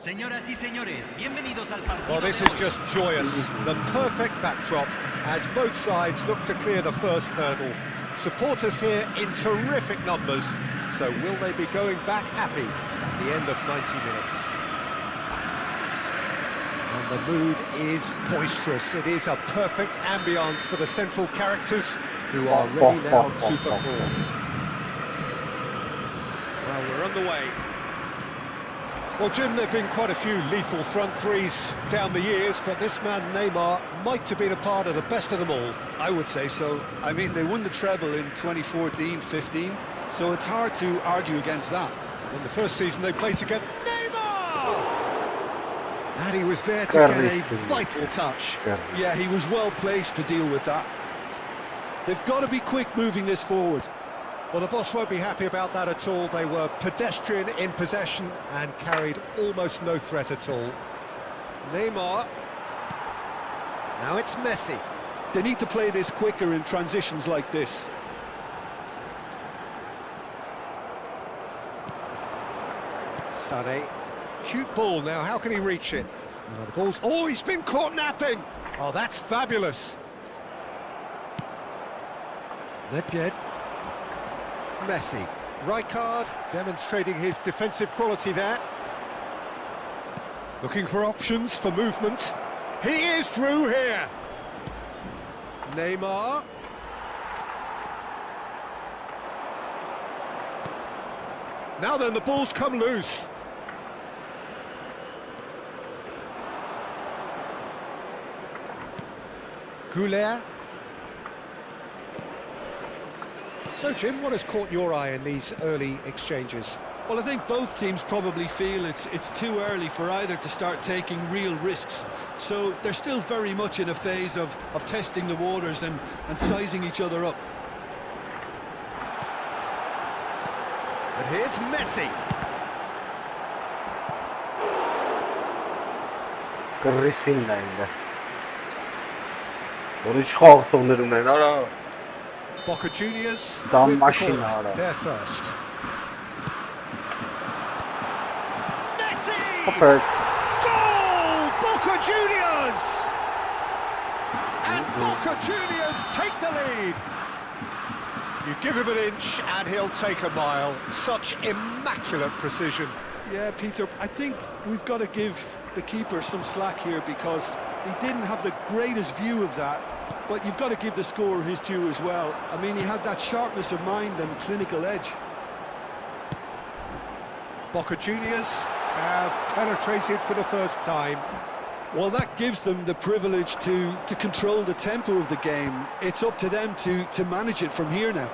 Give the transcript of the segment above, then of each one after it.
Señoras y señores, bienvenidos al partido. Well, this is just joyous. The perfect backdrop as both sides look to clear the first hurdle. Supporters here in terrific numbers, so will they be going back happy at the end of 90 minutes? And the mood is boisterous. It is a perfect ambience for the central characters who are ready now to perform. Well, we're on the way. Well, Jim, there have been quite a few lethal front threes down the years, but this man, Neymar, might have been a part of the best of them all. I would say so. I mean, they won the treble in 2014-15, so it's hard to argue against that. In the first season they played together, Neymar! And he was there to get a vital touch. Yeah, he was well placed to deal with that. They've got to be quick moving this forward. Well, the boss won't be happy about that at all. They were pedestrian in possession and carried almost no threat at all. Neymar. Now it's Messi. They need to play this quicker in transitions like this. Sané. Cute ball now, how can he reach it? No, the ball's... Oh, he's been caught napping! Oh, that's fabulous. Lepjed. Messi. Rijkaard demonstrating his defensive quality there. Looking for options for movement. He is through here. Neymar. Now then, the ball's come loose. Goulet. So, Jim, what has caught your eye in these early exchanges? Well, I think both teams probably feel it's too early for either to start taking real risks. So they're still very much in a phase of testing the waters and sizing each other up. And here's Messi. Boca Juniors with the corner, there first. Messi! Goal! Boca Juniors! And Boca Juniors take the lead. You give him an inch and he'll take a mile. Such immaculate precision. Yeah, Peter, I think we've got to give the keeper some slack here because he didn't have the greatest view of that. But you've got to give the scorer his due as well. I mean, he had that sharpness of mind and clinical edge. Boca Juniors have penetrated for the first time. Well, that gives them the privilege to control the tempo of the game. It's up to them to manage it from here now.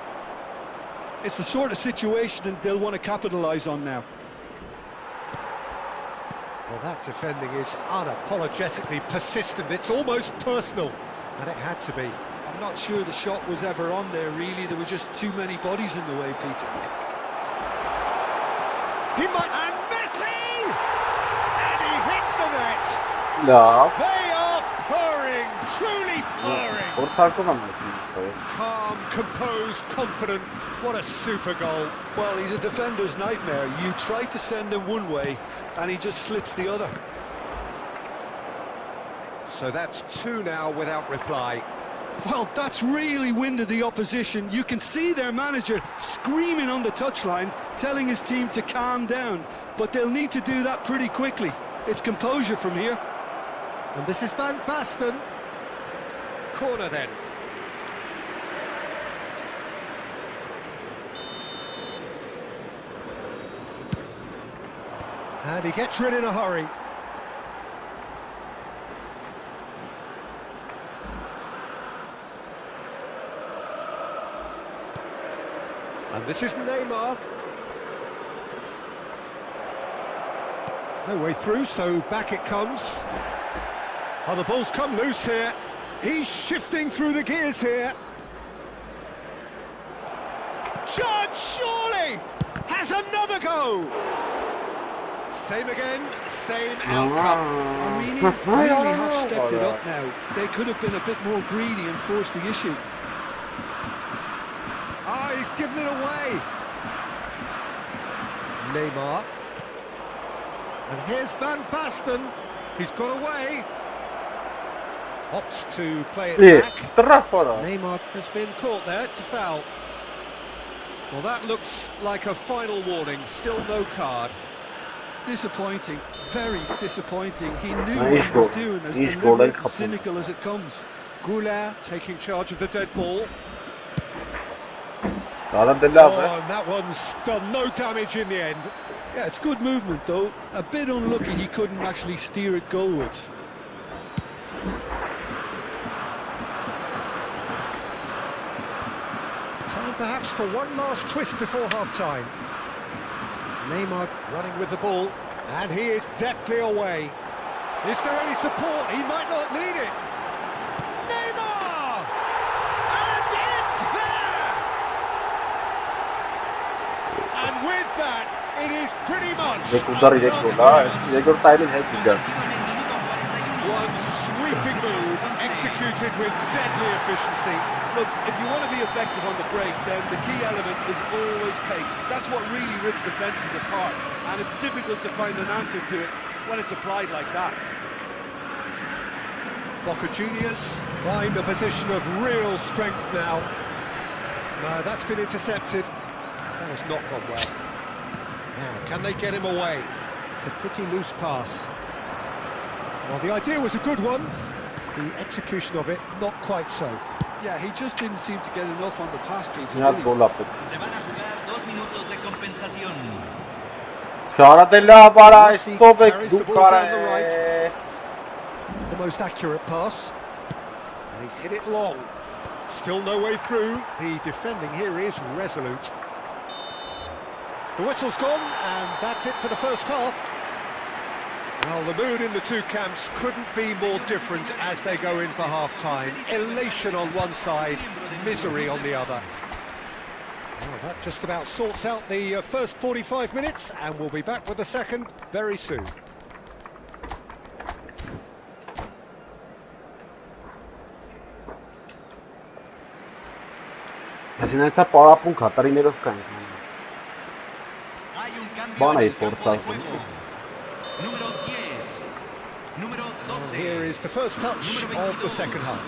It's the sort of situation that they'll want to capitalise on now. Well, that defending is unapologetically persistent. It's almost personal. And it had to be. I'm not sure the shot was ever on there, really. There were just too many bodies in the way, Peter. He might... And Messi! And he hits the net! No. They are purring, truly purring. Calm, composed, confident. What a super goal. Well, he's a defender's nightmare. You try to send him one way, and he just slips the other. So that's two now without reply. Well, that's really winded the opposition. You can see their manager screaming on the touchline, telling his team to calm down. But they'll need to do that pretty quickly. It's composure from here. And this is Van Basten. Corner then. And he gets rid in a hurry. And this is Neymar. No way through, so back it comes. Oh, the ball's come loose here. He's shifting through the gears here. Judge surely has another go. Same again, same outcome. I mean, he really have stepped it up now. They could have been a bit more greedy and forced the issue. Ah, he's given it away. Neymar. And here's Van Basten. He's got away. Opts to play it back. Neymar has been caught there. It's a foul. Well, that looks like a final warning. Still no card. Disappointing, very disappointing. He knew what he was doing, as deliberate and cynical as it comes. Goulart taking charge of the dead ball. Oh, and that one's done no damage in the end. Yeah, it's good movement though. A bit unlucky he couldn't actually steer it goalwards. Time perhaps for one last twist before half-time. Neymar running with the ball, and he is deftly away. Is there any support? He might not need it. Neymar! And it's there! And with that, it is pretty much one sweeping move, executed with deadly efficiency. Look, if you want to be effective on the break, then the key element is always pace. That's what really rips defences apart, and it's difficult to find an answer to it when it's applied like that. Boca Juniors find a position of real strength now. No, that's been intercepted. That has not gone well. Now, can they get him away? It's a pretty loose pass. Well, the idea was a good one. The execution of it, not quite so. Yeah, he just didn't seem to get enough on the pass, Peter. Se van a jugar 2 minutos de compensación. The most accurate pass. And he's hit it long. Still no way through. The defending here is resolute. The whistle's gone, and that's it for the first half. Well, the mood in the two camps couldn't be more different as they go in for half-time. Elation on one side, misery on the other. Well, that just about sorts out the first 45 minutes, and we'll be back with the second very soon. Hay un cambio en el campo de juego. Número 10. Número 12. Here is the first touch of the second half.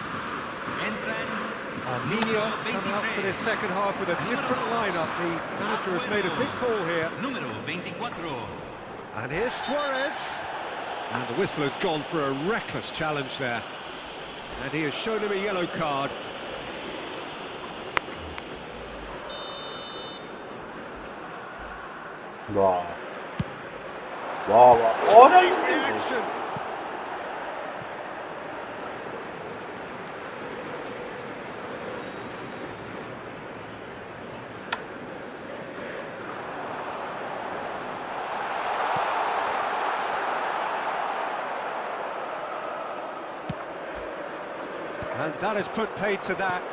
Armenia come out for this second half with a different lineup. The manager has made a big call here. Número 24. And here's Suarez. And the whistle has gone for a reckless challenge there. And he has shown him a yellow card. Wow. Wow. Oh, no! Reaction. And that has put paid to that.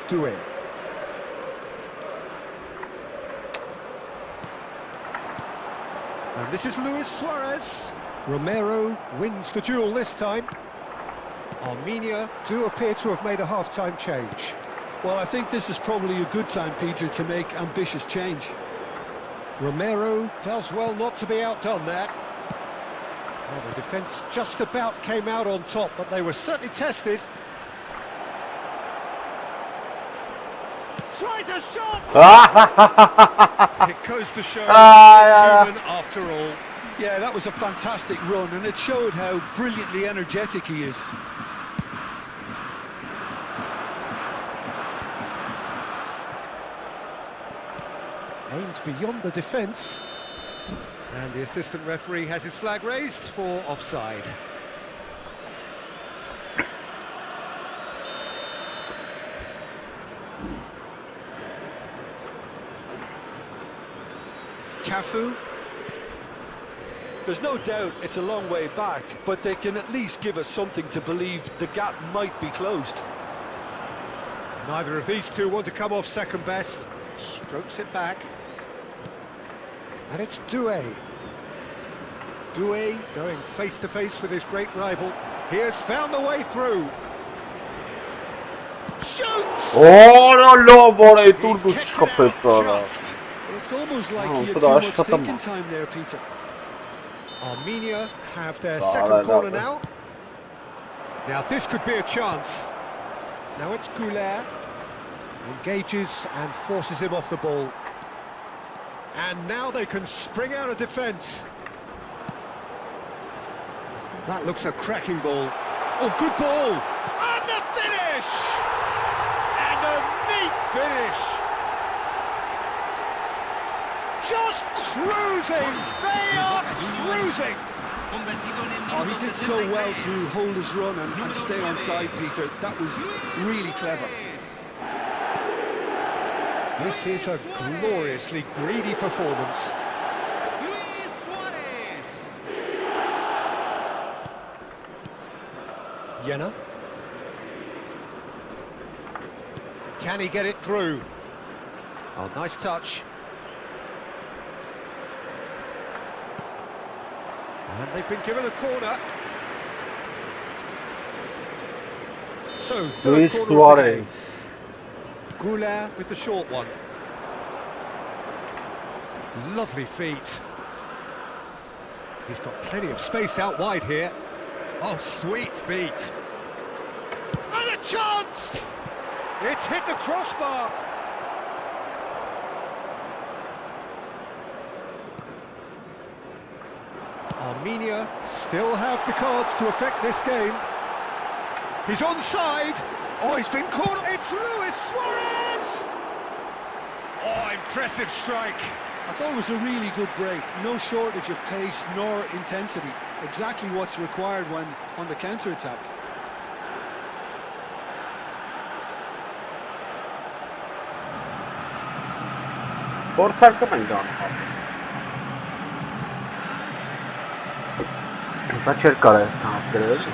Do it. And this is Luis Suarez. Romero wins the duel this time. Armenia do appear to have made a half-time change. Well, I think this is probably a good time, Peter, to make ambitious change. Romero does well not to be outdone there. Well, the defence just about came out on top, but they were certainly tested. Tries a shot! It goes to show he's human after all. Yeah, that was a fantastic run, and it showed how brilliantly energetic he is. Aims beyond the defence. And the assistant referee has his flag raised for offside. Cafu. There's no doubt it's a long way back, but they can at least give us something to believe the gap might be closed. Neither of these two want to come off second best. Strokes it back. And it's Doué. Doué going face-to-face with his great rival. He has found the way through. Shoots! Oh, no, He's kept it out just. It's almost like he had too much thinking time there, Peter. Armenia have their Oh, second that corner was- now. Now this could be a chance. Now it's Goulet. Engages and forces him off the ball. And now they can spring out of defence. That looks a cracking ball. Oh, good ball! And the finish! And a neat finish! Just cruising! They are cruising! Convertido en el Oh, minuto he did so well 63. to hold his run and stay on side, Peter. That was really clever. This is a gloriously greedy performance. Luis Suarez. Jenna. Can he get it through? Oh, nice touch. And they've been given a corner. So, third Luis corner of the game. Suarez. Goulet with the short one. Lovely feet. He's got plenty of space out wide here. Oh, sweet feet. And a chance! It's hit the crossbar. Armenia still have the cards to affect this game. He's onside. Oh, he's been caught. It's Luis Suarez! Oh, impressive strike. I thought it was a really good break. No shortage of pace nor intensity. Exactly what's required when on the counter-attack. Փորձարկում են գանում։ Դա չէր կարա այսքան դրել։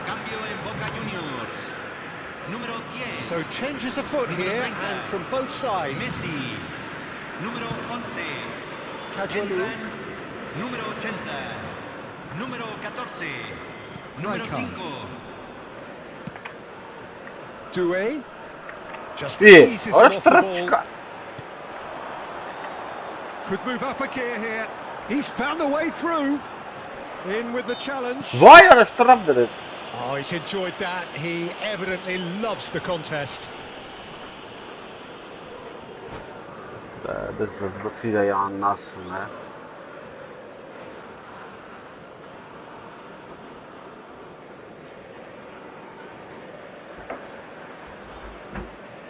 Cambio en Boca Juniors. Número 10. So changes of foot here and from both sides. Messi. Número 11. Cajolu. Entran número 80. Número 14. Número Rijkaard. 5. Doué. Just Ih, eases him ora off the ball. strachka. Could move up a gear here. He's found a way through. In with the challenge. Vay ara shtrap dret. Oh, he's enjoyed that. He evidently loves the contest. This is zbutwila janë nasën e.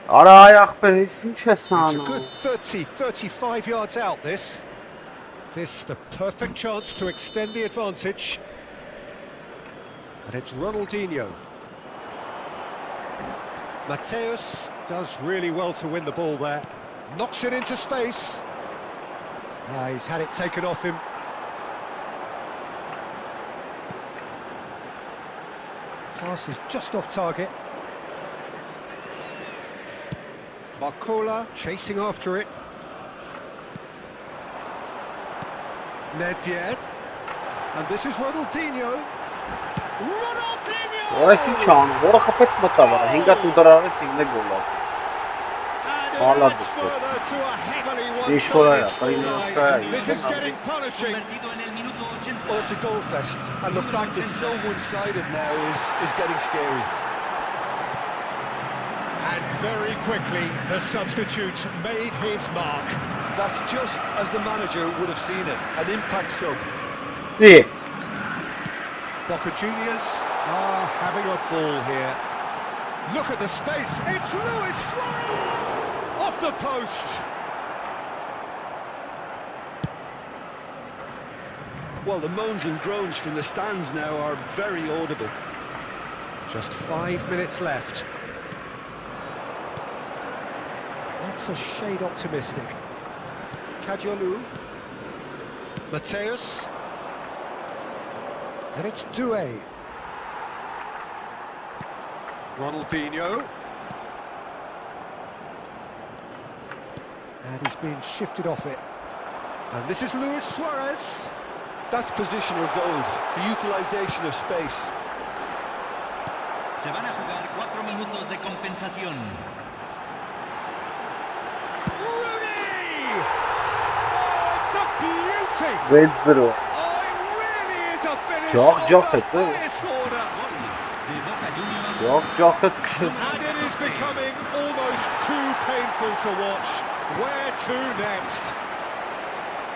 Ara ախպեր, ինչ ես It's a անում։ good 30, 35 yards out, this. This, the perfect chance to extend the advantage. And it's Ronaldinho. Mateus does really well to win the ball there. Knocks it into space. He's had it taken off him. Pass is just off target. Barcola chasing after it. Nedved. And this is Ronaldinho. Ronaldinho! Ora ինչ անում, որը խփեց մտավ, 5 դրամից 5 գոլա։ And Ալա it's դուք։ further to a heavily Ինչ որ one-sided է, scoreline. պրինոստա This is getting punishing. Convertido en el minuto 80. Well, it's a goal fest, and the fact it's so one-sided now is getting scary. And very quickly, the substitute made his mark. That's just as the manager would have seen it, an impact sub. Դի, Boca Juniors are having a ball here. Look at the space. It's Luis Suarez! Off the post. Well, the moans and groans from the stands now are very audible. Just 5 minutes left. That's a shade optimistic. Cajolu. Mateus. And it's Doué. Ronaldinho. And he's been shifted off it. And this is Luis Suarez. That's positional goal, the utilisation of space. Se van a jugar 4 minutos de compensación. Rooney! Oh, it's a beauty! 1-0. Oh, it really is a finish Çok, of çok the kötü. highest order. De Boca Juniors. Çok kötü. And it is becoming almost too painful to watch. Where to next?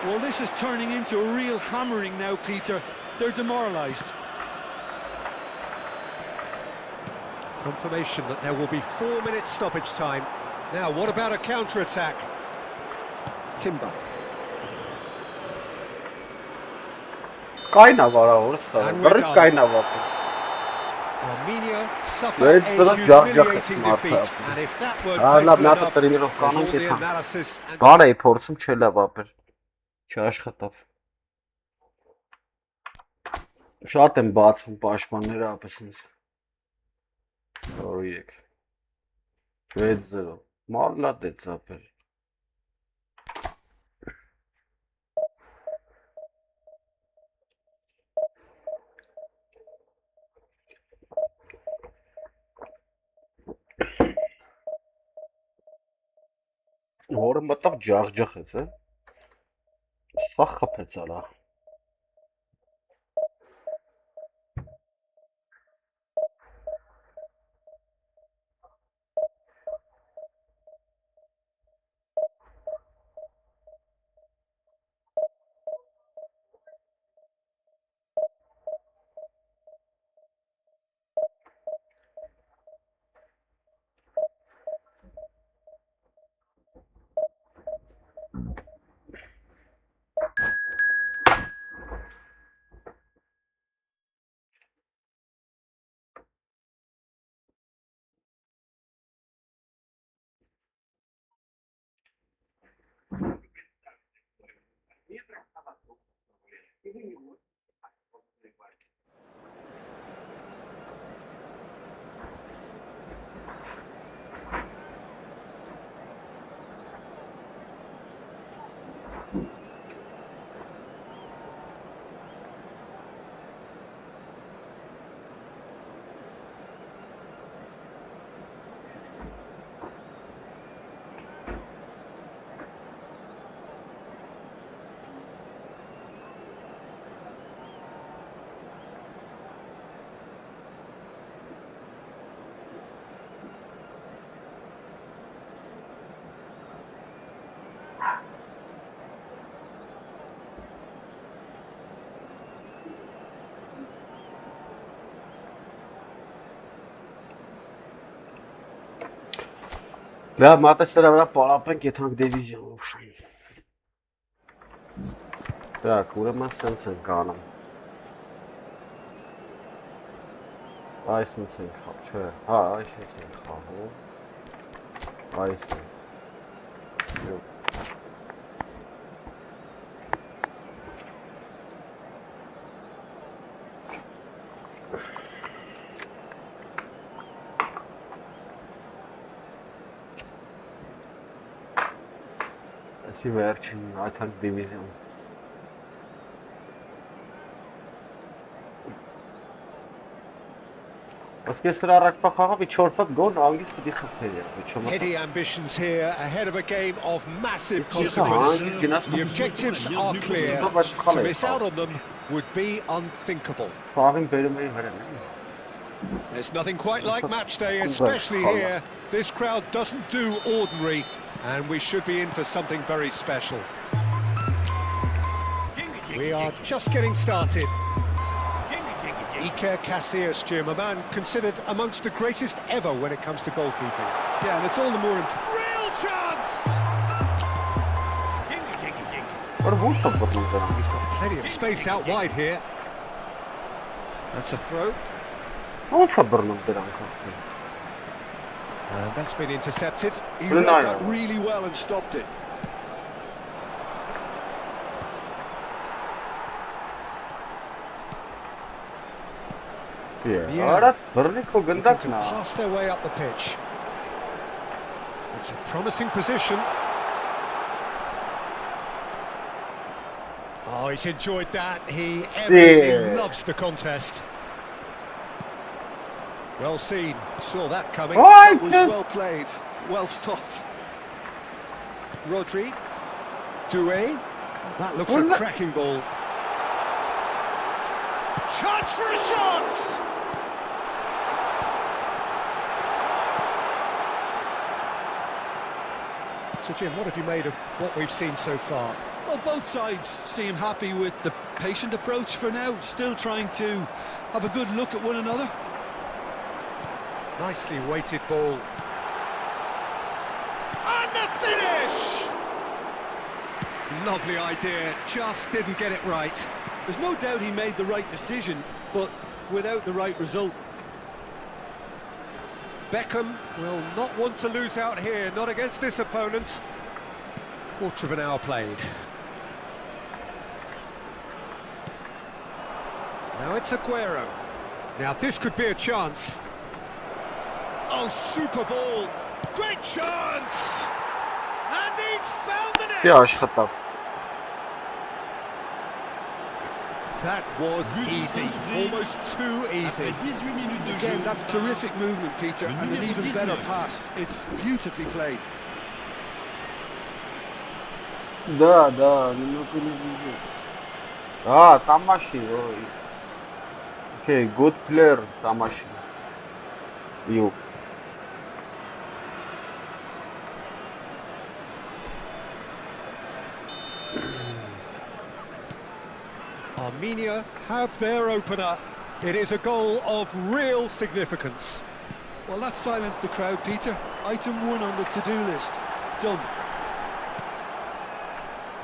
Well, this is turning into a real hammering now, Peter. They're demoralised. Confirmation that there will be 4 minutes stoppage time. Now, what about a counter-attack? Timber. Kayna var orası. And we're Barış done. kayna var. Armenia suffer Evet, a sıra cah humiliating cah defeat. And if that weren't Hala painful մնացը enough, տրենիրովկանն all the կեթան։ analysis and Բանը է փորձում չելա բապեր։ Չաշխատավ։ Շատ են բացվում պաշտպանները ապես ինձ։ Օրիեք։ 6-0։ Մալլատ է ծապեր։ Որը մտավ ջախջախեց, է։ Սա խփեց արա։ Լավ, մատեսրա վրա պարապենք եթանք դիվիզիոնով շան։ Так, ուրեմն սենց ենք անում։ Այս սենց ենք խաղ, չէ, հա, այս սենց ենք խաղում։ Այս սենց։ Այսի վերջին այթանք դիվիզիոն։ Heady ambitions here ahead of a game of massive consequence. The objectives are clear. To miss out on them would be unthinkable. There's nothing quite like match day, especially here. This crowd doesn't do ordinary, and we should be in for something very special. We are just getting started. Iker Casillas, Jim, a man considered amongst the greatest ever when it comes to goalkeeping. Yeah, and it's all the more important. Real chance! He's got plenty of space out wide here. That's a throw. And that's been intercepted. He read that really well and stopped it. Yeah. Looking to pass their way up the pitch. It's a promising position. Oh, he's enjoyed that. He evidently loves the contest. Well seen. Saw that coming. That was well played. Well stopped. Rodri. Doué. Oh, that looks a cracking ball. Chance for a shot! So Jim, what have you made of what we've seen so far? Well, both sides seem happy with the patient approach for now, still trying to have a good look at one another. Nicely weighted ball. And the finish! Lovely idea, just didn't get it right. There's no doubt he made the right decision, but without the right result. Beckham will not want to lose out here, not against this opponent. Quarter of an hour played. Now it's Aguero. Now this could be a chance. Oh, super ball. Great chance! And he's found the net! Yeah, shut up. That was easy, almost too easy. Again, that's terrific movement, Peter, and an even better pass. It's beautifully played. Да, минуту не вижу. Тамаши. Okay, good player, Tamashi. You. Armenia have their opener. It is a goal of real significance. Well, that silenced the crowd, Peter. Item 1 on the to-do list. Done.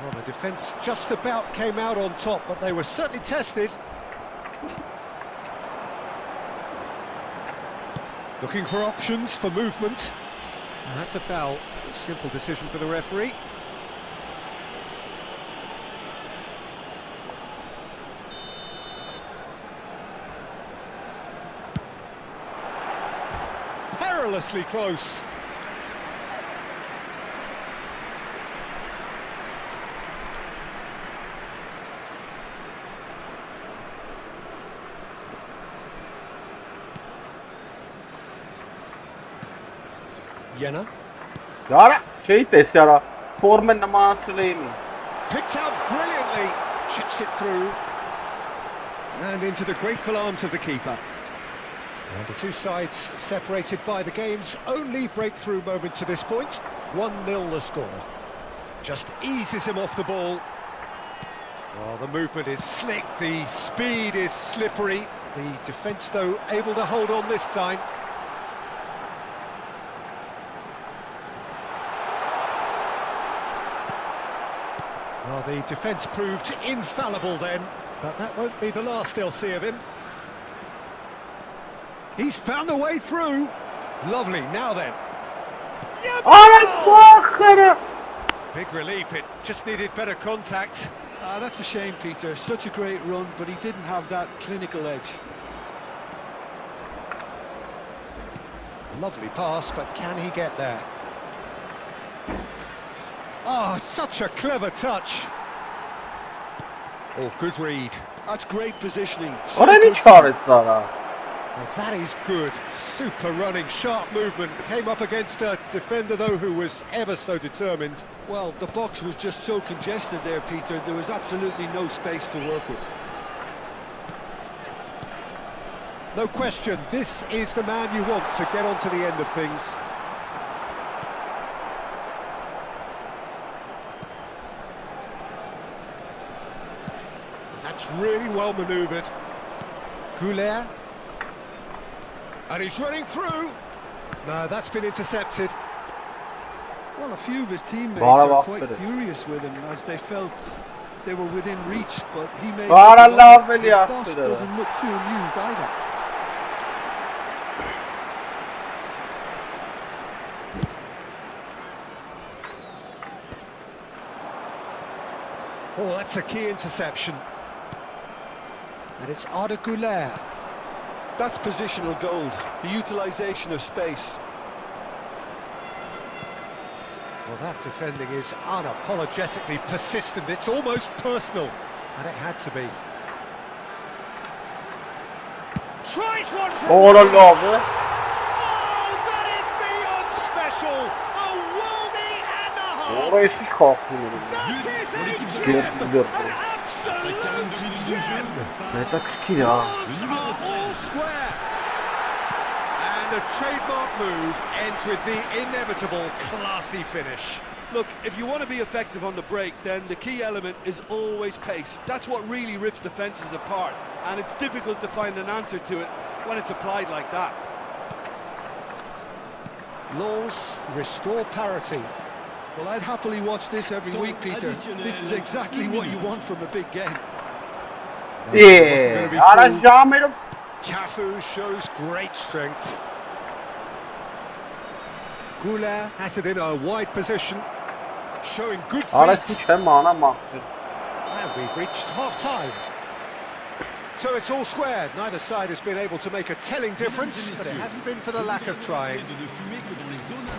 Well, the defence just about came out on top, but they were certainly tested. Looking for options for movement. And that's a foul. A simple decision for the referee. Perilously close. Jena. Yara, Yara. Foreman Namasulemi. Picked out brilliantly. Chips it through. And into the grateful arms of the keeper. And the two sides separated by the game's only breakthrough moment to this point. 1-0 the score. Just eases him off the ball. Well, the movement is slick, the speed is slippery. The defence, though, able to hold on this time. Well, the defence proved infallible then, but that won't be the last they'll see of him. He's found a way through. Lovely, now then. Big relief, it just needed better contact. That's a shame, Peter. Such a great run, but he didn't have that clinical edge. Lovely pass, but can he get there? Oh, such a clever touch. Oh, good read. That's great positioning. Well, that is good. Super running, sharp movement. Came up against a defender, though, who was ever so determined. Well, the box was just so congested there, Peter. There was absolutely no space to work with. No question, this is the man you want to get on to the end of things. That's really well manoeuvred. Goulet. And he's running through. No, that's been intercepted. Well, a few of his teammates are quite furious with him as they felt they were within reach, but he made his boss doesn't look too amused either. Oh, that's a key interception. And it's Alik-GAMING. That's positional gold, the utilisation of space. Well, that defending is unapologetically persistent. It's almost personal. And it had to be. Tries one from... Oh là là, ouais. Oh, that is beyond special! A worldie and a half! Orayı hiç kalkmıyor. That is a Gel, gem! gel. An absolute gem! Meta 42 ya. Balls are all square! And a trademark move ends with the inevitable classy finish. Look, if you want to be effective on the break, then the key element is always pace. That's what really rips defences apart, and it's difficult to find an answer to it when it's applied like that. Lens restore parity. Well, I'd happily watch this every week, Peter. This is exactly what you want from a big game. Yeah, arranjamento. Cafu shows great strength. Goulart has it in a wide position, showing good Ara feet. sistem bana mahkum. And we've reached half-time. So it's all squared. Neither side has been able to make a telling difference, but it hasn't been for the lack of trying.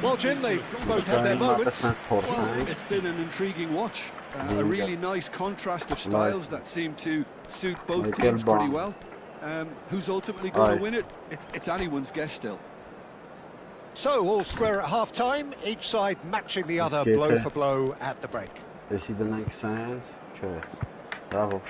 Well, Jim, they've both had their moments. Well, it's been an intriguing watch. A really nice contrast of styles that seem to suit both teams pretty well. Who's ultimately going to win it? It's anyone's guess still. So, all square at half-time, each side matching the other blow for blow at the break. Decidem que sens. Şöyle. Bravo.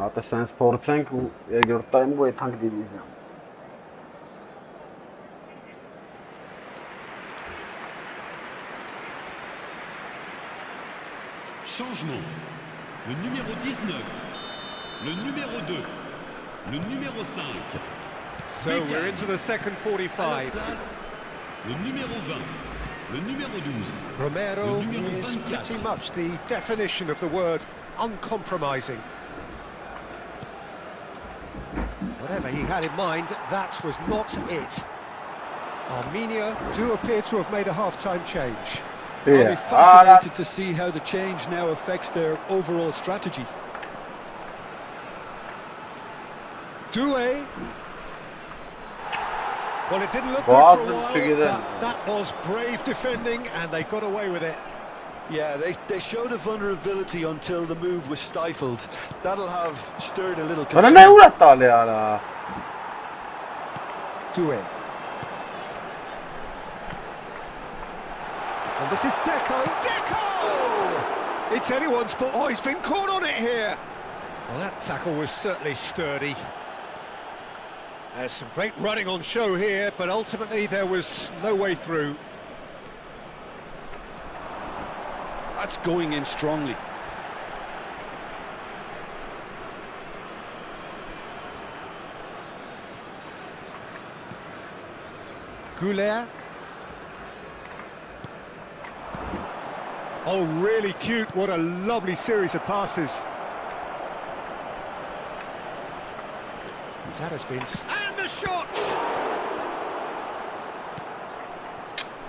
Ata sen sportsenk u երկրորդային ու եթանք դիվիզիոն։ Changement. Le numéro 19, le numéro 2, le numéro 5. So we're into the second 45. Le numéro 20, le numéro 12. Romero is pretty much the definition of the word uncompromising. Whatever he had in mind, that was not it. Armenia do appear to have made a half-time change. I'll be fascinated to see how the change now affects their overall strategy. Doué. Well, it didn't look good for a while, but that was brave defending, and they got away with it. Yeah, they showed a vulnerability until the move was stifled. That'll have stirred a little concern. Doué. And this is Deco. Deco! It's anyone's ball. Oh, he's been caught on it here. Well, that tackle was certainly sturdy. There's some great running on show here, but ultimately there was no way through. That's going in strongly. Goulart. Oh, really cute. What a lovely series of passes. That has been... And the shots!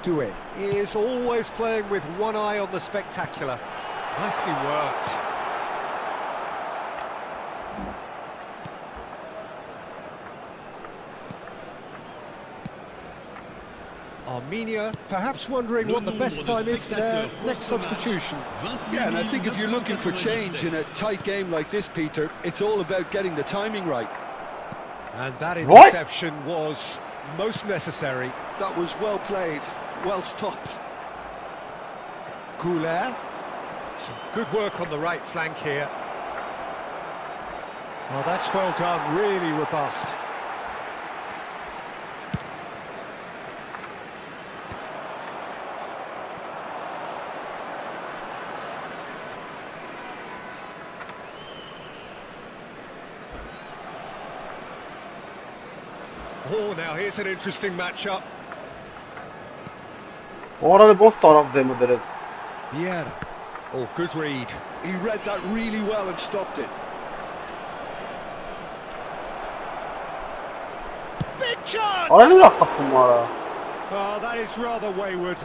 Doué is always playing with one eye on the spectacular. Nicely worked. Armenia perhaps wondering what the best time is for their next substitution. Yeah, and I think if you're looking for change in a tight game like this, Peter, it's all about getting the timing right. And that interception was most necessary. That was well played, well stopped. Goulart. Some good work on the right flank here. Oh, that's well done, really robust. Oh, now here's an interesting matchup. Orada boş taraf demedir. Yeah. Oh, good read. He read that really well and stopped it. Big chance! Oh, that is rather wayward.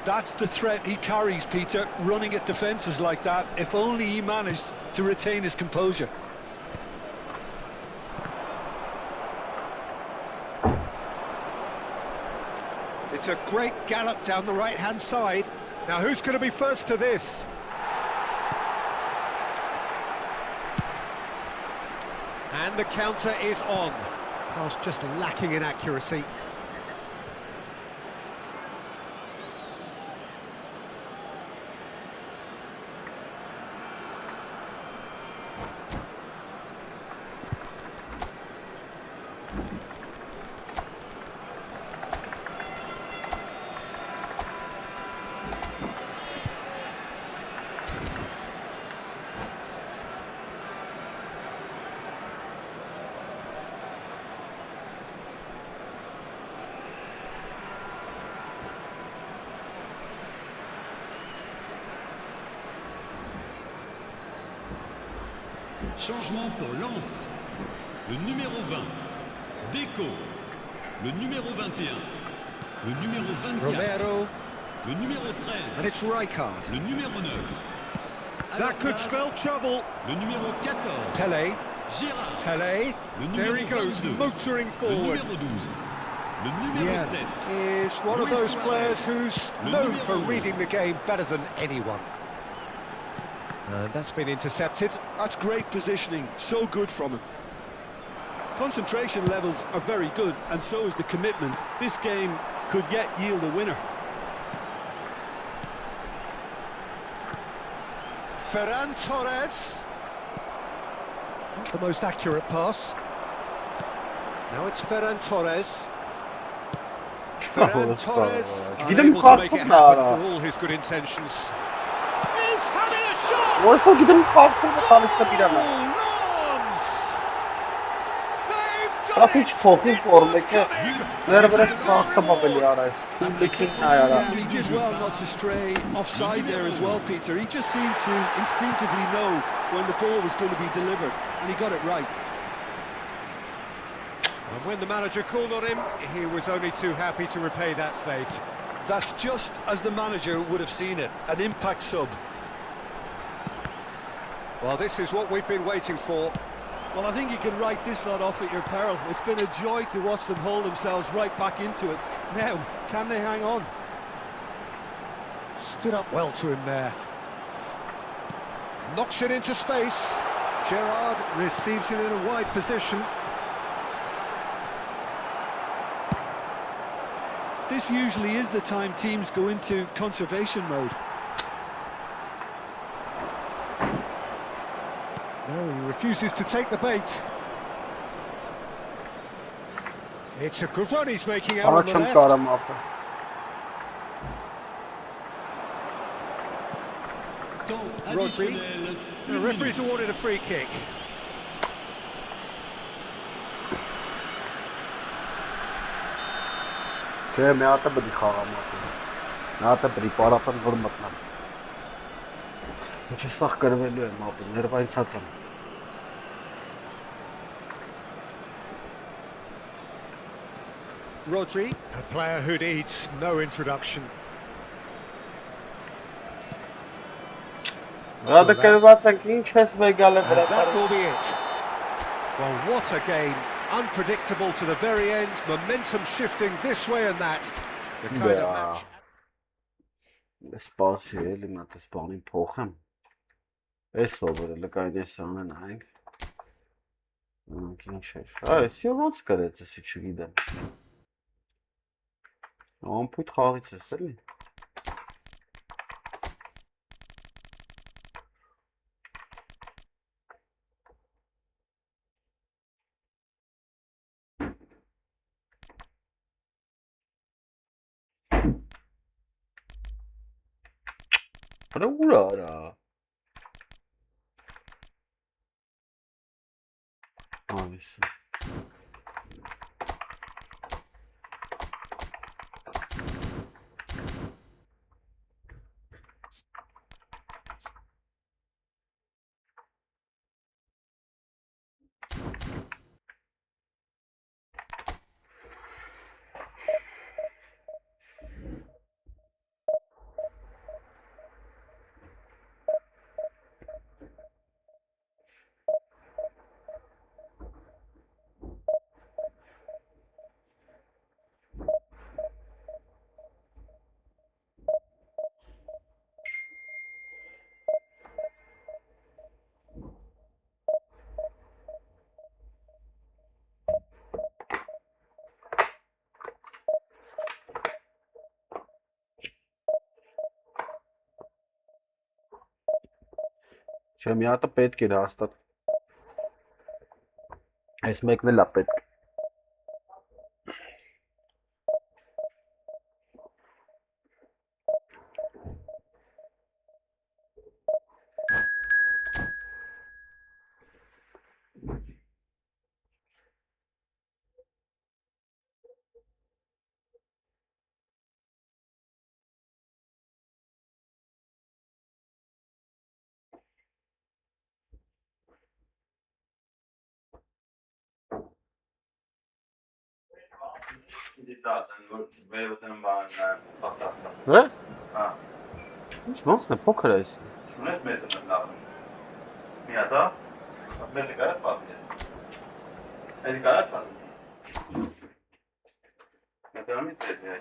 That's the threat he carries, Peter, running at defences like that. If only he managed to retain his composure. It's a great gallop down the right-hand side. Now, who's going to be first to this? And the counter is on. Pass just lacking in accuracy. Changement pour Lens. Le numéro 20, Deco. Le numéro 21, le numéro 24, Romero, le numéro and 13, it's Rijkaard. le numéro 9. That could spell trouble. Le numéro 14, Tele, Gérard. Tele, Le there numéro he goes, 22, motoring Le forward. numéro 12, le numéro Yeah, 7. is one of those players who's known for reading the game better than anyone. And that's been intercepted. That's great positioning, so good from him. Concentration levels are very good, and so is the commitment. This game could yet yield a winner. Ferran Torres. Not the most accurate pass. Now it's Ferran Torres. Ferran Torres Gidin unable to make it happen kalksın for all his good intentions. He's having a shot! Oysa gidin kalksın da tanışta bilemez. Lawns! They've done Traf it! hiç fokus It was formeke. coming! Nerede kalktı babeli arayız. Kimlikin ayara. Yeah, and he did well not to stray offside there as well, Peter. He just seemed to instinctively know when the ball was going to be delivered, and he got it right. And when the manager called on him, he was only too happy to repay that faith. That's just as the manager would have seen it, an impact sub. Well, this is what we've been waiting for. Well, I think you can write this lot off at your peril. It's been a joy to watch them hold themselves right back into it. Now, can they hang on? Stood up well to him there. Knocks it into space. Gerrard receives it in a wide position. This usually is the time teams go into conservation mode. No, he refuses to take the bait. It's a good run he's making out on the Açım left. karım abi. Temps Rodri. additionnel. The referee's awarded a free kick. Չէ, մի հատ է պետք է խաղամ ապա։ Մի հատ է պետք է պարապան որ մտնամ։ Ինչ է սաղ կրվելու եմ ապա, ներվայնցած եմ։ Rodri, a player who needs no introduction. Հատը կրված ենք, ինչ ես մեգալ է And that վրատարի։ will be it. Well, what a game. Unpredictable to the very end. Momentum shifting this way and that. The kind of match. Սպասի էլի նա տես բանին փոխեմ։ Այս ովերը լկայդ ես անեն այնք։ Անք ինչ էր։ Այս ոնց կրեց էսի չգիտեմ։ Ամփույթ խաղից ես էլի։ Ura. Obviously. Չէ, մի հատը պետք էր հաստատ։ Այս մեկն էլ է պետք։ Ո՞ս։ Հա։ Ինչ ոնց է փոքր է այս։ Չունես մեծը լավ։ Մի հատ, հա։ Մեծը կարա պատմի։ Այդ կարա պատմի։ Մետամից է դե։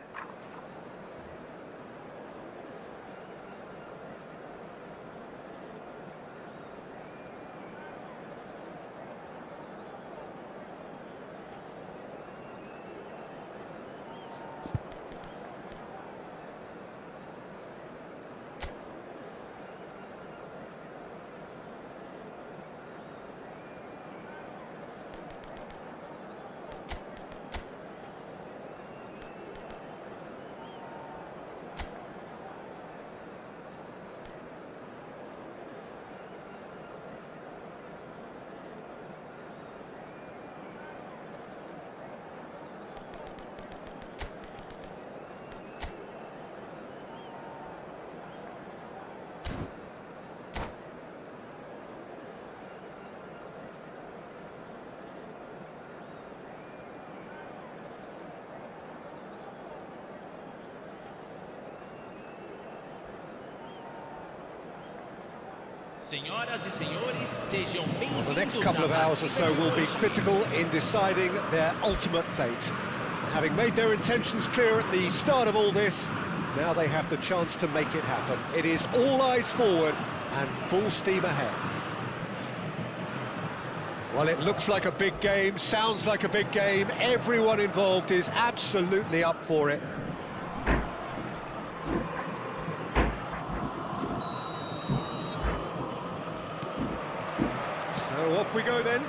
Senhoras e senhores, sejam bem-vindos. The next couple of hours or so will be critical in deciding their ultimate fate. Having made their intentions clear at the start of all this, now they have the chance to make it happen. It is all eyes forward and full steam ahead. Well, it looks like a big game, sounds like a big game. Everyone involved is absolutely up for it. So off we go then.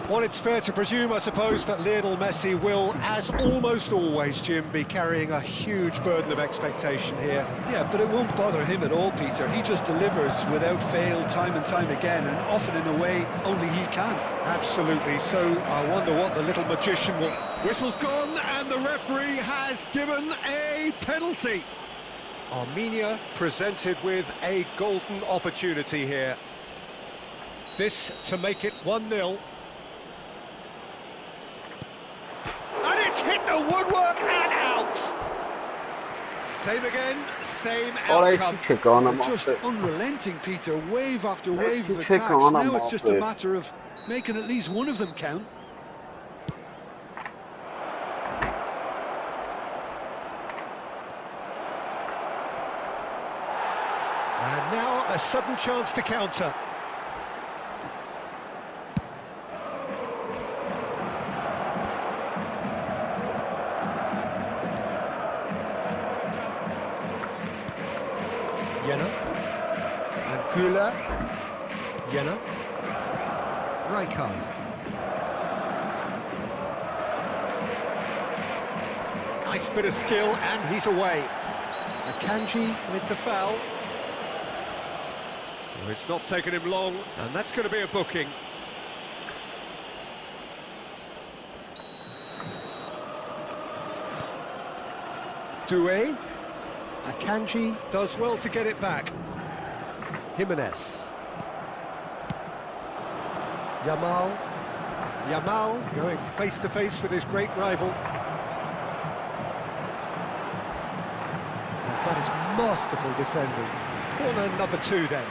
Well, it's fair to presume, I suppose, that Lionel Messi will, as almost always, Jim, be carrying a huge burden of expectation here. Yeah, but it won't bother him at all, Peter. He just delivers without fail time and time again, and often in a way only he can. Absolutely. So I wonder what the little magician will... Whistle's gone, and the referee has given a penalty. Armenia presented with a golden opportunity here. This to make it 1-0. And it's hit the woodwork and out. Same again, same outcome. They're just unrelenting, Peter, wave after wave of attacks. Now it's just a matter of making at least one of them count. And now a sudden chance to counter. Jenna, and Güler, Jenna, Rijkaard. Nice bit of skill, and he's away. Akanji with the foul. Well, it's not taken him long, and that's going to be a booking. Doué. Akanji does well to get it back. Jimenez. Yamal going face to face with his great rival. And that is masterful defending. Corner number 2 then.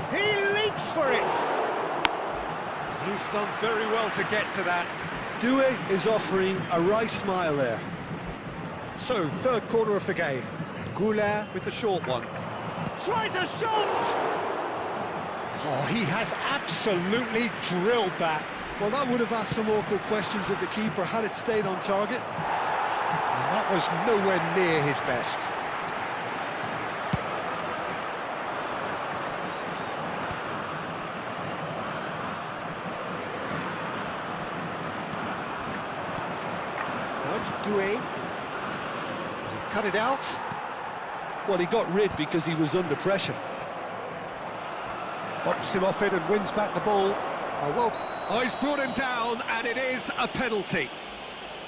He leaps for it. He's done very well to get to that. Doué is offering a right smile there. So, third corner of the game. Güler with the short one. Tries a shot! Oh, he has absolutely drilled that. Well, that would have asked some awkward questions of the keeper had it stayed on target. And that was nowhere near his best. Now it's Doué. He's cut it out. Well, he got rid because he was under pressure. Bumps him off it and wins back the ball. Oh, well. Oh, he's brought him down, and it is a penalty.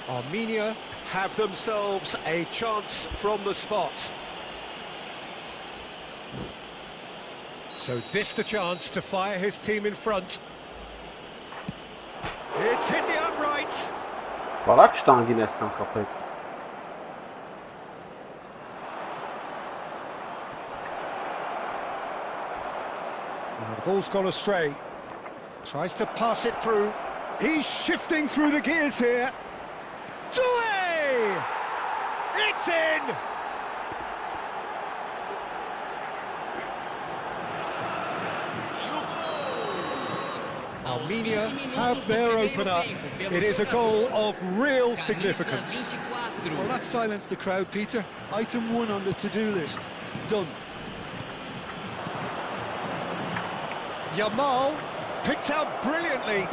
Armenia have themselves a chance from the spot. So this the chance to fire his team in front. It's hit the upright. Բարակ շտանգին էստան խփեք։ The ball's gone astray. Tries to pass it through. He's shifting through the gears here. Doué! It's in! Armenia have their opener. It is a goal of real significance. Well, that silenced the crowd, Peter. Item 1 on the to-do list. Done. Yamal picked out brilliantly.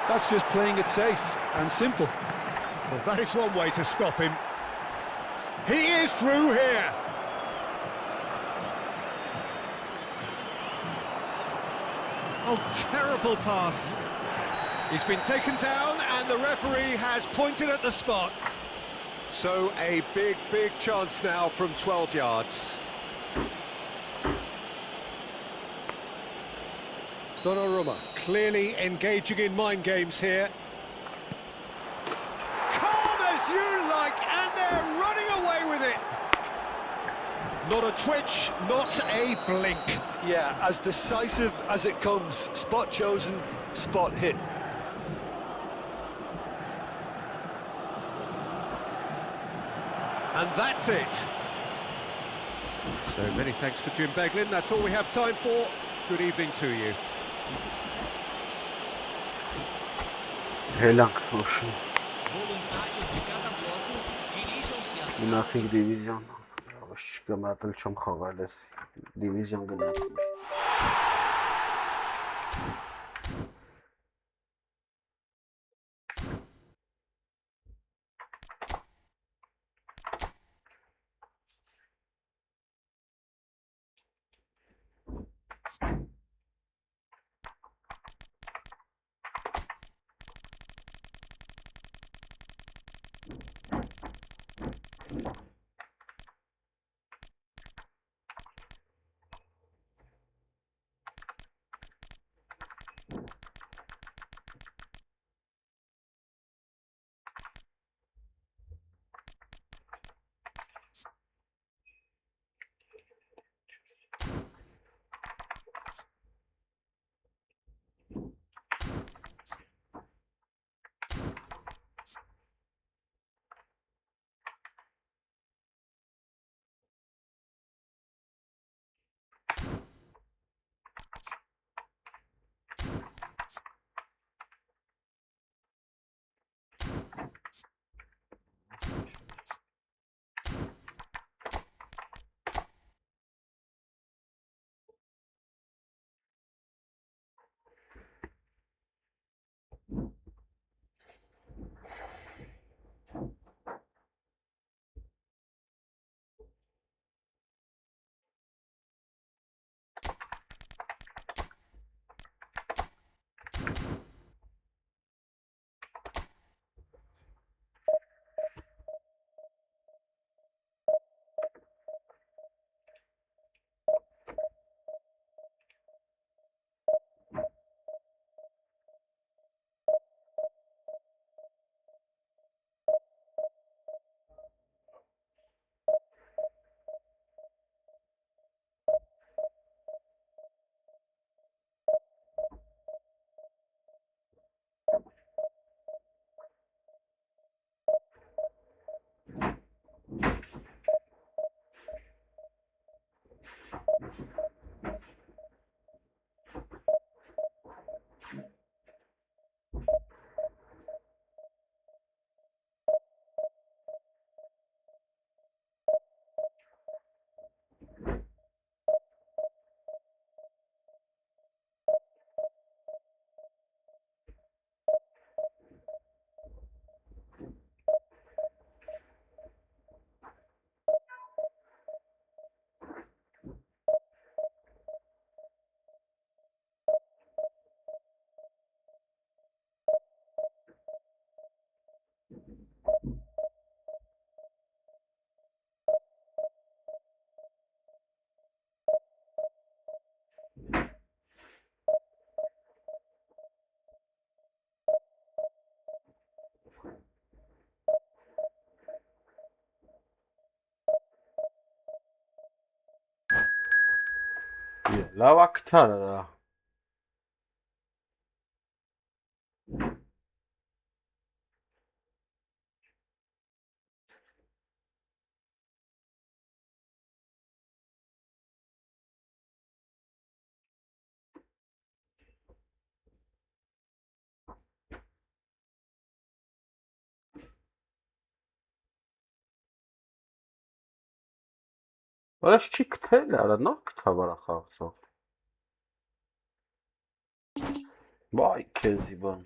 That's just playing it safe and simple. Well, that is one way to stop him. He is through here. Oh, terrible pass. He's been taken down and the referee has pointed at the spot. So a big, big chance now from 12 yards. Donnarumma clearly engaging in mind games here. Calm as you like, and they're running away with it. Not a twitch, not a blink. Yeah, as decisive as it comes. Spot chosen, spot hit. And that's it. So many thanks to Jim Beglin. That's all we have time for. Good evening to you. Հելանք նոշի։ Voluntários de cada bloco dirigem-se às Գնացինք դիվիզիոն։ Ոչ չկամատել չեմ խաղալ ես դիվիզիոն գնացինք։ լավ ակտար արա։ Որս չի կթել արա, նոր կթավ արա խաղցող։ Բայ քեզի բան։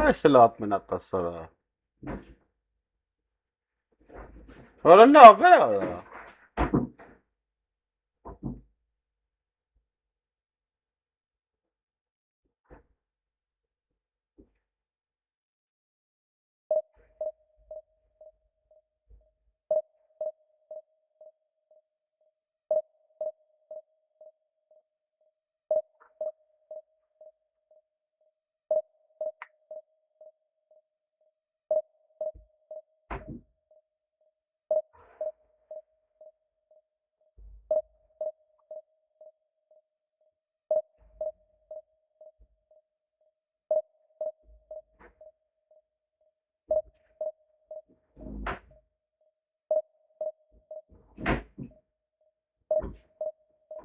Այս էլ ատմենատաս արա։ Արա լավ է արա։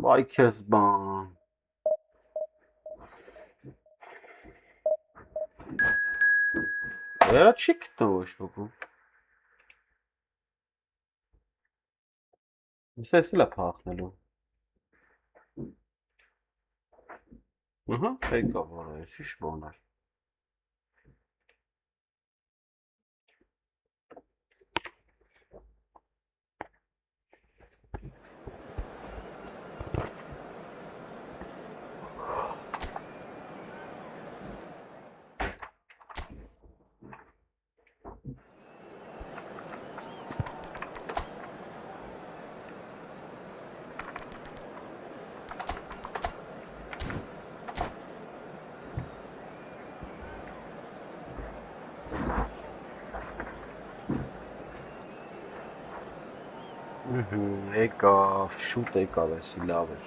Վայ քեզ բան։ Երա չի գտնում ոչ ոք։ Ես էլ է փախնելու։ Ահա, եկա որը, ինչ բան է։ Եկավ, շուտ եկավ էսի լավ էր։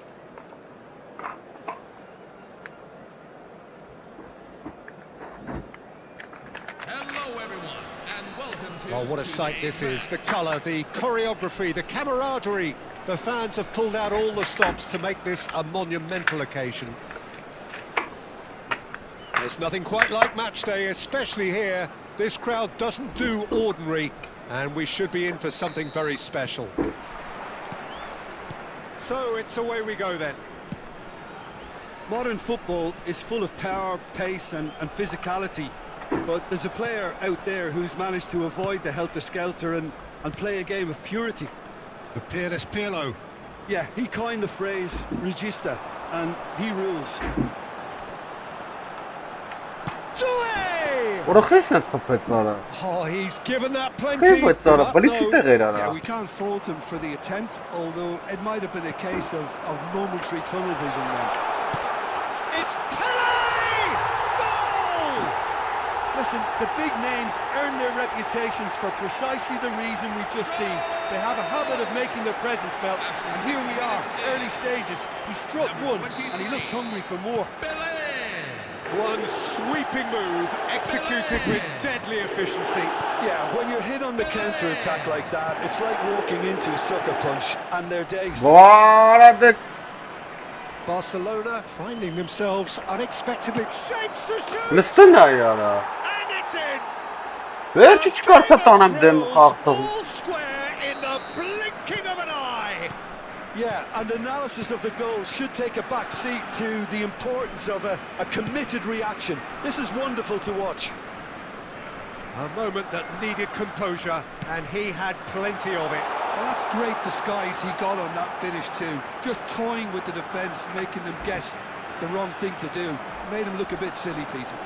Oh, what a sight this is. The colour, the choreography, the camaraderie. The fans have pulled out all the stops to make this a monumental occasion. There's nothing quite like match day, especially here. This crowd doesn't do ordinary, and we should be in for something very special. So it's away we go then. Modern football is full of power, pace and physicality. But there's a player out there who's managed to avoid the helter-skelter and play a game of purity. The peerless Pirlo. Yeah, he coined the phrase regista, and he rules. Որը քեշնս փոփեց արա։ Oh, he's given that plenty. Yeah, we can't fault him for the attempt, although it might have been a case of momentary tunnel vision then. It's Pele! listen, the big names earn their reputations for precisely the reason we've just seen. They have a habit of making their presence felt, and here we are, early stages. He struck one, and he looks hungry for more. One sweeping move, executed with deadly efficiency. Yeah, when you're hit on the counter-attack like that, it's like walking into a sucker punch, and they're dazed. Varadık. Barcelona finding themselves unexpectedly shapes to shoot. Listen ya. And it's in. Ver ki çıkarsa tanım dem kalktım. All square in the blinking of an eye. Yeah, and analysis of the goal should take a back seat to the importance of a committed reaction. This is wonderful to watch. A moment that needed composure, and he had plenty of it. Well, that's great disguise he got on that finish too. Just toying with the defence, making them guess the wrong thing to do. Made him look a bit silly, Peter.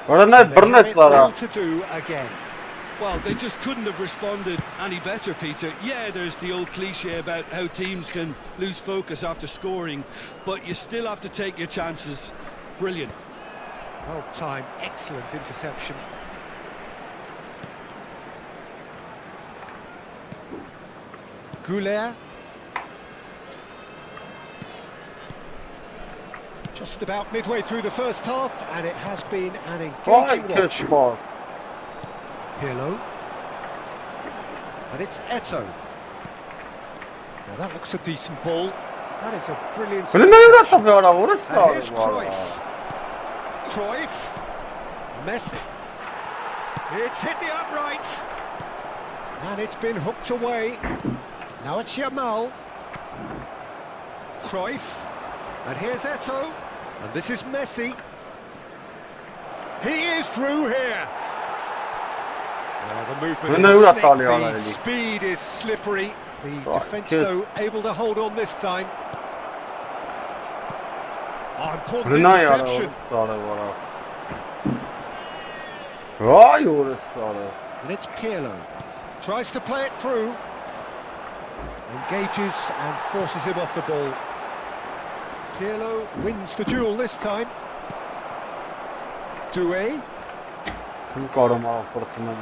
Orada ne bırnet var ha. To do again. Well, they just couldn't have responded any better, Peter. Yeah, there's the old cliche about how teams can lose focus after scoring, but you still have to take your chances. Brilliant. Well timed, excellent interception. Goulet. Just about midway through the first half, and it has been an engaging Vay watch. kötü. Pirlo. And it's Eto'o. Now that looks a decent ball. That is a brilliant... Böyle ne uğraşsa bir ara vurursa And here's abi valla. Cruyff. Cruyff. Messi. It's hit the upright. And it's been hooked away. Now it's Yamal. Cruyff. And here's Eto'o. And this is Messi. He is through here. The movement Bunu is da slick, alıyorlar the eli. speed is slippery. The Right, defence, good. though, able to hold on this time. Oh, important Bunu ne ya interception. vurursa valla. Vay vurursa. And it's Pirlo. Tries to play it through. Engages and forces him off the ball. Pirlo wins the duel this time. Doué. Kim koruma fırtına.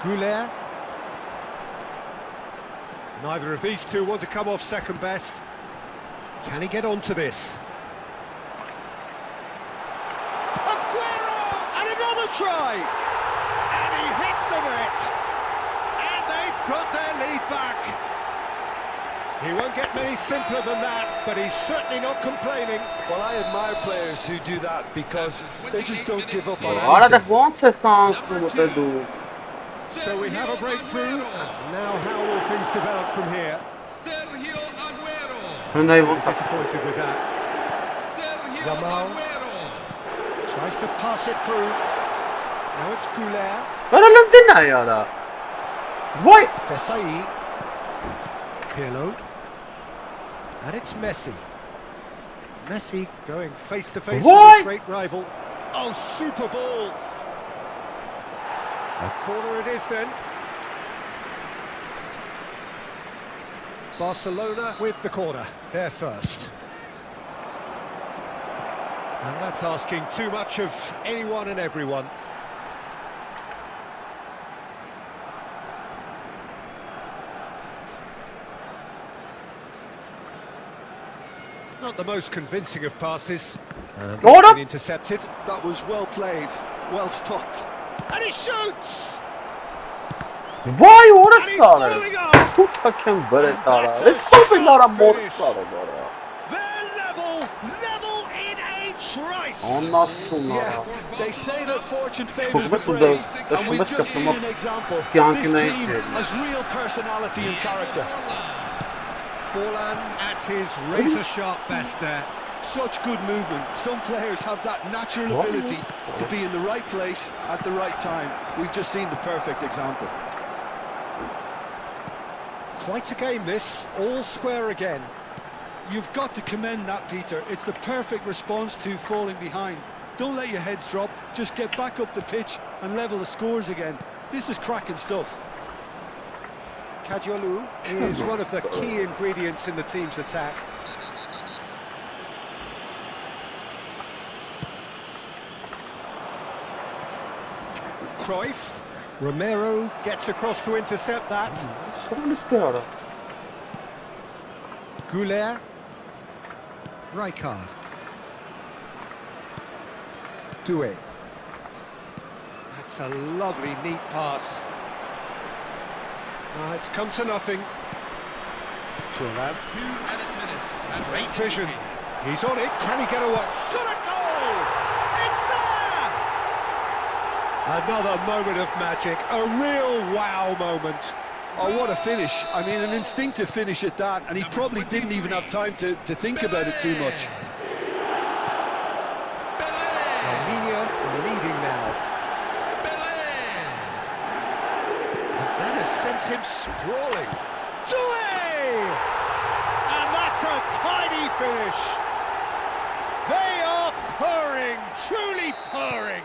Goulet. Neither of these two want to come off second best. Can he get onto this? Aguero! And another try! And he hits the net! And they've got their lead back. He won't get many simpler than that, but he's certainly not complaining. Well, I admire players who do that because they just don't give up on Arada anything. won't sanslı mutlu. So we have a breakthrough, and now how will things develop from here? Sergio Aguero. Bunu da vurursa. Disappointed with that. Sergio Yamal. Aguero. Tries to pass it through. Now it's Goulet. Verelim dinle ya da. Vay. Desai. Pirlo. And it's Messi. Messi going face to face with What? his great rival. Oh, super ball. A corner it is then. Barcelona with the corner. They're first. And that's asking too much of anyone and everyone. Not the most convincing of passes. And Hold it's up. been intercepted. That was well played, well stopped. And he shoots! Vay And he's vurursa. following up! Tu takem böyle tara. Esso bir ara morsa bara. They're level in a trice! Ondan sonra. Yeah, they say that fortune favours Çok the da brave, da and we've just seen şunu an example. Yankı This ne team yapıyor? has real personality and character. Forlan at his razor-sharp best there. Such good movement. Some players have that natural What? ability to be in the right place at the right time. We've just seen the perfect example. Quite a game this, all square again. You've got to commend that, Peter. It's the perfect response to falling behind. Don't let your heads drop. Just get back up the pitch and level the scores again. This is cracking stuff. Kajolu is one of the key ingredients in the team's attack. Cruyff. Romero gets across to intercept that. Şunu istiyor. Goulet. Rijkaard. Doué. That's a lovely, neat pass. It's come to nothing. Thuram. 2 added minutes. And Great right vision. in. He's on it. Can he get away? Shot a goal! It's there! Another moment of magic. A real wow moment. Oh, what a finish. I mean, an instinctive finish at that, and he probably didn't even have time to think about it too much. Armenia leading now. And that has sent him sprawling. Doué! And that's a tiny finish. They are purring, truly purring.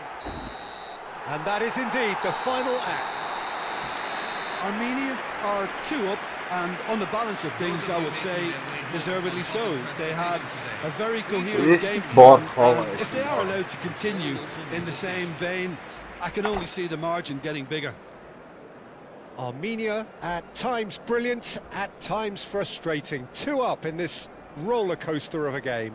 And that is indeed the final act. Armenia are 2 up, and on the balance of things, I would say deservedly so. They had a very coherent game plan, and if they are allowed to continue in the same vein, I can only see the margin getting bigger. Armenia, at times brilliant, at times frustrating. 2 up in this roller coaster of a game.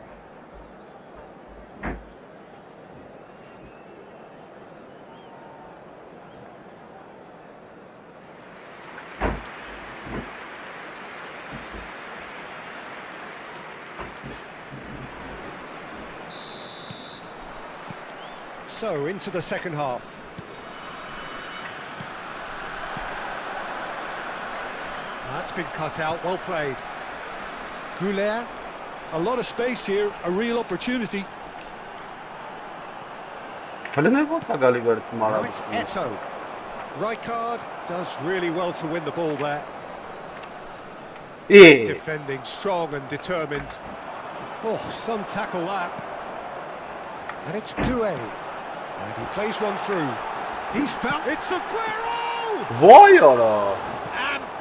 So, into the second half. That's been cut out, well played. Goulet. A lot of space here, a real opportunity. Now it's Eto. Rijkaard does really well to win the ball there. Defending strong and determined. Oh, some tackle that. And it's Doué. And he plays one through. He's found... It's Aguero! Vay ara.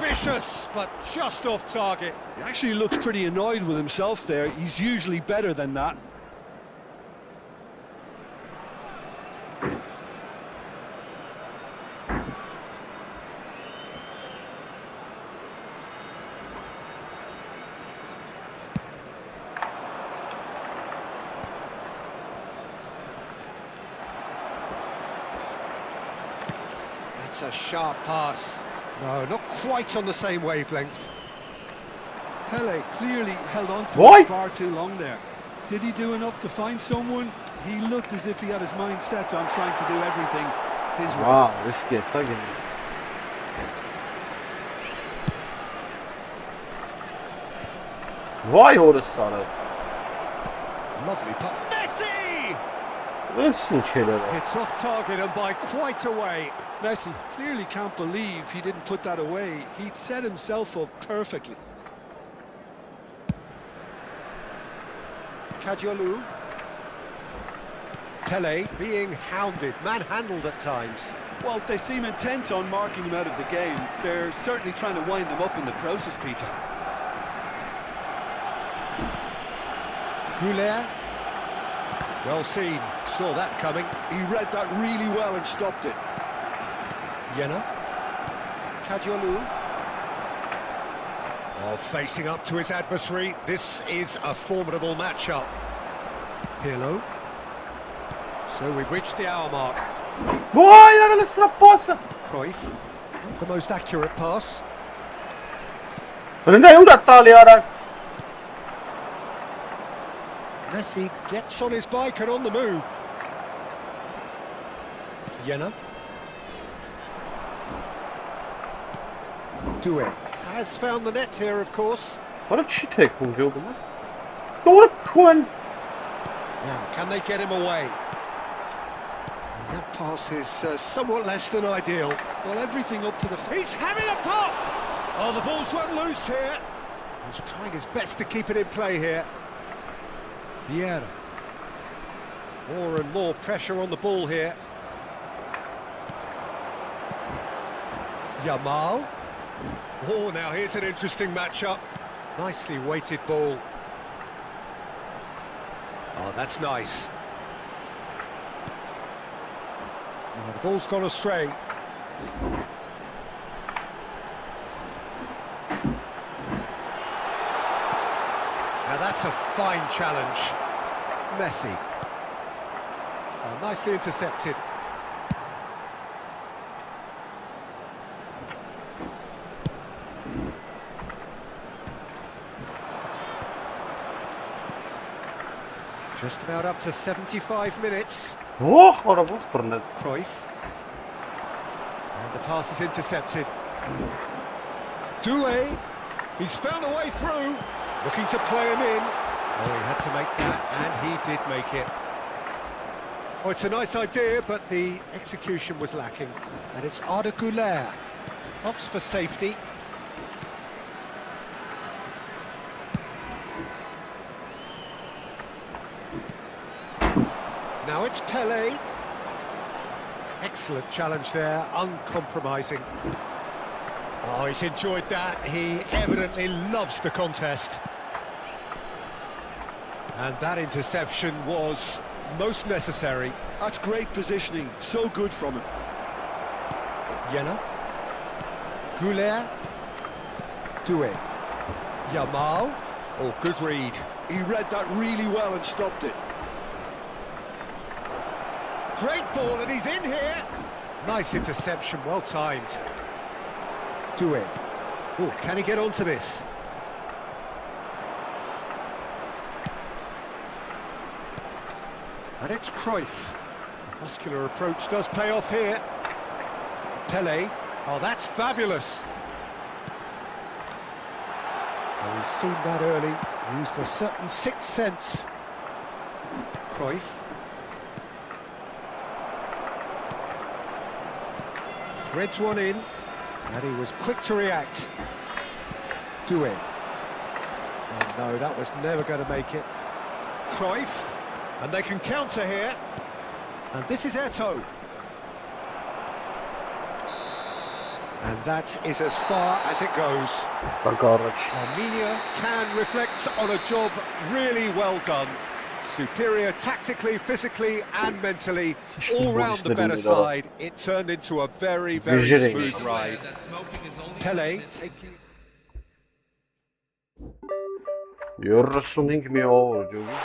Ambitious, but just off target. He actually looks pretty annoyed with himself there. He's usually better than that. It's a sharp pass. No, not quite on the same wavelength. Pele clearly held on to it far too long there. Did he do enough to find someone? He looked as if he had his mind set on trying to do everything his way. Wow, riske sakin. Vay orası sarı. Lovely pass. Messi! Ölsün şeyler. It's off target and by quite a way. Messi clearly can't believe he didn't put that away. He'd set himself up perfectly. Kadiolu. Pele being hounded, manhandled at times. Well, they seem intent on marking him out of the game. They're certainly trying to wind him up in the process, Peter. Goulet. Well seen, saw that coming. He read that really well and stopped it. Yena. Kadiolu. Oh, facing up to his adversary. This is a formidable matchup. Pirlo. So we've reached the hour mark. Vay arasına pası. Cruyff. The most accurate pass. Önünde yolda talayarak. Messi gets on his bike and on the move. Yena. Doué has found the net here, of course. Bana kişi tek bulcu oldunuz. Doğru kuen. Now, can they get him away? And that pass is somewhat less than ideal. Well, everything up to the... He's having a pop! Oh, the ball's run loose here. He's trying his best to keep it in play here. Vieira. More and more pressure on the ball here. Yamal. Oh, now here's an interesting matchup. Nicely weighted ball. Oh, that's nice. The ball's gone astray. Now that's a fine challenge. Messi. Oh, nicely intercepted. Just about up to 75 minutes. Oh, horrible spurnet. Cruyff. And the pass is intercepted. Doué. He's found a way through. Looking to play him in. Oh, he had to make that, and he did make it. Oh, it's a nice idea, but the execution was lacking. And it's Arda Güler. Opts for safety. Now it's Pelé. Excellent challenge there, uncompromising. Oh, he's enjoyed that. He evidently loves the contest. And that interception was most necessary. That's great positioning, so good from him. Yella. Güler. Doué. Yamal. Oh, good read. He read that really well and stopped it. Great ball, and he's in here. Nice interception, well timed. Doué. Oh, can he get onto this? And it's Cruyff. Muscular approach does pay off here. Pelé. Oh, that's fabulous. Oh, he's seen that early. Used a certain sixth sense. Cruyff. Threads one in, and he was quick to react. Doué. Oh no, that was never going to make it. Cruyff, and they can counter here. And this is Eto'o. And that is as far as it goes. Armenia can reflect on a job really well done. Superior tactically, physically and mentally, all round the better side. It turned into a very, very smooth ride. Pelé taking... Երրսունինք միավոր ջոգի։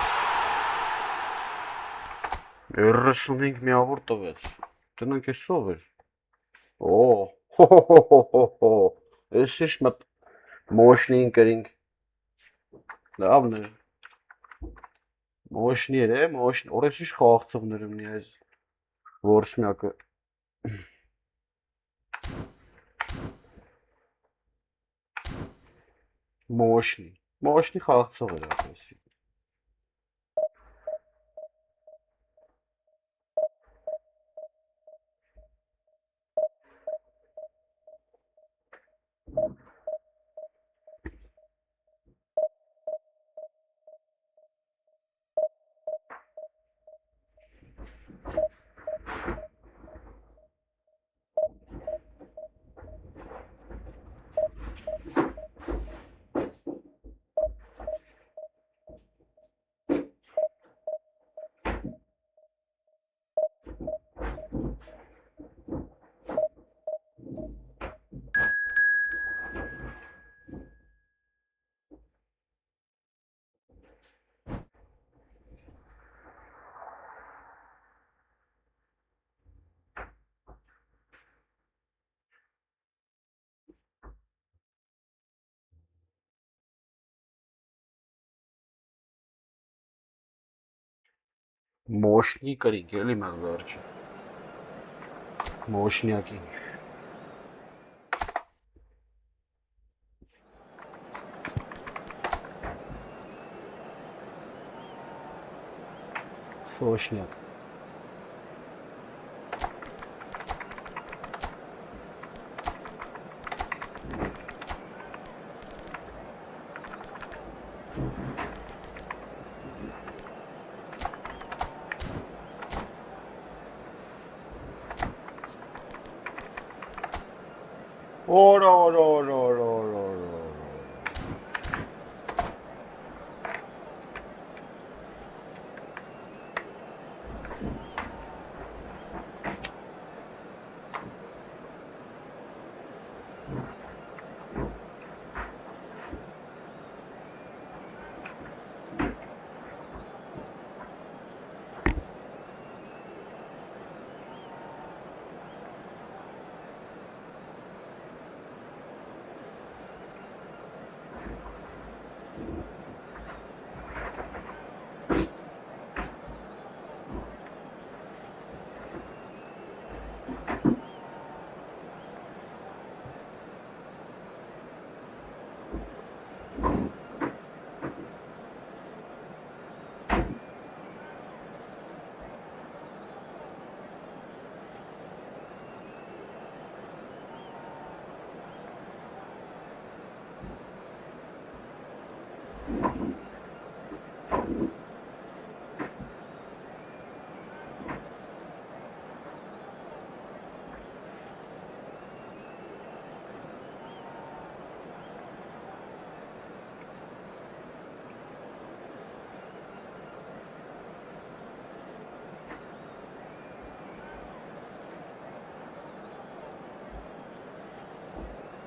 Երրսունինք միավոր տվեց։ Տնանք էս ով էր։ Օ, հո։ Էս ինչ մտ մոշնին կրինք։ Լավն է։ Մոշնի էր, մոշն, օրես ինչ խաղաղցողներ եմ նի այս որսմյակը։ Մոշնի խաղաղցող էր ապեսի։ Մոշնի կրինք, էլի մեր վերջը։ Մոշնյակին։ Սոշնյակ։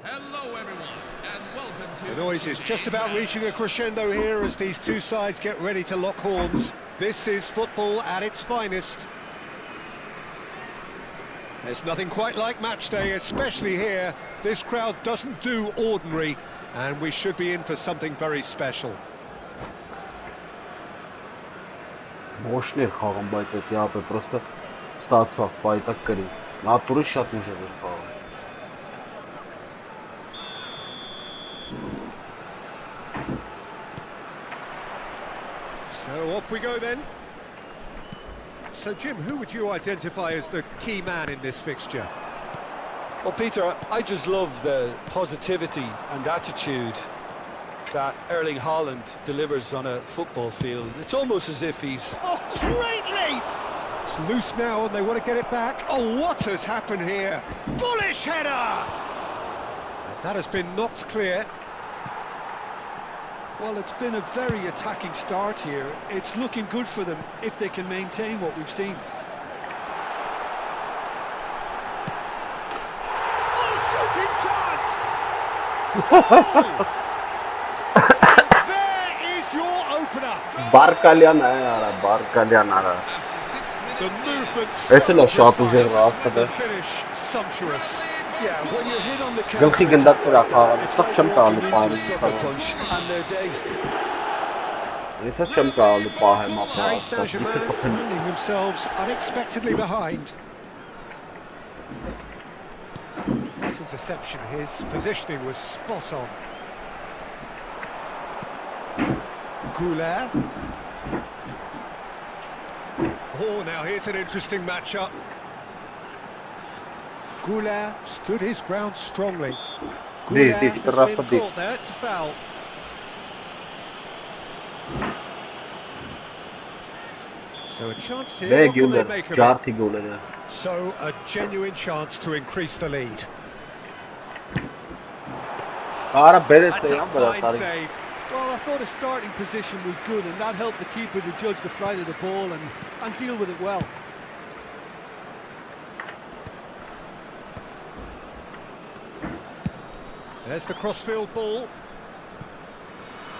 Hello everyone, and welcome to... The noise is just about reaching a crescendo here as these two sides get ready to lock horns. This is football at its finest. There's nothing quite like match day, especially here. This crowd doesn't do ordinary, and we should be in for something very special. Մոշներ խաղում, բայց էդ իապը պրոստը ստացվավ, պայտակ կրի։ Նատուրի շատ ուժեղ էր խաղում։ So off we go then. So Jim, who would you identify as the key man in this fixture? Well, Peter, I just love the positivity and attitude that Erling Haaland delivers on a football field. It's almost as if he's... Oh, great leap! It's loose now and they want to get it back. Oh, what has happened here? Bullish header! And that has been knocked clear. Well, it's been a very attacking start here. It's looking good for them if they can maintain what we've seen. Oh, shooting chance! Oh! There is your opener. Բարկալյան արա, Բարկալյան արա։ The movement Էս էլ է շատ ուժեղ հասկա the դա։ finish sumptuous. Yeah, when you're hit on the Գլխի counter, գնդակ դրա խաղալ, it's սա like չեմ տալու walking into a պահեմ։ sucker punch and they're dazed. Եթե չեմ տալու պահեմ ապա։ Paris Saint-Germain finding themselves unexpectedly behind. This interception, his positioning was spot on. Goulet. Oh, now here's an interesting matchup. Goulet stood his ground strongly. Goulet has been caught there, it's a foul. So a chance here, what can they make of it? So a genuine chance to increase the lead. Արա բերեց That's է, a բրա fine տարի։ save. Well, I thought his starting position was good and that helped the keeper to judge the flight of the ball and deal with it well. There's the crossfield ball.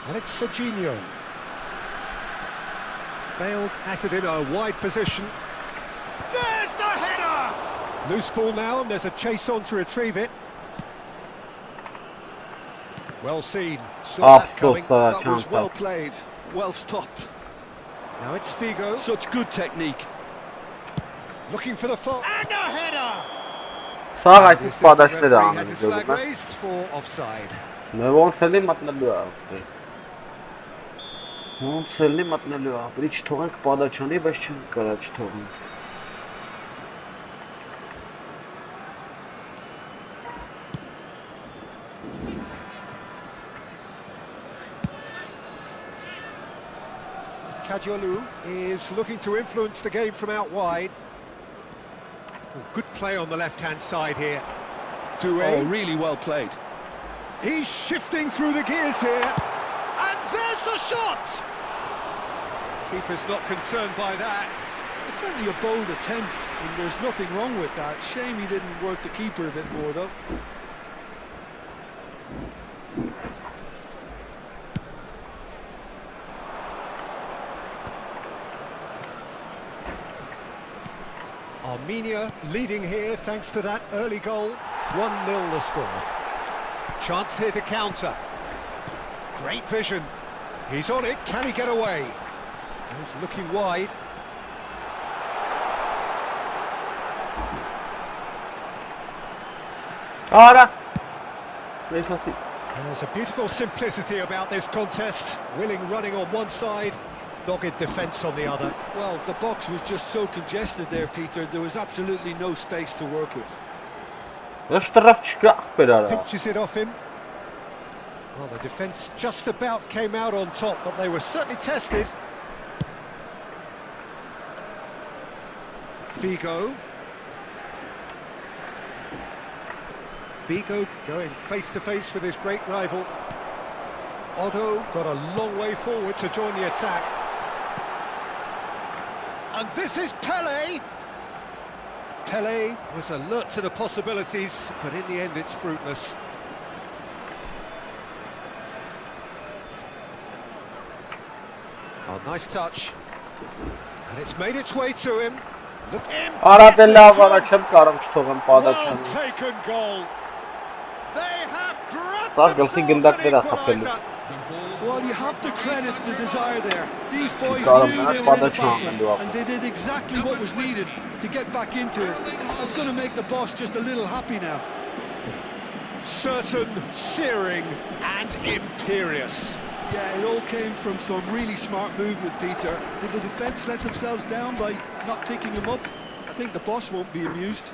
And it's Serginho. Bale has it in a wide position. There's the header! Loose ball now, and there's a chase on to retrieve it. Well seen. Saw that coming. That was well played, well stopped. Now it's Figo. Such good technique. Looking for the fall. And a header! Սաղ այս This is սպադաշներ the է referee has անում his flag ժողովուրդը։ raised for offside. Ոնց էլի մտնելու է։ Ոնց էլի մտնելու է։ Բրի չթողենք Պադաչանի, բայց չեն կարա չթողնի։ Kadiolu is looking to influence the game from out wide. Oh, good play on the left-hand side here. Oh, really well played. He's shifting through the gears here. And there's the shot! Keeper's not concerned by that. It's certainly a bold attempt, and there's nothing wrong with that. Shame he didn't work the keeper a bit more, though. Armenia leading here thanks to that early goal. 1-0 the score. Chance here to counter. Great vision. He's on it. Can he get away? He's looking wide. Ora! Deixa assim. There's a beautiful simplicity about this contest. Willing running on one side, dogged defence on the other. Well, the box was just so congested there, Peter. There was absolutely no space to work with. Este taraf çıkıyor beraber. Pinches it off him. Well, the defence just about came out on top, but they were certainly tested. Figo. Figo going face-to-face with his great rival. Otto got a long way forward to join the attack. And this is Pele. Pele was alert to the possibilities, but in the end it's fruitless. Oh, nice touch. And it's made its way to him. Look him. Ara bella vara çem karım çtoğum padaçan. Well taken goal. They have grabbed Bak gılsı themselves gındak an biraz equaliser. hafifli. Well, you have to credit the desire there. These boys Got knew him, they man. were in the Padaçan battle, diyor. and they did exactly what was needed to get back into it. That's going to make the boss just a little happy now. Certain, searing and imperious. Yeah, it all came from some really smart movement, Peter. Did the defence let themselves down by not picking him up? I think the boss won't be amused.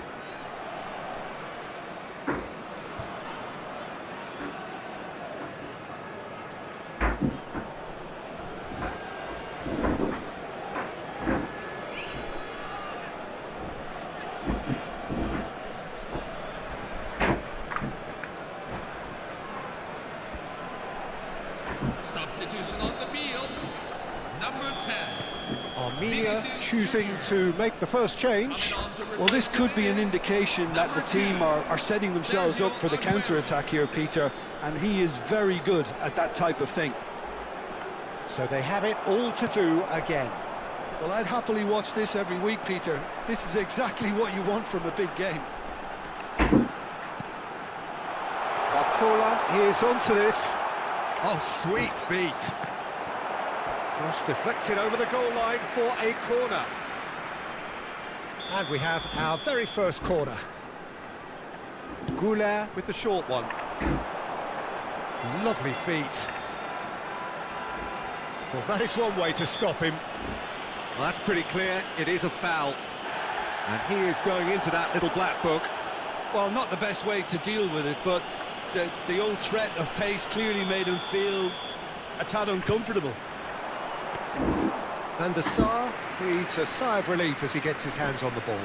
Substitution on the field. Number 10. Armenia choosing to make the first change. Well, this could be an indication that the team are setting themselves up for the counter-attack here, Peter, and he is very good at that type of thing. So they have it all to do again. Well, I'd happily watch this every week, Peter. This is exactly what you want from a big game. Bakola is onto this. Oh, sweet feet. Cross deflected over the goal line for a corner. And we have our very first corner. Goulart with the short one. Lovely feet. Well, that is one way to stop him. Well, that's pretty clear. It is a foul. And he is going into that little black book. Well, not the best way to deal with it, but the old threat of pace clearly made him feel a tad uncomfortable. Van der Sar breathes a sigh of relief as he gets his hands on the ball.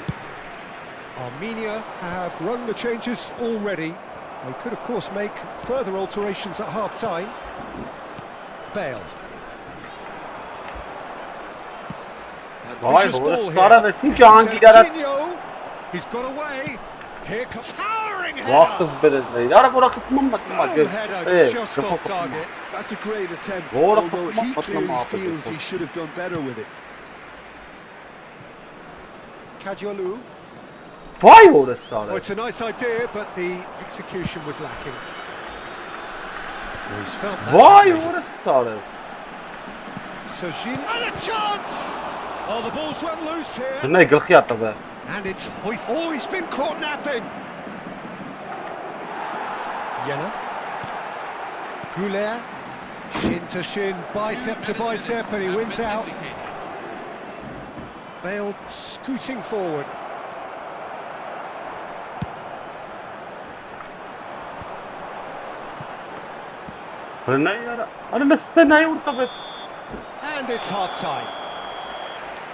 Armenia have run the changes already. They could, of course, make further alterations at half-time. Bale. Vay Ambitious ball be, here. Sara ve si Cihangir'e Coutinho. He's got away. Here comes towering vakıf header. berezmeyi. Ara bora kıtmam batma. Firm header just kafa off target. That's a great attempt, Doğru, although he patlatma clearly muhabbeti. feels he should have done better with it. Kadiolu. Vay orası Oh, Sara. it's a nice idea, but the execution was lacking. Well, he's felt that, Vay hasn't he? orası Sara. Sajin and a chance! Oh, the ball's run loose here, Ne gılxı yattı be. and it's hoist. Oh, he's been caught napping. Yena. Goulart. Shin to shin, bicep to bicep, and he wins out. Bale scooting forward. Ne yara? Ara liste ne yurtta be. And it's half-time.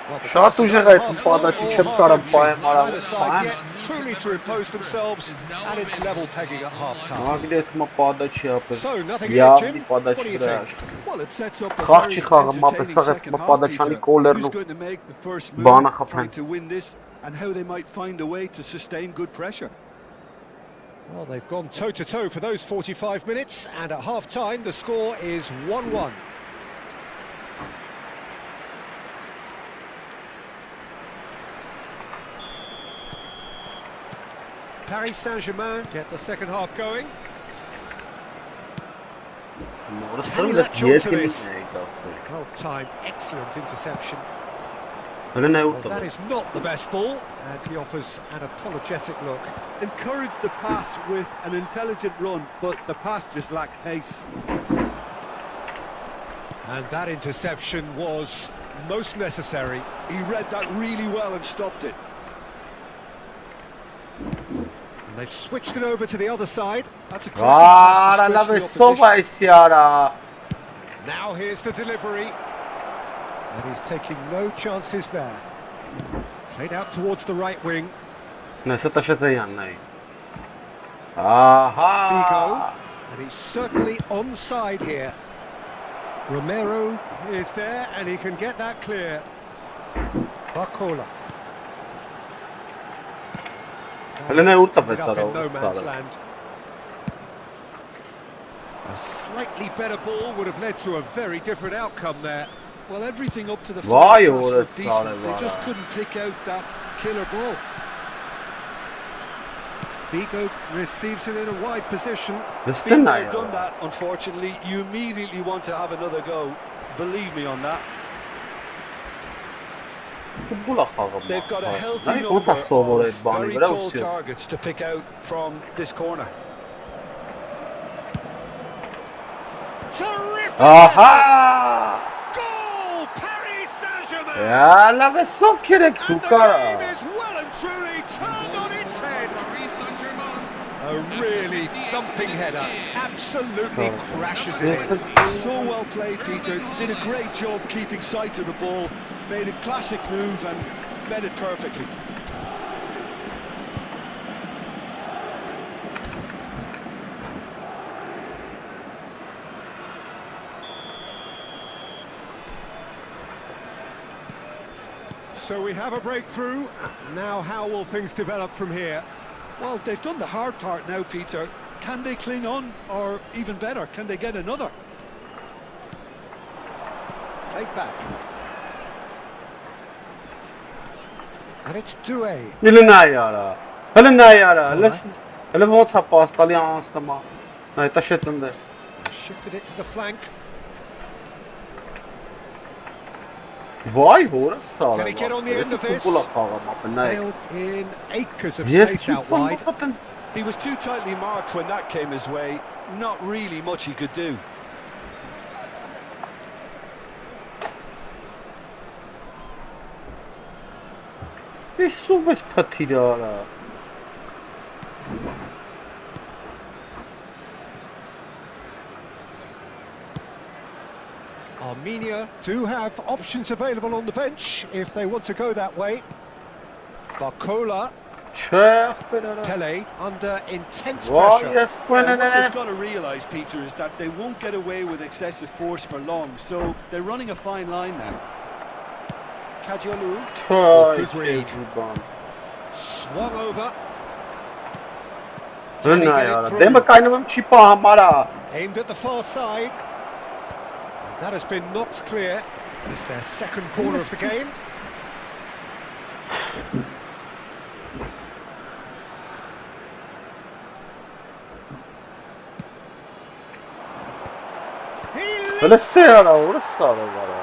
Well, the Շատ players ուժեղ are է half պադաչի full or չեմ half կարա empty. պայեմ Neither արավ side պայեմ yet truly to impose themselves, and it's level pegging at half-time. Ագլի էթմա պադաչի ապե So, nothing in it, Явնի Jim. What do պադաչի you վրա think? Well, it sets up a Խաղ very չի խաղում, ապե entertaining սա second է half, պադաչանի Peter. կոլերն Who's ու going to make the first move, բանը խփեն։ trying to win this, and how they might find a way to sustain good pressure. Well, they've gone toe-to-toe for those 45 minutes, and at half-time the score is 1-1. Paris Saint-Germain get the second half going. Can he latch on to this? Well timed, excellent interception. Well, that is not the best ball, and he offers an apologetic look. Encouraged the pass with an intelligent run, but the pass just lacked pace. And that interception was most necessary. He read that really well and stopped it. And they've switched it over to the other side. That's a cracking pass to stretch the opposition. Now here's the delivery. And he's taking no chances there. Played out towards the right wing. Figo. And he's certainly onside here. Romero is there and he can get that clear. Barcola. Up in no man's land. A slightly better ball would have led to a very different outcome there. Well, everything up to the final pass was decent. solid, They just couldn't pick out that killer ball. Figo receives it in a wide position. Been there, done that, unfortunately. You immediately want to have another go. Believe me on that. They've got a healthy number of very tall targets to pick out from this corner. Terrific! Aha! Goal! Paris Saint-Germain! Ya la ve sok gerek And the game is well and truly turned on its head. A really thumping header. Absolutely crashes it in. So well played, Peter. Did a great job keeping sight of the ball. Made a classic move and met it perfectly. So we have a breakthrough. Now how will things develop from here? Well, they've done the hard part now, Peter. Can they cling on, or even better, can they get another? Played back. And it's Doué. Shifted it to the flank. Can he get on the end of this? Nailed in acres of space out wide. He was too tightly marked when that came his way. Not really much he could do. Armenia do have options available on the bench if they want to go that way. Barcola. Pele under intense pressure. What they've got to realise, Peter, is that they won't get away with excessive force for long, so they're running a fine line now. Kadiolu. Good read. Swung over. Can he get it through? Aimed at the far side. And that has been knocked clear. It's their second corner of the game.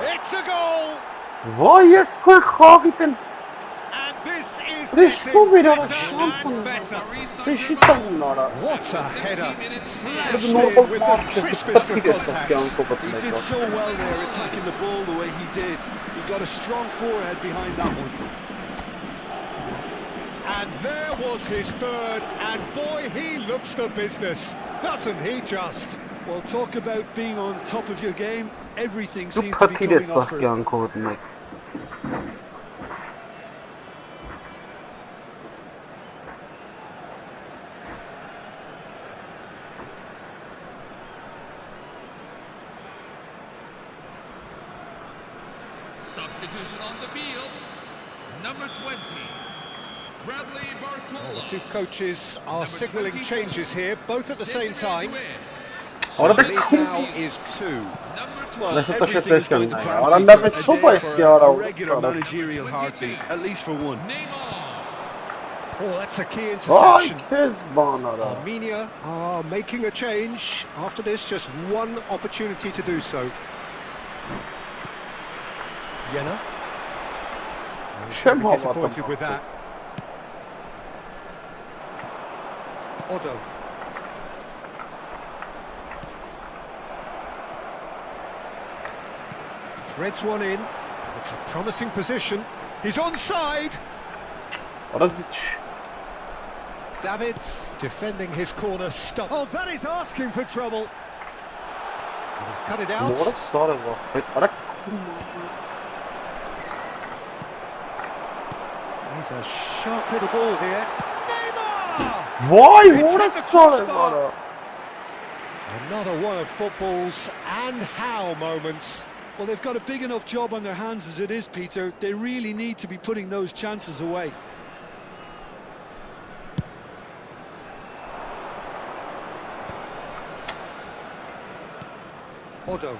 It's a goal! And this is getting better and better. What a header! Flashed in with the crispest of contacts. He did so well there, attacking the ball the way he did. He got a strong forehead behind that one. And there was his third, and boy, he looks the business, doesn't he just? Well, talk about being on top of your game. Everything seems to be coming off for him. Substitution on the field, number 20, Bradley Barcola. The two coaches are signalling changes here, both at the same time. So the lead now is 2. Well, everything is going to plan, Peter. A day for a regular managerial heartbeat, at least for one. Oh, that's a key Ay interception. tez bana da. Armenia are making a change. After this, just one opportunity to do so. Jena. Şem Disappointed havadım. with that. Odo. Threads one in. It's a promising position. He's onside. Ara hiç. Davids defending his corner stop. Oh, that is asking for trouble. He's cut it out. Doğru sarı var. Evet, ara He's a sharp little ball here. Neymar! Vay It's doğru hit the sarı crossbar. var. Another one of football's and how moments. Well, they've got a big enough job on their hands as it is, Peter. They really need to be putting those chances away. Odo.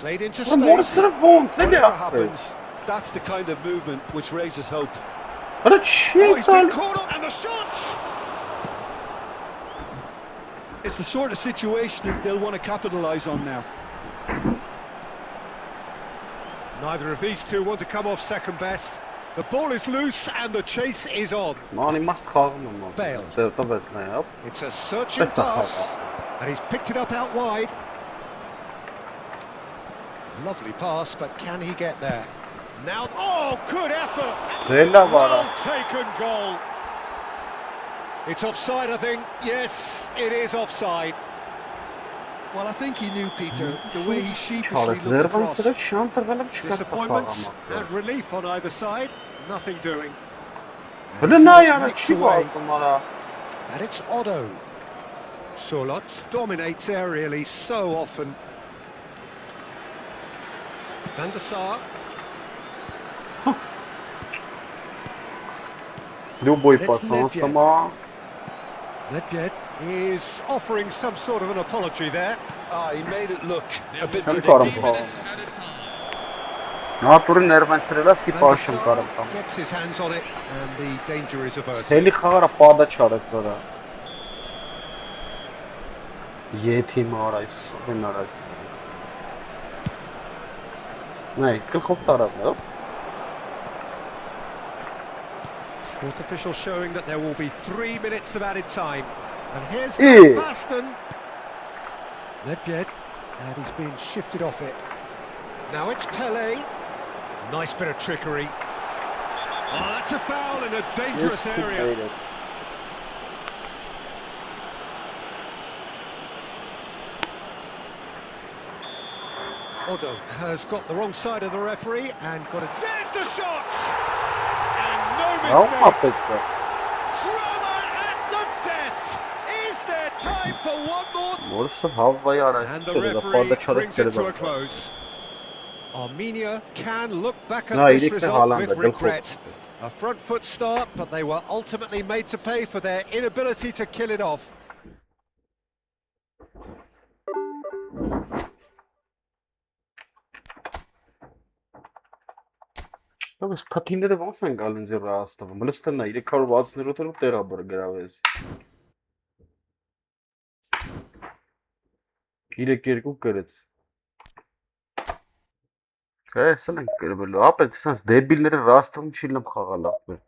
Played into Ara doğru space. sarı bon. Sen de Whatever yaptın. happens, that's the kind of movement which raises hope. Ara Oh, çiğ he's been tal. caught up and the shot! It's the sort of situation that they'll want to capitalise on now. Neither of these two want to come off second best. The ball is loose and the chase is on. Mani must kaldım ama. Bale. Sevda besne yap. It's a searching That's a pass, and he's picked it up out wide. Lovely pass, but can he get there? Now, oh, good effort! Zeyla var. Well taken goal. It's offside, I think. Yes, it is offside. Well, I think he knew, Peter, the way he sheepishly Charles looked nereden across. sıra şantır kalıp çıkarttı Disappointments kalama. and relief on either side. Nothing doing. And Böyle it's ne yani nicked çiğ away. alsın bana. And it's Odo. Surlot dominates aerially so often. Van der Sar. Любой It's пасанс Nedved. ama. Nedved is offering some sort of an apology there. Ah, he made it look a bit Hem predictable. karım falan. Naturun nerven sırılas ki Van der paşım Sar karım tam. gets his hands on it and the danger is averted. Seli khara pada çarık zara. Yetim arayız. Ben arayız. Ne? Kıl kop taraf ne? Fourth official showing that there will be 3 minutes of added time. And here's İyi. Baston. Nedved, and he's been shifted off it. Now it's Pele. Nice bit of trickery. Oh, that's a foul in a dangerous area. Odo has got the wrong side of the referee and got it. There's the shot! And no Ne mistake. muhabbette? Drama at the death! Is there time for one more? Orası havayı arayız. And the Sırıda referee pada çarık brings it to a sırıda. close. Armenia can look back at No, this iyilikle result Haaland'a, with del regret. A front foot start, but they were ultimately made to pay for their inability to kill it off. Բայց փաթինները ոնց են գալին զիրա աստղը։ Մլստանա 360-ով տերաբր գրավես։ 3-2 գրեց։ Կայսել են գրվելու։ Ապետ սենց դեբիլները ռաստվում չիլում խաղալ ապեր։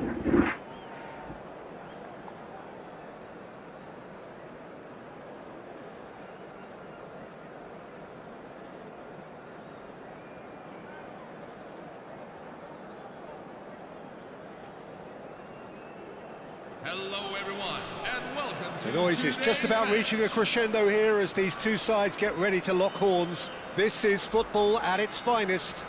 Hello everyone, and welcome to The noise is just about reaching a crescendo here as these two sides get ready to lock horns. This is football at its finest.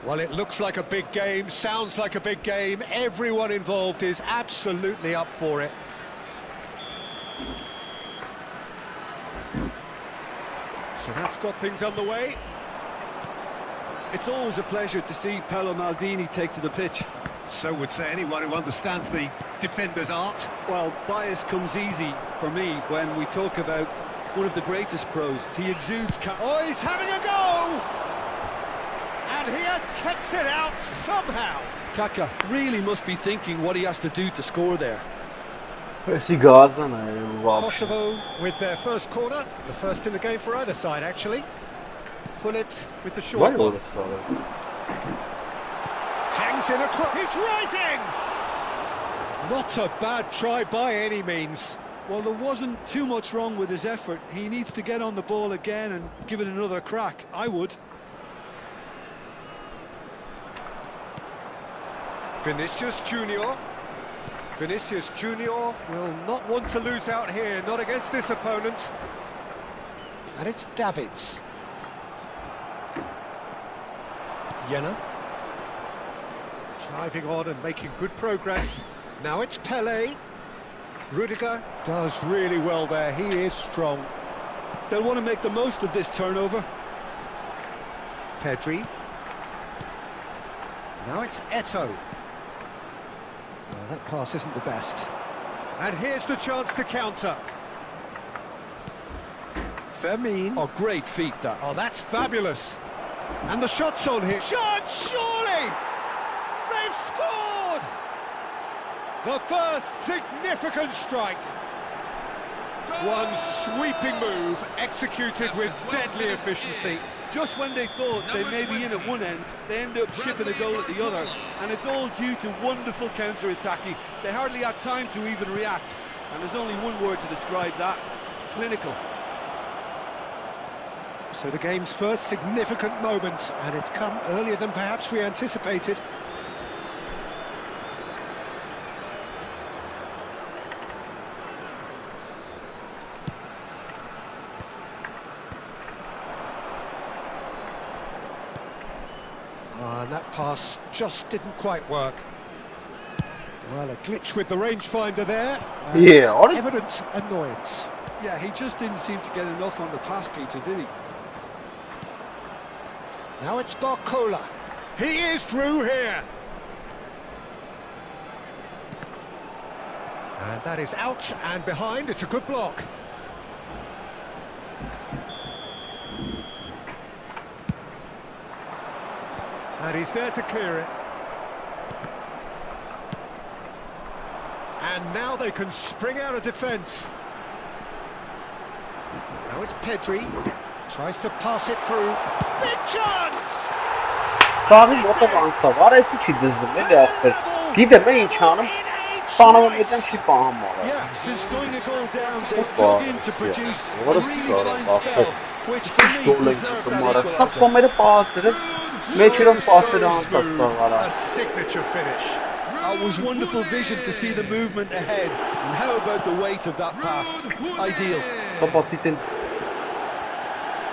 Well, it looks like a big game, sounds like a big game. Everyone involved is absolutely up for it. So that's got things underway. It's always a pleasure to see Paolo Maldini take to the pitch. So would say anyone who understands the defender's art. Well, bias comes easy for me when we talk about one of the greatest pros. He exudes... Oh, he's having a go! And he has kept it out somehow. Kaka really must be thinking what he has to do to score there. Esse Gaza, né? Kosovo with their first corner, the first in the game for either side, actually. Pullet with the short Vai one. orası. Hangs in across. He's rising! Not a bad try by any means. Well, there wasn't too much wrong with his effort. He needs to get on the ball again and give it another crack. I would. Vinicius Junior. Vinicius Junior will not want to lose out here, not against this opponent. And it's Davids. Jena. Driving on and making good progress. Now it's Pele. Rudiger does really well there, he is strong. They'll want to make the most of this turnover. Pedri. Now it's Eto'o. Well, that pass isn't the best. And here's the chance to counter. Fermin. Oh, great feat, that. Oh, that's fabulous. And the shot's on here. Shot, surely! They've scored! The first significant strike. One sweeping move executed with deadly efficiency. Just when they thought they may be in at one end, they end up shipping a goal at the other, and it's all due to wonderful counter-attacking. They hardly had time to even react, and there's only one word to describe that: clinical. So the game's first significant moment, and it's come earlier than perhaps we anticipated. And that pass just didn't quite work. Well, a glitch with the rangefinder there. Yeah, and evident annoyance. Yeah, he just didn't seem to get enough on the pass, Peter, did he? Now it's Barcola. He is through here. And that is out and behind. It's a good block. And he's there to clear it. And now they can spring out of defence. Now it's Pedri. Tries to pass it through. Big chance! Sağın o tabansa var esi ki dizdim ne after. Gide ben imkanım. Tanımam eden ki paham var. Yeah, since going a goal down, they've dug in to produce a really fine spell, which for me deserved that equaliser. Sapmameli pasırım. Meçhulun pasırı antaslar A signature finish. It was wonderful vision to see the movement ahead, and how about the weight of that pass? Ideal. Kapatiten.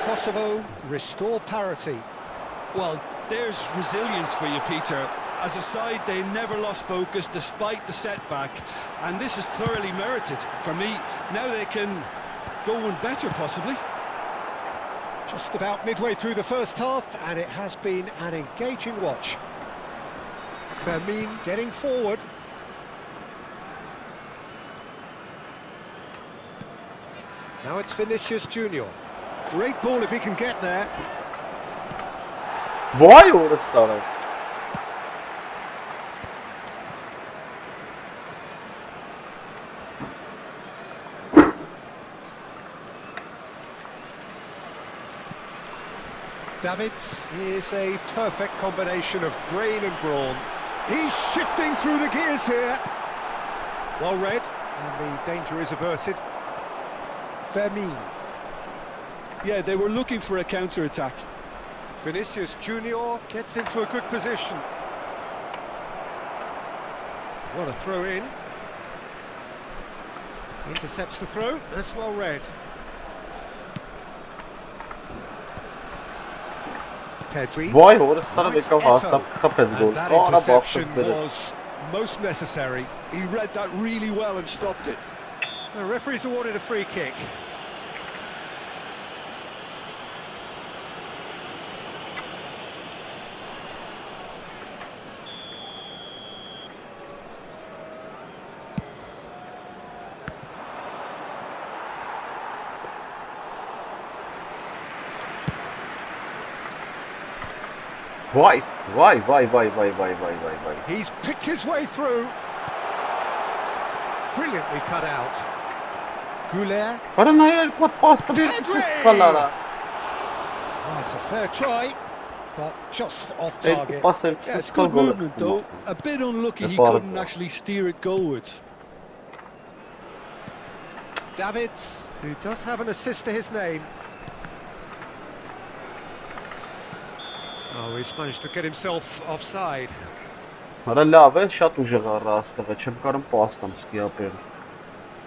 Kosovo restore parity. Well, there's resilience for you, Peter. As a side, they never lost focus despite the setback, and this is thoroughly merited. For me, now they can go one better, possibly. Just about midway through the first half, and it has been an engaging watch. Fermin getting forward. Now it's Vinicius Junior. Great ball if he can get there. Vay orası sana. Davids is a perfect combination of brain and brawn. He's shifting through the gears here. Well read, and the danger is averted. Fermin. Yeah, they were looking for a counter-attack. Vinicius Junior gets into a good position. What a throw in. Intercepts the throw, that's well read. Pedri. Vay orada sana Now it's bekle hasta Eto'o. kapez gol. And that Ona interception bastık böyle. was most necessary. He read that really well and stopped it. The referee's awarded a free kick. Vay vay. He's picked his way through. Brilliantly cut out. Goulet. Aranaya el pot bastı bir Pedri! kalara. That's a fair try, but just off El target. pas el Yeah, it's good movement though. A bit unlucky he couldn't actually steer it goalwards. Davids, who does have an assist to his name. Oh, he's managed to get himself offside. Արա լավ է, շատ ուժեղ առա աստղը, չեմ կարում պաստամ սկի ապել։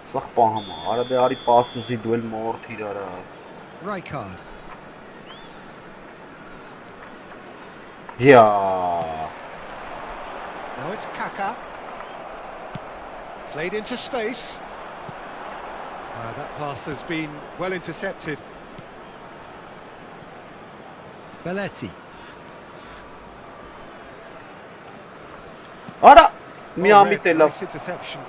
Սաղ պահամ է, արա դե արի պասուզի դու էլ մորդ իրարա։ Right card. Յա։ Now it's Kaka. Played into space. That pass has been well intercepted. Belletti. Արա, մի ամիտ է լավ, Nice interception.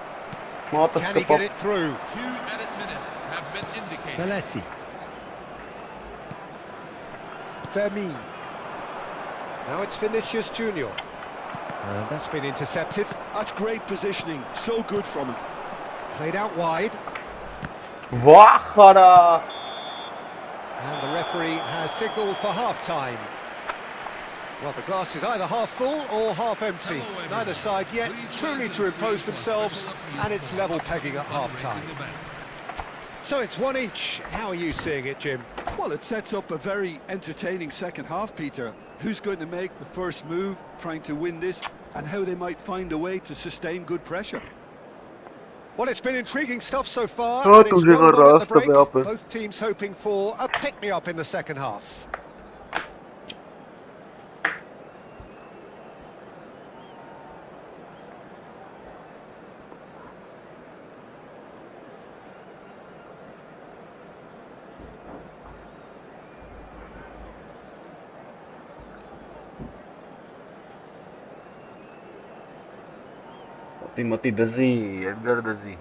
մատս Can he get կպավ։ it through? 2 added minutes have been indicated. Belletti. Fermin. Now it's Vinicius Junior. And that's been intercepted. That's great positioning, so good from him. Played out wide. Վախ արա։ And the referee has signalled for half-time. Well, the glass is either half full or half empty. Neither side yet truly to impose themselves, and it's level pegging at half-time. So it's one each. How are you seeing it, Jim? Well, it sets up a very entertaining second half, Peter. Who's going to make the first move, trying to win this, and how they might find a way to sustain good pressure. Well, it's been intriguing stuff so far, Oh, and it's 1-1 at the break. up. Both teams hoping for a pick-me-up in the second half. Timothy Dazzy, Edgar Dazzy.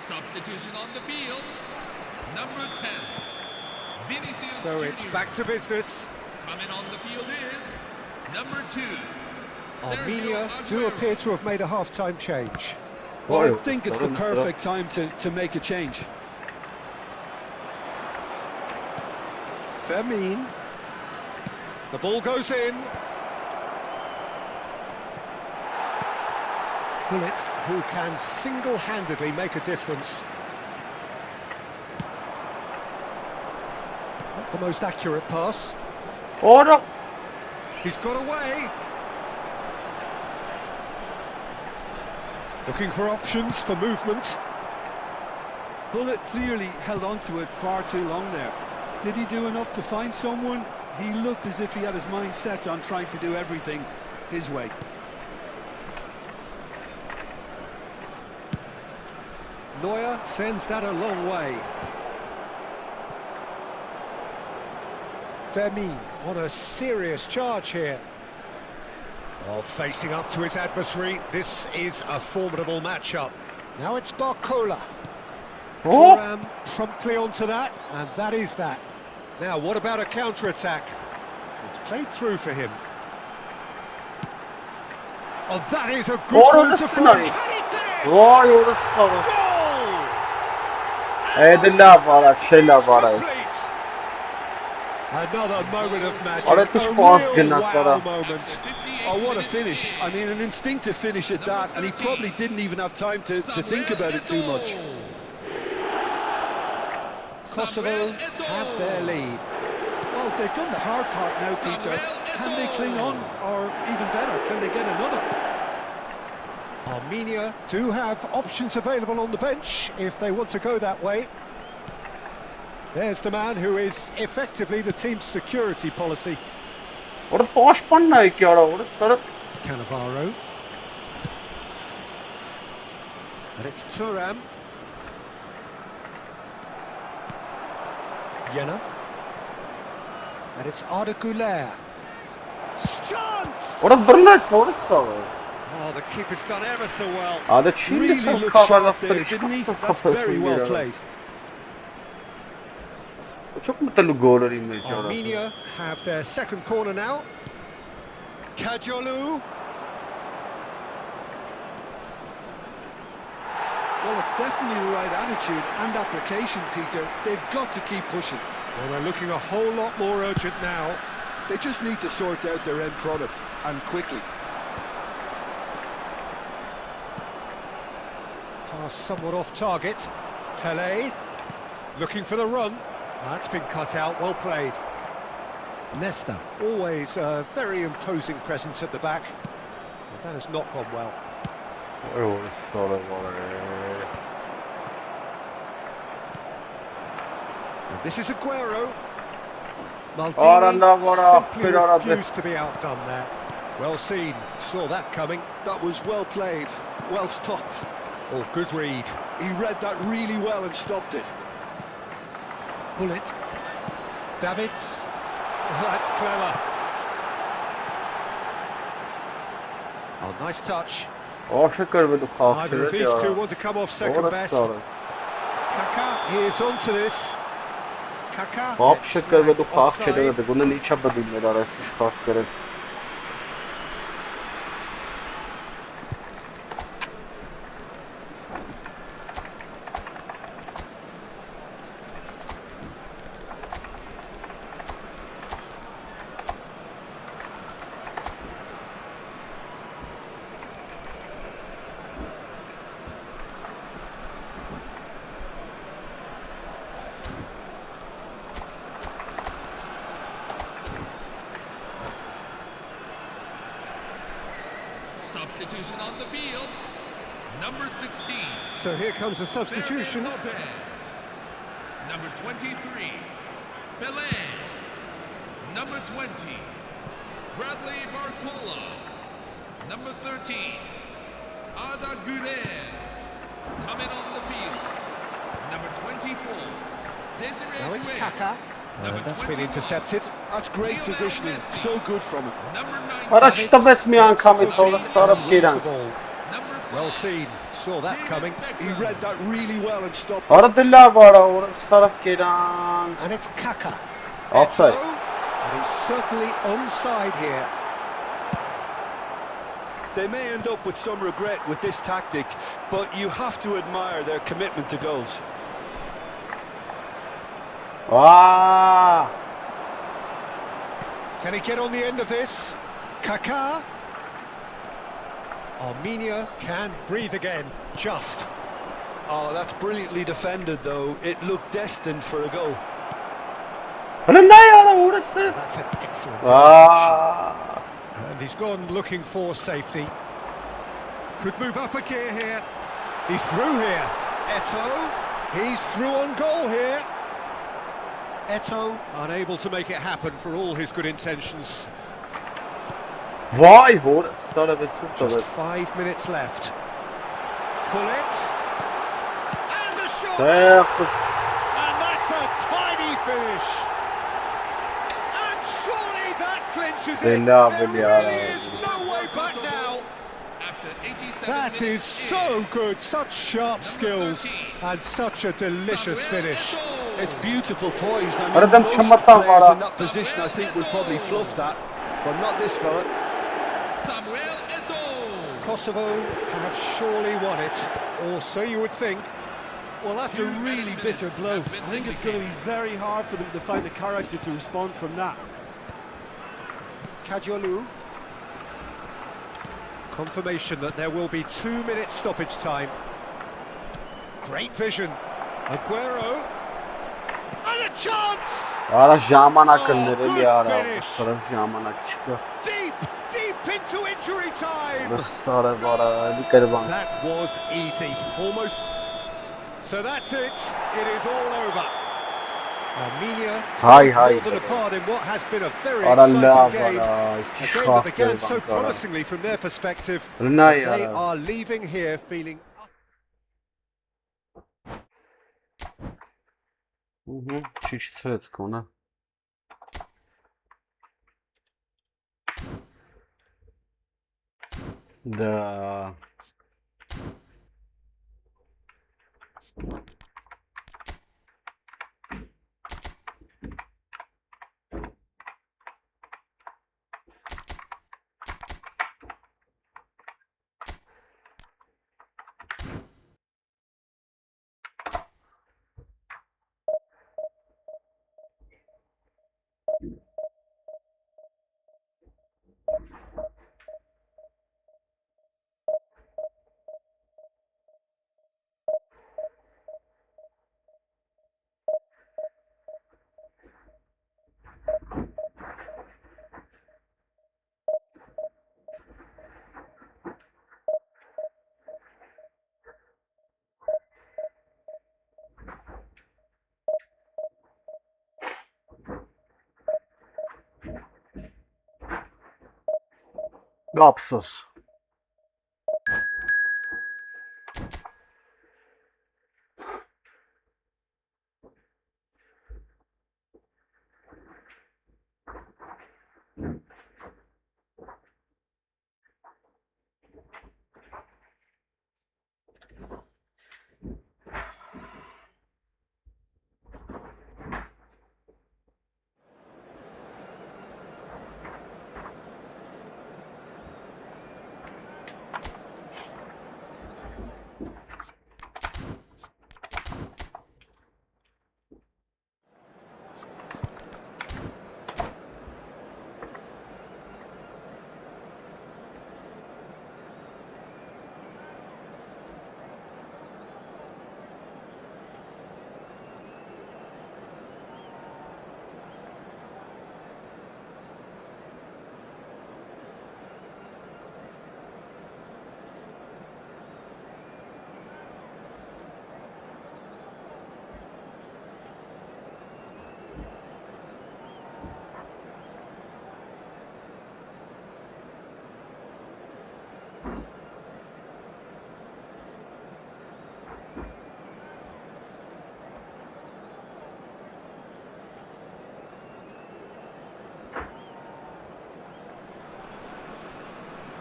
Substitution on the field. Number 10. Vinicius So it's Junior. back to business. Coming on the field is number 2. Armenia Sergio do Aguero. appear to have made a half-time change. Well, I Oh, think it's the perfect time to make a change. Fermin. The ball goes in. Bullet, who can single-handedly make a difference. Not the most accurate pass. Ora! He's got away. Looking for options for movement. Bullet clearly held on to it far too long there. Did he do enough to find someone? He looked as if he had his mind set on trying to do everything his way. Neuer sends that a long way. Fermin on a serious charge here. Oh, facing up to his adversary, this is a formidable matchup. Now it's Barcola. Oh! Thuram promptly onto that, and that is that. Now, what about a counter-attack? It's played through for him. Oh, that is a good ball to flank. Can he finish? Vay orası var. Goal! De la vara, şey la vara. Another moment of magic. Orada A hiç pas real gönatlara. wow moment. Oh, what a finish. I mean, an instinctive finish at that, and he probably didn't even have time to think about it too much. Kosovo have their lead. Well, they've done the hard part now, Peter. Can they cling on, or even better, can they get another? Armenia do have options available on the bench if they want to go that way. There's the man who is effectively the team's security policy. Orada boş panna ki ara orası sarı. Cannavaro. And it's Thuram. Yena. And it's Arda Güler. Chance! Orada brınat orası sarı. Oh, the keeper's done ever so well. Ada şimdi Really sen looked kavga sharp there, yaptın. didn't he? That's very well played. Çok mutlu gol arayayım orada. Armenia have their second corner now. Kajolu. Well, it's definitely the right attitude and application, Peter. They've got to keep pushing. Well, they're looking a whole lot more urgent now. They just need to sort out their end product, and quickly. Pass somewhat off target. Pele looking for the run. That's been cut out, well played. Nesta, always a very imposing presence at the back. But that has not gone well. Orası sarı var. And this is Aguero. Aranda var, Maldini bir aradı. simply refused to be outdone there. Well seen, saw that coming. That was well played, well stopped. Oh, good read. He read that really well and stopped it. Pull it. Davids. Oh, that's clever. Oh, nice touch. Aşık kırmızı Either of these two want to come off second Orası best. sarı. Kaka, he is onto this. Kaka. Aşık kırmızı kalkçıda bunun hiç yapmadığım arası kalkçıda. Substitution on the field. Number 16. So here comes a substitution. Lopez. Number 23. Pele. Number 20. Bradley Barcola. Number 13. Arda Güler. Coming on the field. Number 24. Desiree Now it's Doué. Kaka. That's been intercepted. That's great positioning, so good from him. Number 19. Araçta besmeyen kamit orası sarıp giren. Well seen, saw that coming. He read that really well and stopped it. Aradılar var orası sarıp giren. And it's Kaka. Offside. Eto'o, and he's certainly onside here. They may end up with some regret with this tactic, but you have to admire their commitment to goals. Aa! Can he get on the end of this? Kaka. Armenia can breathe again, just. Oh, that's brilliantly defended, though. It looked destined for a goal. Önünden yana orası. That's an excellent Aa! And he's gone looking for safety. Could move up a gear here. He's through here. Eto'o, he's through on goal here. Eto'o unable to make it happen for all his good intentions. Vay orası sarı ve Just süper. 5 minutes left. Pull it. And the shot! And that's a tiny finish. And surely that clinches it. Bella, There really is no way back now. After 87 That is so good. Such sharp skills and such a delicious finish. It's beautiful poise. I mean, Aradan most çamatan players var in that position, I think, would probably fluff that, but not this fella. Samuel Eto'o. Kosovo have surely won it, or so you would think. Well, that's a really bitter blow. I think it's going to be very hard for them to find the character to respond from that. Kajolu. Confirmation that there will be 2 minutes stoppage time. Great vision. Aguero. And a chance! Արա ժամանակ Oh, կներ էլի good արա, finish. սարև ժամանակ չկա։ Deep into injury time! Սարև արա, էլի կրվան։ That was easy, almost. So that's it. It is all over. Armenia Hi, hi. more than a part in what has been a very Արա exciting լավ game. արա, A game that began so promisingly from their perspective. Լնայ They արա։ are leaving here feeling. Չիչցրեց կոնը։ Да. Ափսոս։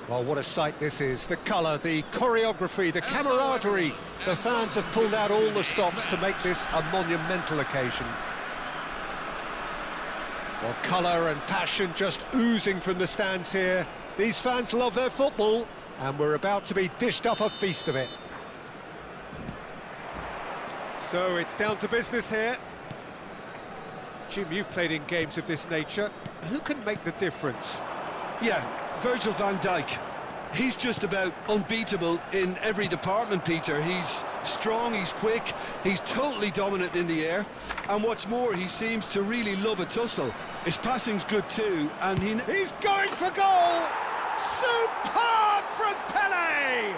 Well, what a sight this is. The colour, the choreography, the camaraderie. The fans have pulled out all the stops to make this a monumental occasion. Well, colour and passion just oozing from the stands here. These fans love their football, and we're about to be dished up a feast of it. So it's down to business here. Jim, you've played in games of this nature. Who can make the difference? Yeah, Virgil van Dijk. He's just about unbeatable in every department, Peter. He's strong, he's quick, he's totally dominant in the air. And what's more, he seems to really love a tussle. His passing's good too, and He's going for goal! Superb from Pele!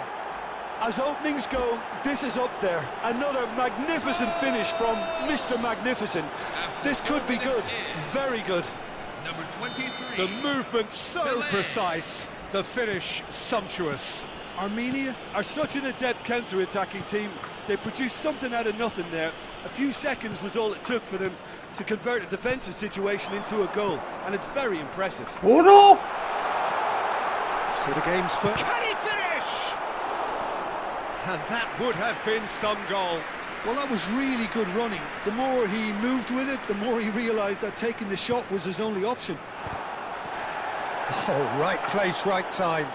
as openings go, this is up there. Another magnificent finish from Mr. Magnificent. This could be good, very good. Number 23. The movement so precise, the finish sumptuous. Armenia are such an adept counter-attacking team. They produced something out of nothing there. A few seconds was all it took for them to convert a defensive situation into a goal, and it's very impressive. Ուրո։ So the game's for... Can he finish? And that would have been some goal. Well, that was really good running. The more he moved with it, the more he realised that taking the shot was his only option. Oh, right place, right time.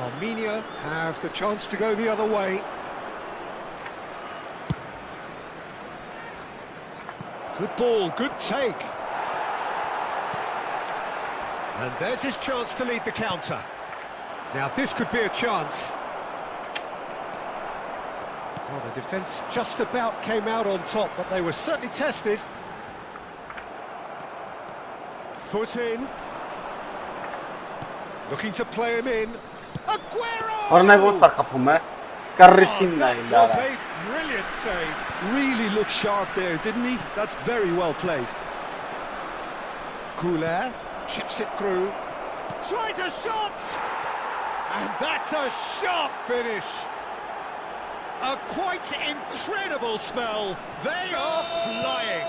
Armenia have the chance to go the other way. Good ball, good take. And there's his chance to lead the counter. Now this could be a chance. Well, the defence just about came out on top, but they were certainly tested. Foot in. Looking to play him in. Aguero! Ora ne vota kapım he. Karışın That la was a brilliant save. Really looked sharp there, didn't he? That's very well played. Goulet chips it through. Tries a shot! And that's a sharp finish. A quite incredible spell. They are flying.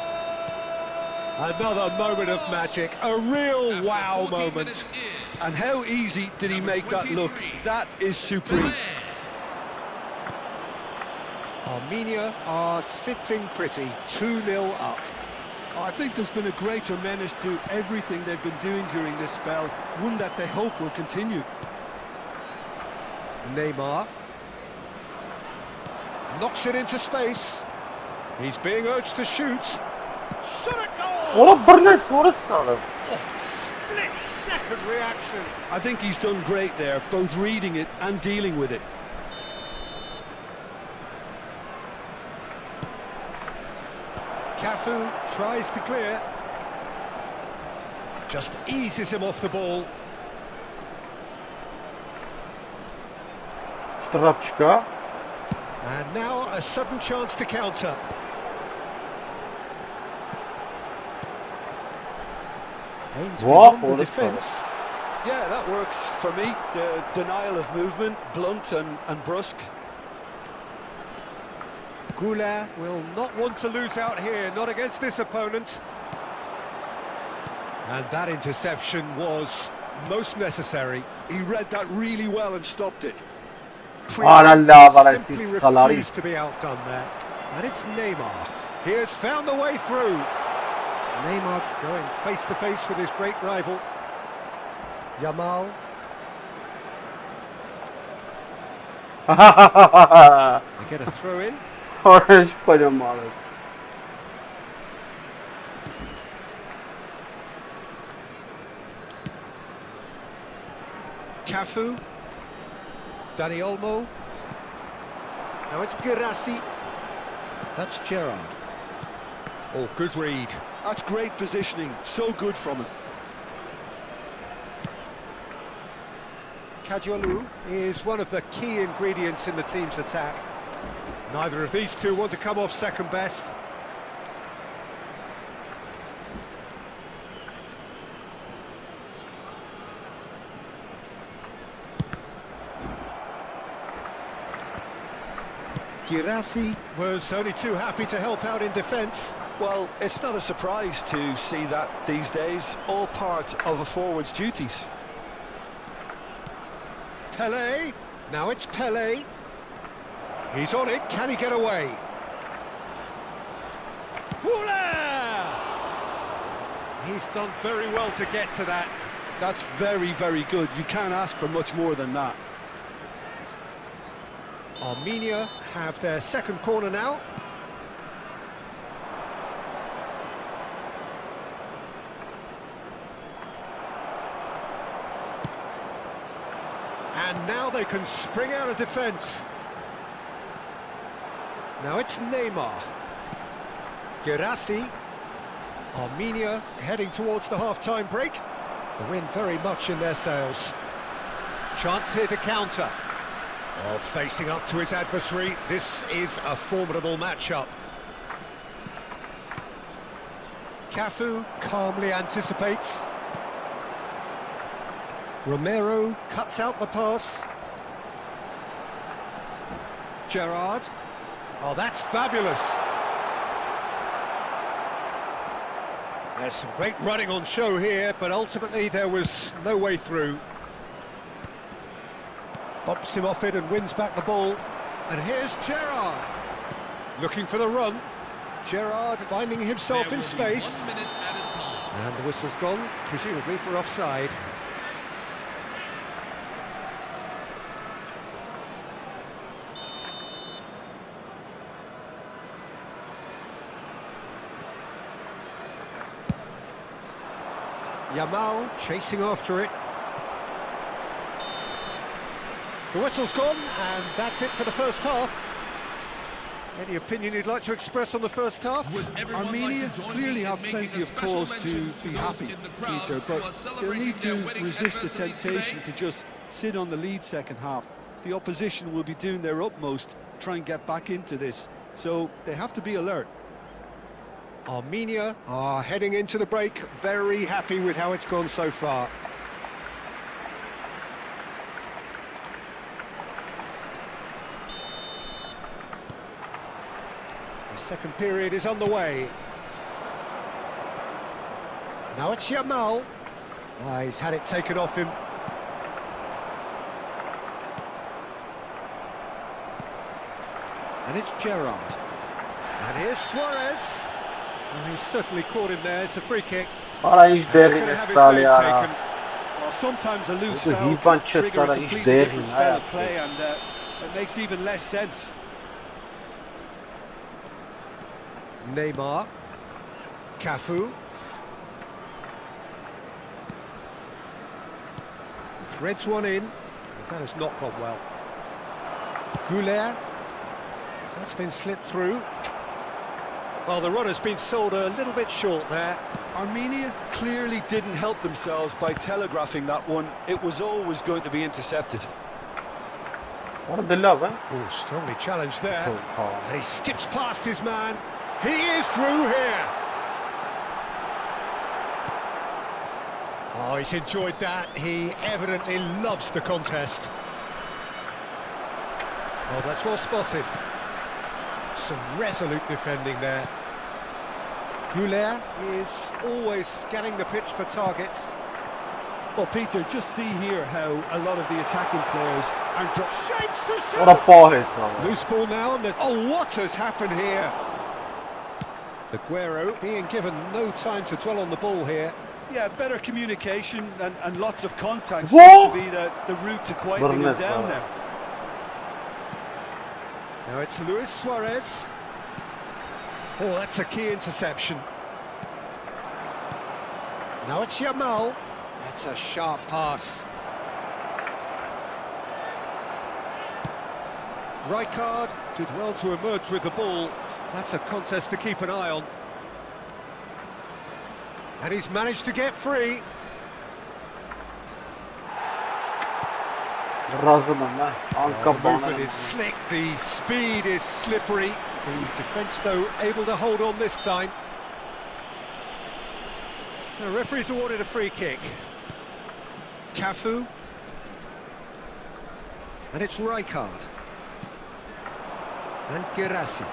Another moment of magic, a real wow moment. And how easy did he make that look? That is supreme. Armenia are sitting pretty, 2-0 up. I think there's been a greater menace to everything they've been doing during this spell, one that they hope will continue. Neymar knocks it into space. He's being urged to shoot. Shot a goal! Ora bırnes orası adam. Split-second reaction. I think he's done great there, both reading it and dealing with it. Cafu tries to clear. Just eases him off the ball. Strapçka. And now a sudden chance to counter. Aims Wow, beyond the what a defence. Yeah, that works for me. The denial of movement, blunt and brusque. Goulet will not want to lose out here, not against this opponent. And that interception was most necessary. He read that really well and stopped it. Simply refused to be outdone there. And it's Neymar. He has found the way through. Neymar going face to face with his great rival. Yamal. They get a throw in. Orange pajamalas. Cafu. Dani Olmo. Now it's Girassi. That's Gerrard. Oh, good read. That's great positioning, so good from him. Kajolu is one of the key ingredients in the team's attack. Neither of these two want to come off second best. Girassi was only too happy to help out in defence. Well, it's not a surprise to see that these days, all part of a forward's duties. Pelé, now it's Pelé. He's on it, can he get away? Woola! He's done very well to get to that. That's very, very good. You can't ask for much more than that. Armenia have their second corner now. And now they can spring out of defence. Now it's Neymar. Girassi. Armenia heading towards the half-time break. The wind very much in their sails. Chance here to counter. Oh, facing up to his adversary, this is a formidable matchup. Cafu calmly anticipates. Romero cuts out the pass. Gerrard. Oh, that's fabulous. There's some great running on show here, but ultimately there was no way through. Bumps him off it and wins back the ball. And here's Gerrard. Looking for the run. Gerrard finding himself in space. 1 minute at a time. And the whistle's gone, presumably for offside. Yamal chasing after it. The whistle's gone, and that's it for the first half. Any opinion you'd like to express on the first half? Armenia clearly have plenty of cause to be happy, Peter, but they'll need to resist the temptation to just sit on the lead second half. The opposition will be doing their utmost to try and get back into this, so they have to be alert. Armenia are heading into the break very happy with how it's gone so far. The second period is on the way. Now it's Yamal. He's had it taken off him. And it's Gerrard. And here's Suarez. Oh, he's certainly caught him there. It's a free kick. Ora iş He's derin going to have his estal name ya. taken. Well, sometimes a loose Bu foul Hivan can trigger a Çesar'a iş completely derin different spell of ha. play, and it makes even less sense. Neymar. Cafu. Threads one in. That has not gone well. Goulet. That's been slipped through. Well, the run has been sold a little bit short there. Armenia clearly didn't help themselves by telegraphing that one. It was always going to be intercepted. What the love, eh? Oh, strongly challenged there. Oh. And he skips past his man. He is through here. Oh, he's enjoyed that. He evidently loves the contest. Oh, that's well spotted. Some resolute defending there. Goulet is always scanning the pitch for targets. Well, Peter, just see here how a lot of the attacking players are Shapes to shoot! What a ball hit, man. Loose ball now, and there's... Oh, what has happened here? Aguero being given no time to dwell on the ball here. Yeah, better communication and lots of contact What? seems to be the route to quieting him down now. Now it's Luis Suarez. Oh, that's a key interception. Now it's Yamal. That's a sharp pass. Rijkaard did well to emerge with the ball. That's a contest to keep an eye on. And he's managed to get free. Razımım lan. Anka The bana. movement is slick, the speed is slippery. The defence, though, able to hold on this time. The referee's awarded a free kick. Cafu. And it's Rijkaard. And Girassi.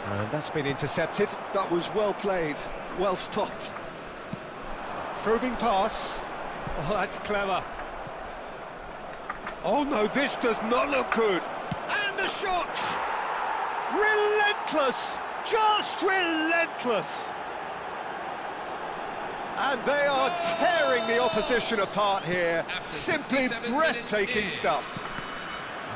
And that's been intercepted. That was well played, well stopped. Probing pass. Oh, that's clever. Oh no, this does not look good. And the shot! Relentless! Just relentless! And they are tearing the opposition apart here. Simply breathtaking stuff.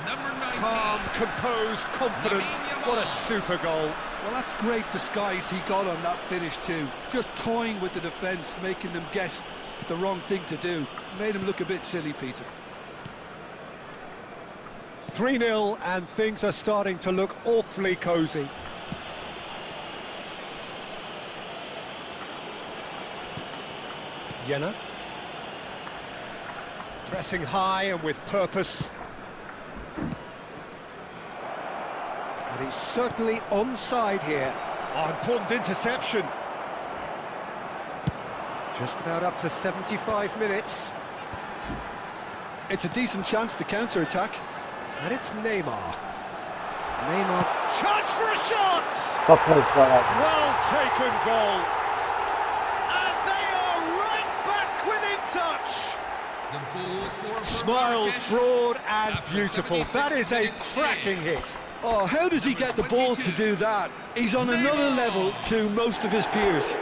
Calm, composed, confident. What a super goal. Well, that's great disguise he got on that finish too. Just toying with the defence, making them guess the wrong thing to do. Made him look a bit silly, Peter. 3-0, and things are starting to look awfully cosy. Jenna. Pressing high and with purpose. And he's certainly onside here. Oh, important interception. Just about up to 75 minutes. It's a decent chance to counter-attack. And it's Neymar. Neymar, chance for a shot! Well taken goal. And they are right back within touch. Smiles broad and beautiful. That is a cracking hit. Oh, how does he get the ball to do that? He's on another level to most of his peers.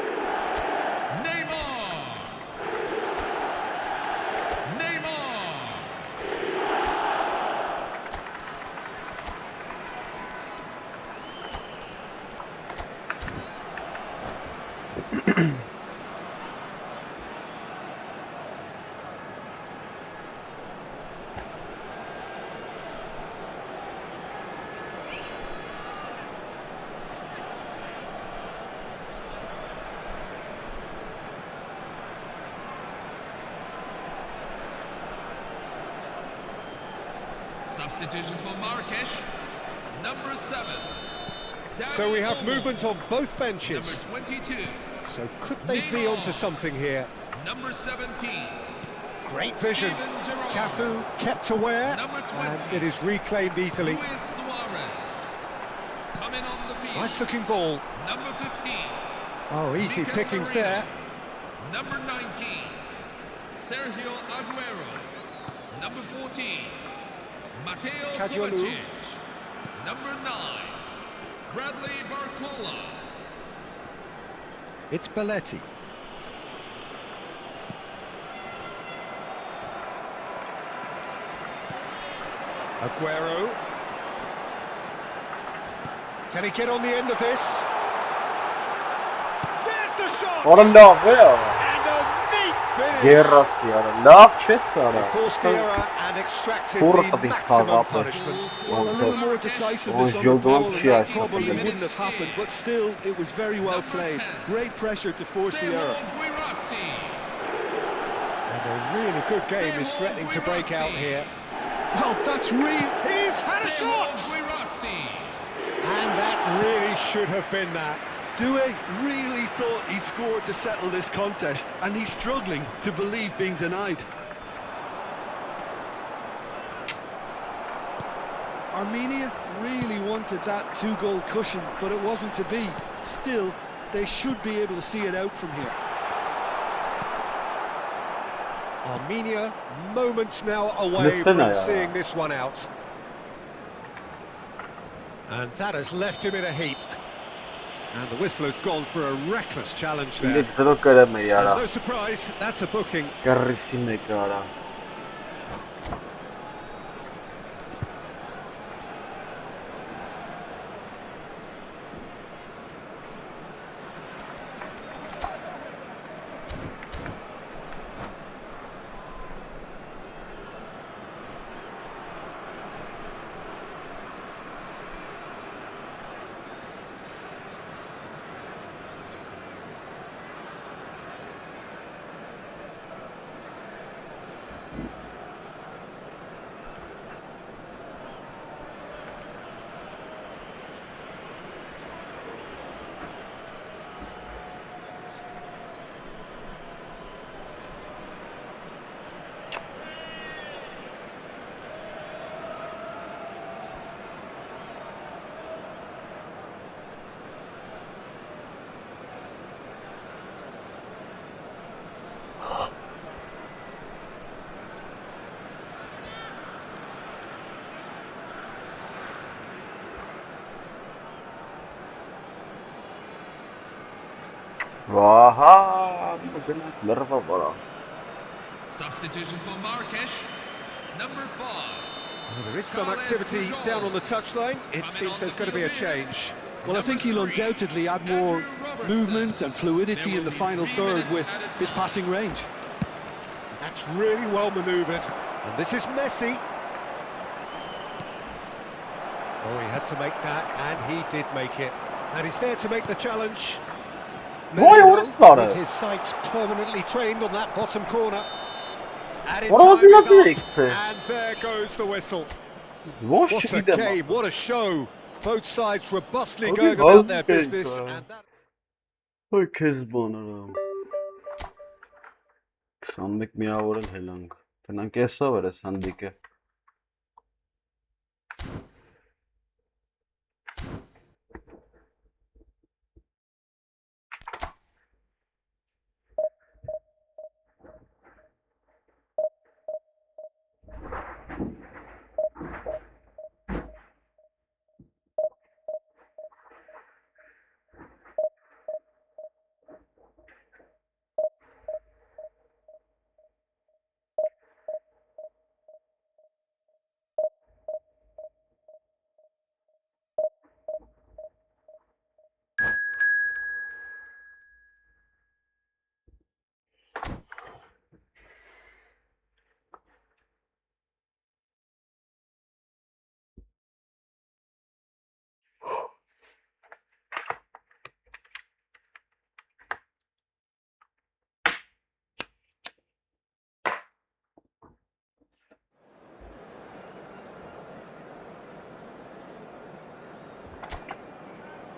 Substitution for Marrakesh. Number 7. So we have Darren movement on both Number benches. 22. So could they be onto something here? Number 17. Great vision. Steven Gerrard. Cafu kept aware, Number 20. and it is reclaimed easily. Luis Suarez. Coming on the field. Nice looking ball. Number 15. Oh, easy Mikel pickings Merino. there. Number 19. Sergio Aguero. Number 14. Mateo Kadiolu. Kovacic. Number 9. Bradley Barcola. It's Belletti. Aguero. Can he get on the end of this? There's the shot! What a love, yeah. And a neat finish! Guerra siara. Love chesara. They forced the error and extracted Porta the di maximum cava. punishment. Well, a little more decisiveness on the Jordan ball, and that Chiesa. probably wouldn't have happened, but still, it was very well played. Great pressure to force the error. Guirassi. And a really good game is threatening to break out here. Well, that's real. He's had a shot! Guirassi. And that really should have been that. Doué really thought he'd scored to settle this contest, and he's struggling to believe being denied. Armenia really wanted that two-goal cushion, but it wasn't to be. Still, they should be able to see it out from here. Armenia, moments now away from seeing this one out. And that has left him in a heap. And the whistle has gone for a reckless challenge there. Index zero kare me And yara. no surprise, that's a booking. Carissime cara. Vaha, goodness, nerva bara. Substitution for Marrakesh. Number 5. Well, there is some activity down on the touchline. It seems there's going to be a change. Well, I think he'll undoubtedly add more movement and fluidity in the final third with his passing range. That's really well manoeuvred. And this is Messi. Oh, he had to make that, and he did make it. And he's there to make the challenge. Boy, what a sorrow. With his sights permanently trained on that bottom corner. And in What a time is lovely up, thing. and there goes the whistle. What What a game, what a show. Both sides robustly Okay, going about their okay, business. bro. And that... Oy kezbanım. 21 միավորել հելանք։ Տնանք էսա վրես հանդիկը։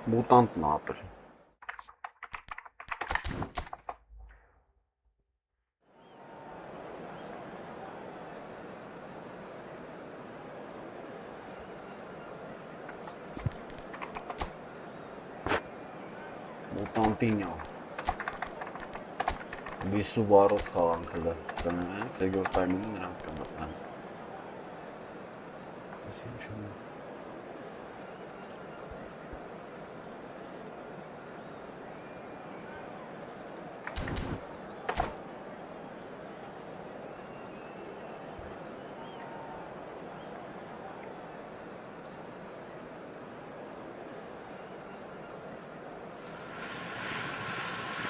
Մուտանտն է ապր։ Մուտանտինյա։ Բիսու վարոտ խաղանքը դա կնեն, երկրորդ տայմում նրանք կմտնեն։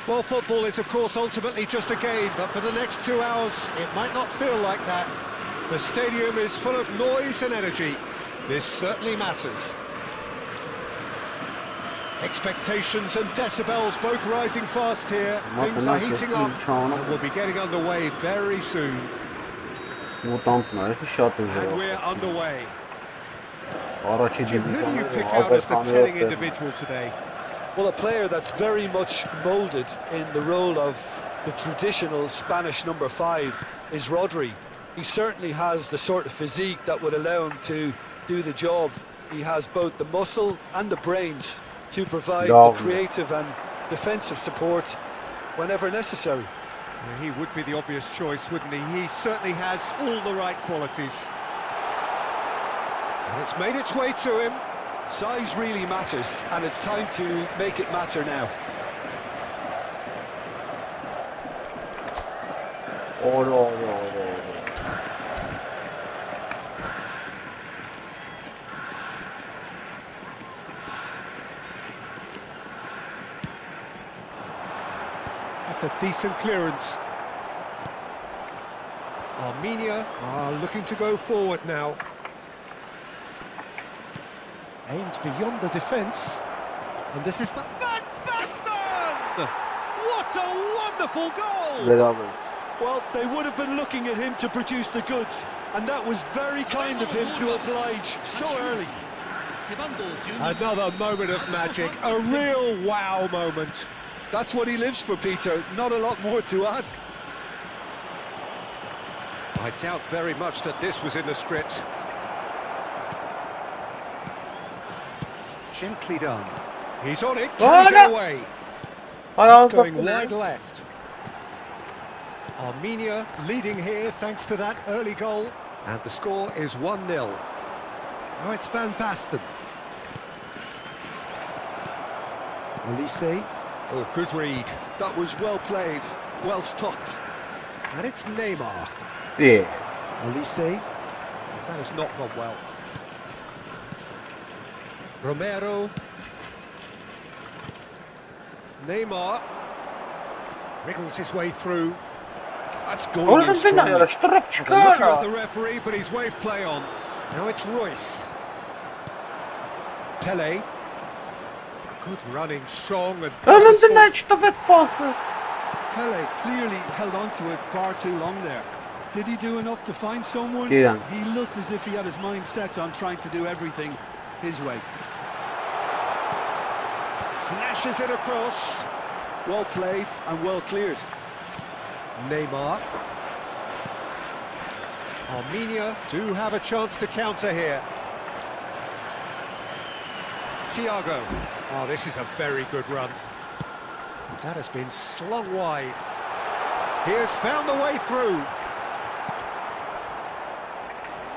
Well, football is, of course, ultimately just a game, but for the next 2 hours, it might not feel like that. The stadium is full of noise and energy. This certainly matters. Expectations and decibels both rising fast here. Things are heating up and we'll be getting underway very soon. And we're underway. Jim, who do you pick out as the telling individual today? Well, a player that's very much moulded in the role of the traditional Spanish number 5 is Rodri. He certainly has the sort of physique that would allow him to do the job. He has both the muscle and the brains to provide the creative and defensive support whenever necessary. Yeah, he would be the obvious choice, wouldn't he? He certainly has all the right qualities. And it's made its way to him. Size really matters, and it's time to make it matter now. Oh, no. That's a decent clearance. Armenia are looking to go forward now. Aims beyond the defence, and this is Van Basten! What a wonderful goal! Well, they would have been looking at him to produce the goods, and that was very kind of him to oblige so early. Another moment of magic, a real wow moment. That's what he lives for, Peter, not a lot more to add. I doubt very much that this was in the script. Gently done. He's on it. Can he get away? It's going wide left. Armenia leading here thanks to that early goal. And the score is 1-0. Now it's Van Basten. Elise. Oh, good read. That was well played, well stopped. And it's Neymar. Yeah. Elise. That has not gone well. Romero. Neymar wriggles his way through. That's going in strongly. Looking at the referee, but he's waved play on. Now it's Royce. Pele. Good running, strong and purposeful. Pele clearly held on to it far too long there. Did he do enough to find someone? Yeah. He looked as if he had his mind set on trying to do everything his way. Flashes it across. Well played and well cleared. Neymar. Armenia do have a chance to counter here. Thiago. Oh, this is a very good run. That has been slung wide. He has found the way through.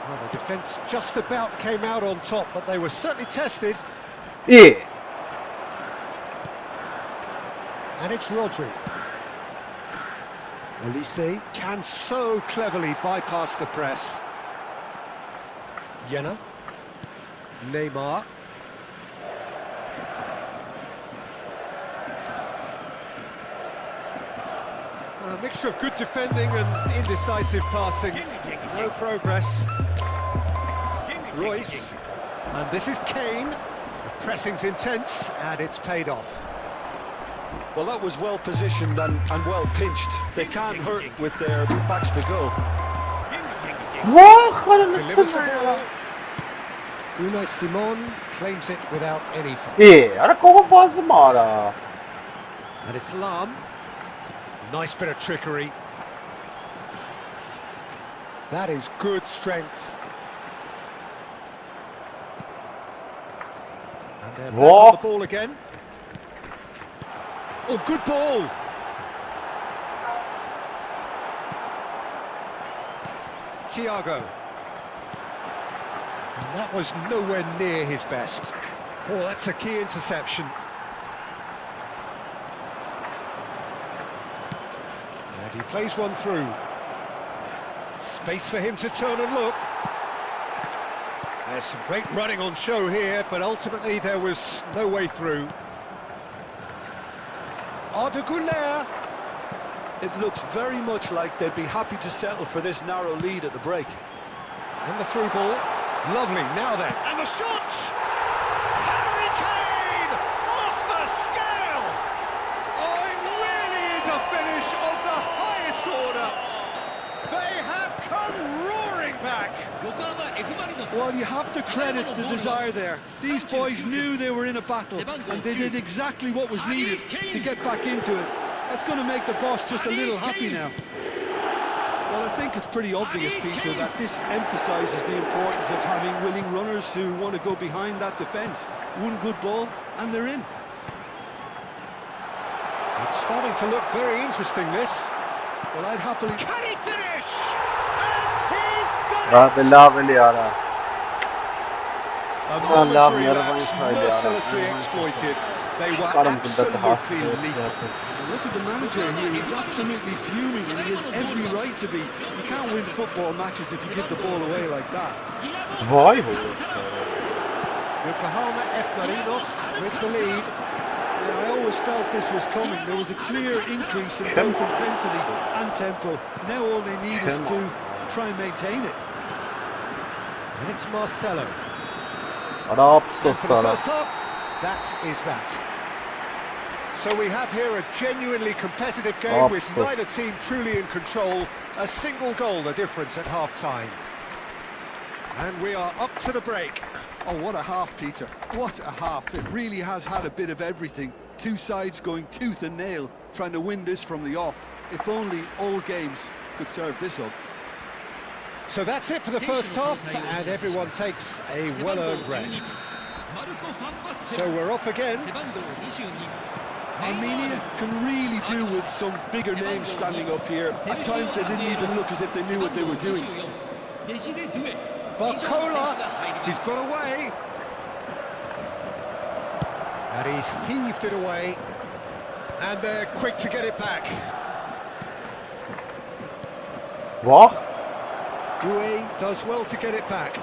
Well, the defence just about came out on top, but they were certainly tested. Yeah. And it's Rodri. Elise can so cleverly bypass the press. Jena. Neymar. A mixture of good defending and indecisive passing. No progress. Royce. And this is Kane. The pressing's intense and it's paid off. Well, that was well positioned and well pinched. They can't hurt with their backs to goal. Delivers the ball. Unai Simon claims it without any fuss. Արա կողը բազում արա։ And it's Lam. Nice bit of trickery. That is good strength. And they're back on the ball again. Oh, good ball. Thiago. And that was nowhere near his best. Oh, that's a key interception. And he plays one through. Space for him to turn and look. There's some great running on show here, but ultimately there was no way through. Arda Güler. It looks very much like they'd be happy to settle for this narrow lead at the break. And the through ball. Lovely, now then. And the shot! Harry Kane! Off the scale! Oh, it really is a finish of the highest order. They have come roaring back. Well, you have to credit the desire there. These boys knew they were in a battle, and they did exactly what was needed to get back into it. That's going to make the boss just a little happy now. Well, I think it's pretty obvious, Peter, that this emphasises the importance of having willing runners who want to go behind that defence. One good ball, and they're in. It's starting to look very interesting, this. Well, I'd happily... Can he finish? And he's done Rābe it! lāve liara. A momentary nervous lapse idea. mercilessly exploited. They were absolutely lethal. Look at the manager here, he's absolutely fuming, and he has every right to be. You can't win football matches if you give the ball away like that. Vay bu. Yokohama F. Marinos with the lead. Yeah, I always felt this was coming. There was a clear increase in both intensity and tempo. Now all they need is to try and maintain it. And it's Marcelo. Arap And for the sostara. first half, that is that. So we have here a genuinely competitive game with neither team truly in control. A single goal the difference at half-time. And we are up to the break. Oh, what a half, Peter. What a half. It really has had a bit of everything. Two sides going tooth and nail, trying to win this from the off. If only all games could serve this up. So that's it for the first half, and everyone takes a well-earned rest. So we're off again. Armenia can really do with some bigger names standing up here. At times they didn't even look as if they knew what they were doing. Barcola, he's got away. And he's heaved it away. And they're quick to get it back. Vah. Doué does well to get it back.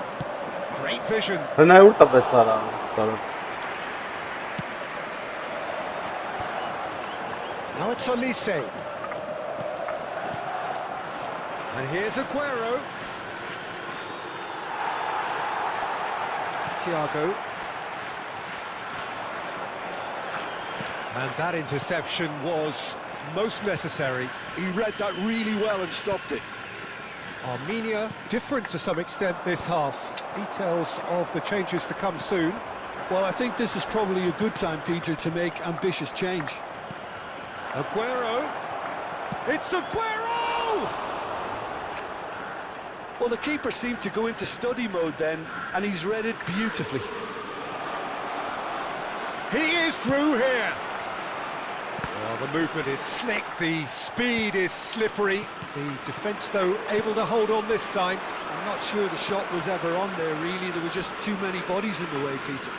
Great vision. Հնա ուր տվեց արա, ստարը։ Now it's Olise. And here's Aguero. Thiago. And that interception was most necessary. He read that really well and stopped it. Armenia different to some extent this half. Details of the changes to come soon. Well, I think this is probably a good time, Peter, to make ambitious change. Aguero. It's Aguero! Well, the keeper seemed to go into study mode then, and he's read it beautifully. He is through here. Well, the movement is slick, the speed is slippery. The defence, though, able to hold on this time. I'm not sure the shot was ever on there, really. There were just too many bodies in the way, Peter.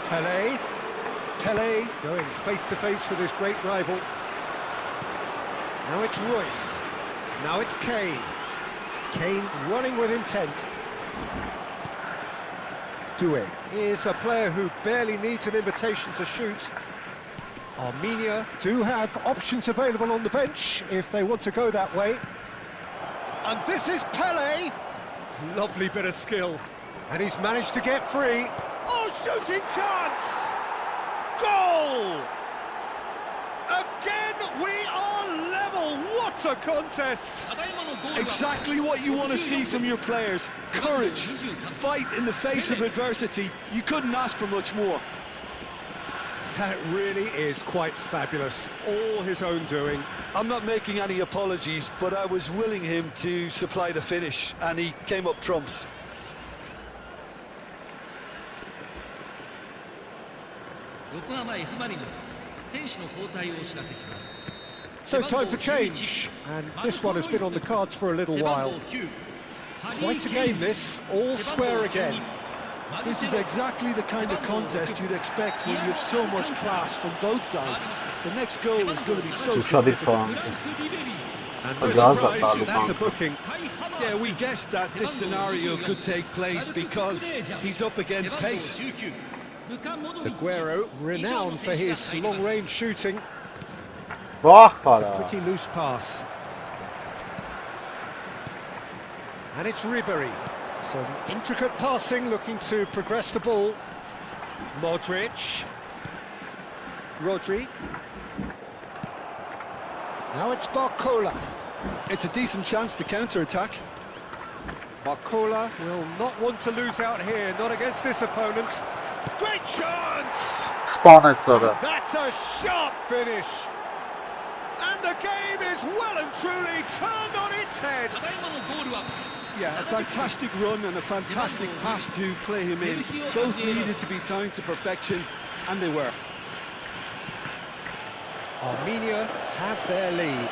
Pelé. Pelé going face-to-face with his great rival. Now it's Royce. Now it's Kane. Kane running with intent. Doué is a player who barely needs an invitation to shoot. Armenia do have options available on the bench if they want to go that way. And this is Pelé. Lovely bit of skill. And he's managed to get free. Oh, shooting chance! Goal! Again, we are level. What What a contest! Exactly what you want to see from your players. Courage, fight in the face of adversity. You couldn't ask for much more. That really is quite fabulous. All his own doing. I'm not making any apologies, but I was willing him to supply the finish, and he came up trumps. So time for change, and this one has been on the cards for a little while. Quite a game this, all square again. This is exactly the kind of contest you'd expect when you have so much class from both sides. The next goal is going to be so significant. And no surprise, that's a booking. Yeah, we guessed that this scenario could take place because he's up against pace. Aguero, renowned for his long-range shooting. It's a pretty loose pass. And it's Ribery. Some intricate passing, looking to progress the ball. Modric. Rodri. Now it's Barcola. It's a decent chance to counter-attack. Barcola will not want to lose out here, not against this opponent. Great chance! That's a sharp finish. And the game is well and truly turned on its head. Yeah, a fantastic run and a fantastic pass to play him in. Both needed to be timed to perfection, and they were. Armenia have their lead.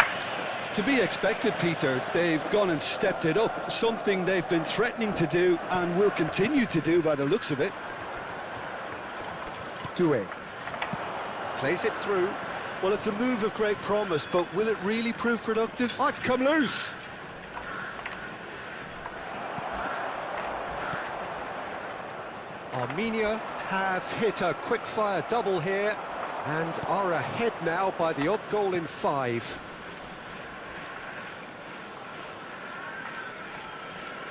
To be expected, Peter. They've gone and stepped it up, something they've been threatening to do and will continue to do by the looks of it. Doué plays it through. Well, it's a move of great promise, but will it really prove productive? Oh, it's come loose. Armenia have hit a quick-fire double here and are ahead now by the odd goal in 5.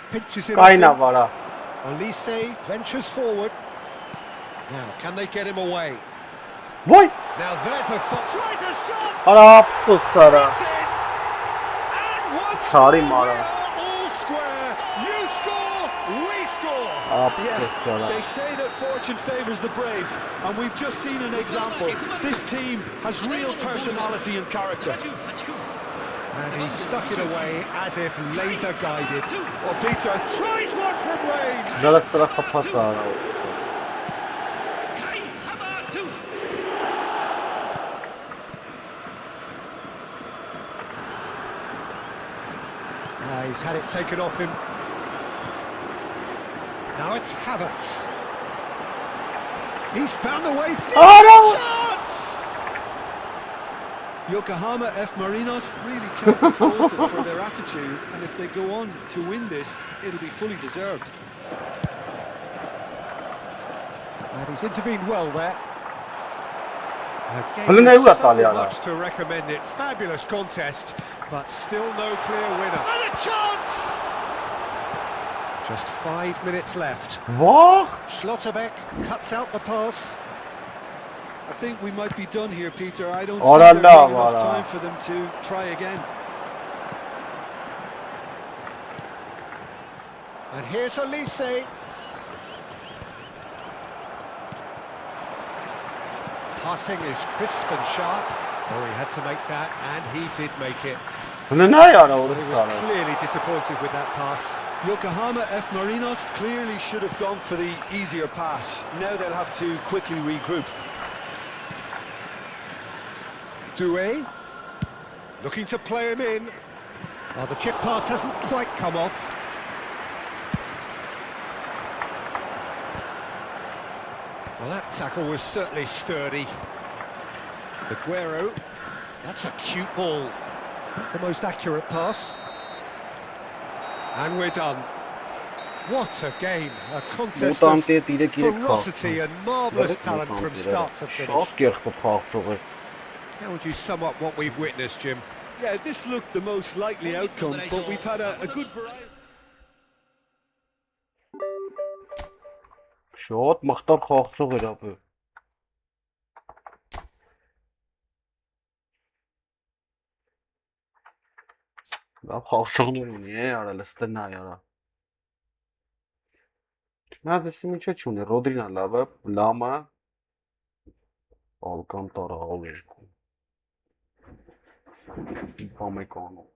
Pinches in. Olise ventures forward. Now, can they get him away? Vay! Now there's a foot. Tries a shot! Ara sus Sara. And once Sorry, more, Mara. all square. You score, we score. Yeah, they say that fortune favours the brave, and we've just seen an example. This team has real personality and character. And he stuck it away as if laser guided. Well, Peter tries one from range. Nada sıra kapat Sara. He's had it taken off him. Now it's Havertz. He's found the way through. Oh, no! Chance! Yokohama F. Marinos really can't be faulted for their attitude, and if they go on to win this, it'll be fully deserved. And he's intervened well there. Well, Again, they were so Italiano. much to recommend it. Fabulous contest, but still no clear winner. And a chance! Just 5 minutes left. What? Schlotterbeck cuts out the pass. I think we might be done here, Peter. I don't Oh, see there no, being enough no. time for them to try again. And here's Olise. Passing is crisp and sharp. Oh, he had to make that, and he did make it. Ne yani But he was orası clearly disappointed with that pass. Yokohama F. Marinos clearly should have gone for the easier pass. Now they'll have to quickly regroup. Doué looking to play him in. Oh, the chip pass hasn't quite come off. Well, that tackle was certainly sturdy. Aguero, that's a cute ball. Not the most accurate pass. And we're done. What a game, a contest of ferocity and marvellous talent from start to finish. Շատ կեղտփախտ ողը։ How would you sum up what we've witnessed, Jim? Yeah, this looked the most likely outcome, but we've had a good variety. Շատ մխտար խաղացող էր ապը։ Լավ խաղացողներ ունի, արել ստենա արա։ Նա դեսի միջը չունի, Ռոդրինա լավ է, Լամա, Ալկանտարա ալերկում։ Պամեկանու։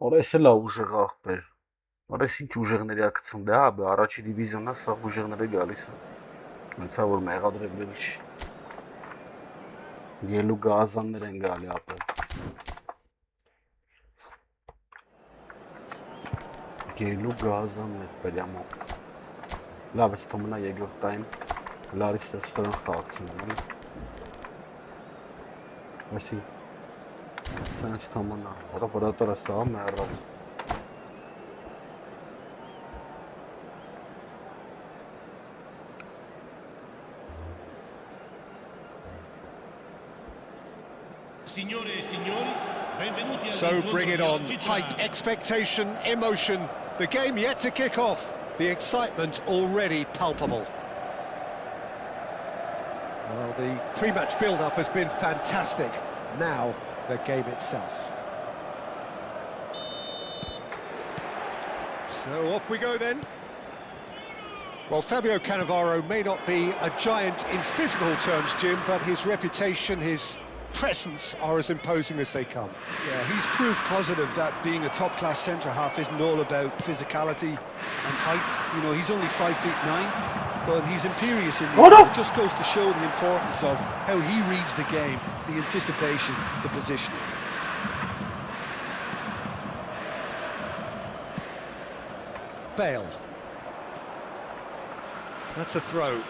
Օրես էլ է ուժեղ աղբեր, օրես ինչ ուժեղների է կցում, դե հա, բե առաջի դիվիզիոնն է, սաղ ուժեղները գալիս է, հենցա որ մեղադրել չի, ելու գազաններ են գալի ապել, ելու գազաններ, պերյամո, լավ ես թոմնա եգորդային, լարիս է սրան խաղացին, այսի, Սանց թոմնա, ռոպորատորը սաղ մերրած, Signore e signori, benvenuti al So bring it on. incontro di oggi Height, tra- expectation, emotion. The game yet to kick off. The excitement already palpable. Well, the pre-match build-up has been fantastic. Now, the game itself. So off we go then. Well, Fabio Cannavaro may not be a giant in physical terms, Jim, but his reputation, his presence are as imposing as they come. Yeah, he's proof positive that being a top-class centre-half isn't all about physicality and height. You know, he's only 5'9", but he's imperious in the air. It just goes to show the importance of how he reads the game, the anticipation, the positioning. Bale. That's a throw.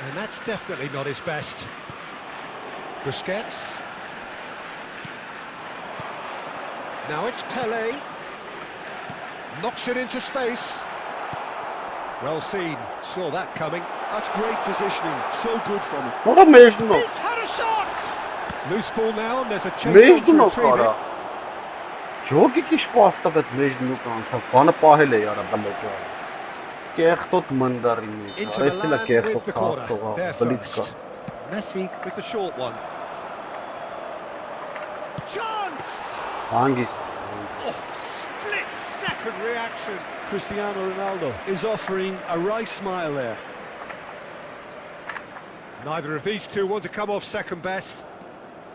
And that's definitely not his best. Busquets. Now it's Pelé. Knocks it into space. Well seen, saw that coming. That's great positioning, so good from him. Ora mesmo, He's had a shot! Loose ball now, and there's a chase on mesmo to não, retrieve cara. it. Jogi que espaço tá mesmo cansa, bana pahele yara baleka. Kehtot mandarini, Into resila Milan with kehtot the corner. There Balitska. first. Messi with the short one. Chance! Hangis. Oh, split-second reaction. Cristiano Ronaldo is offering a right smile there. Neither of these two want to come off second best.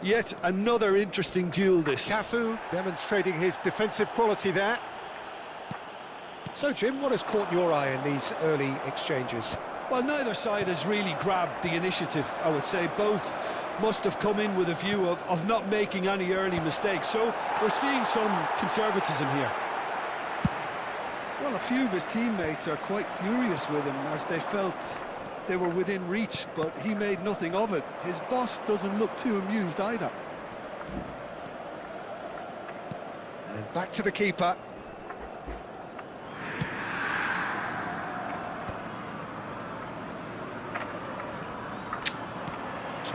Yet another interesting duel this. Cafu demonstrating his defensive quality there. So, Jim, what has caught your eye in these early exchanges? Well, neither side has really grabbed the initiative, I would say. Both must have come in with a view of not making any early mistakes. So we're seeing some conservatism here. Well, a few of his teammates are quite furious with him as they felt they were within reach, but he made nothing of it. His boss doesn't look too amused either. And back to the keeper.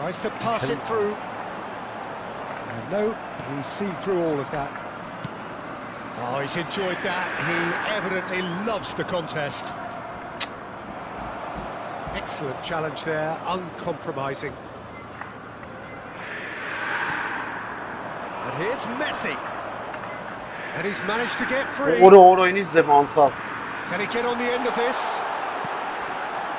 Tries to pass it through. And no, he's seen through all of that. Oh, he's enjoyed that. He evidently loves the contest. Excellent challenge there, uncompromising. And here's Messi. And he's managed to get free. Ինձ ձև անցավ։ Can he get on the end of this?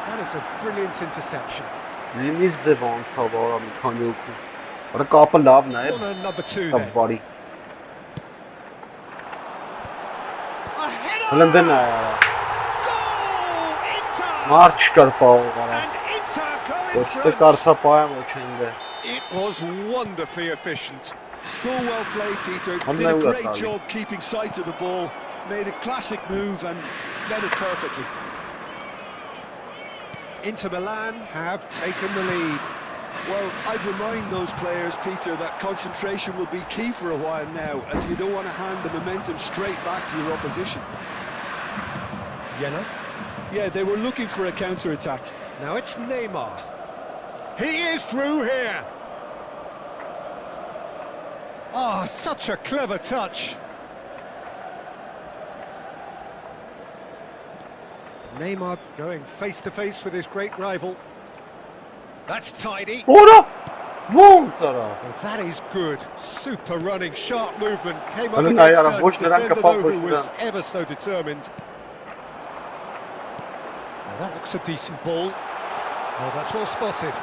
That is a brilliant interception. Ինձ ձև անցավ արա մի քանի օգու։ Արա կապը լավն է։ Corner number 2 then. Բարի։ A header! Հլնդեն է։ Goal! Inter! Մարդ չկար պահող արա։ And Inter go in Ոչ թե front. կարծա պահեմ ոչ այնտե։ It was wonderfully efficient. So well played, Peter. I'm Did a now great at Ali. job keeping sight of the ball. Made a classic move and led it perfectly. Inter Milan have taken the lead. Well, I'd remind those players, Peter, that concentration will be key for a while now, as you don't want to hand the momentum straight back to your opposition. Jena. Yeah, they were looking for a counter-attack. Now it's Neymar. He is through here. Oh, such a clever touch. Neymar going face-to-face with his great rival. That's tidy. Որա։ Ոնց արա։ Well, that is good. Super running, sharp movement. Came up Ալեն against այարա, a ոչ նրան defender կապավ, though, ոչ who was նրան։ ever so determined. Now that looks a decent ball. Oh, that's well spotted.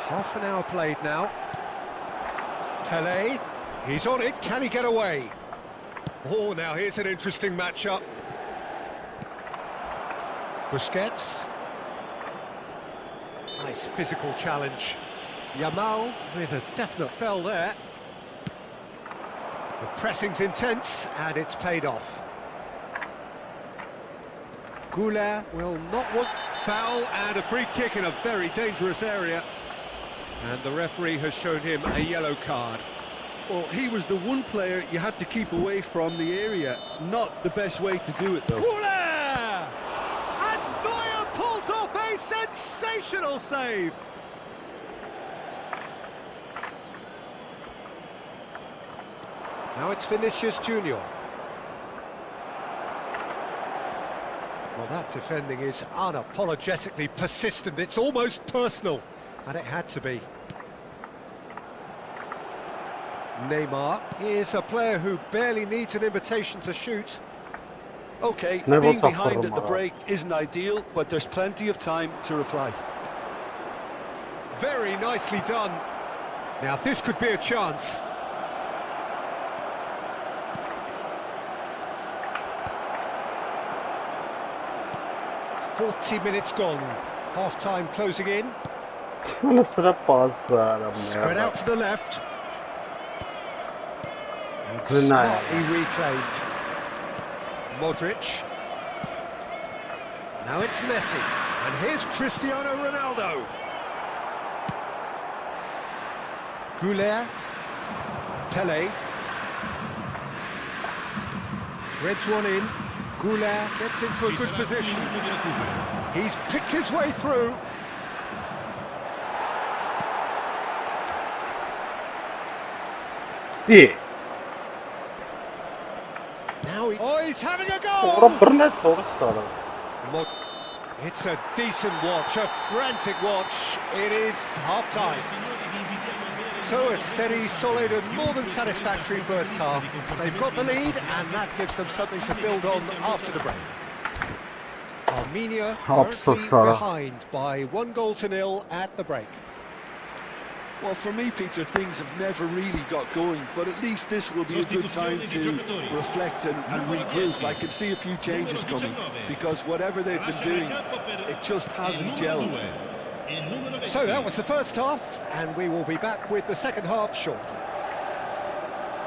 Half an hour played now. Pele, he's on it. Can he get away? Oh, now here's an interesting matchup. Busquets. Nice physical challenge. Yamal with a definite fell there. The pressing's intense and it's paid off. Goulet will not want foul and a free kick in a very dangerous area. And the referee has shown him a yellow card. Well, he was the one player you had to keep away from the area. Not the best way to do it, though. Goulet! And Neuer pulls off a sensational save. Now it's Vinicius Junior. Well, that defending is unapologetically persistent. It's almost personal, and it had to be. Neymar is a player who barely needs an invitation to shoot. OK, Never being tough behind for at the Romero. break isn't ideal, but there's plenty of time to reply. Very nicely done. Now this could be a chance. "40 minutes gone. Half-time closing in. Ալը սրա պասը արա Spread out to the left. And Good night. smartly reclaimed. Modric. Now it's Messi. And here's Cristiano Ronaldo. Goulet. Pele. Threads one in. Goulet gets into a good position. He's picked his way through. Է։ Now he's having a Որա goal! բռնեց օրս արա։ It's a decent watch, a frantic watch. It is half-time. So a steady, solid and more than satisfactory first half. They've got the lead and that gives them something to build on after the break. Armenia currently behind by 1-0 at the break. Well, for me, Peter, things have never really got going, but at least this will be a good time to reflect and regroup. I can see a few changes coming, because whatever they've been doing, it just hasn't gelled. So that was the first half, and we will be back with the second half shortly.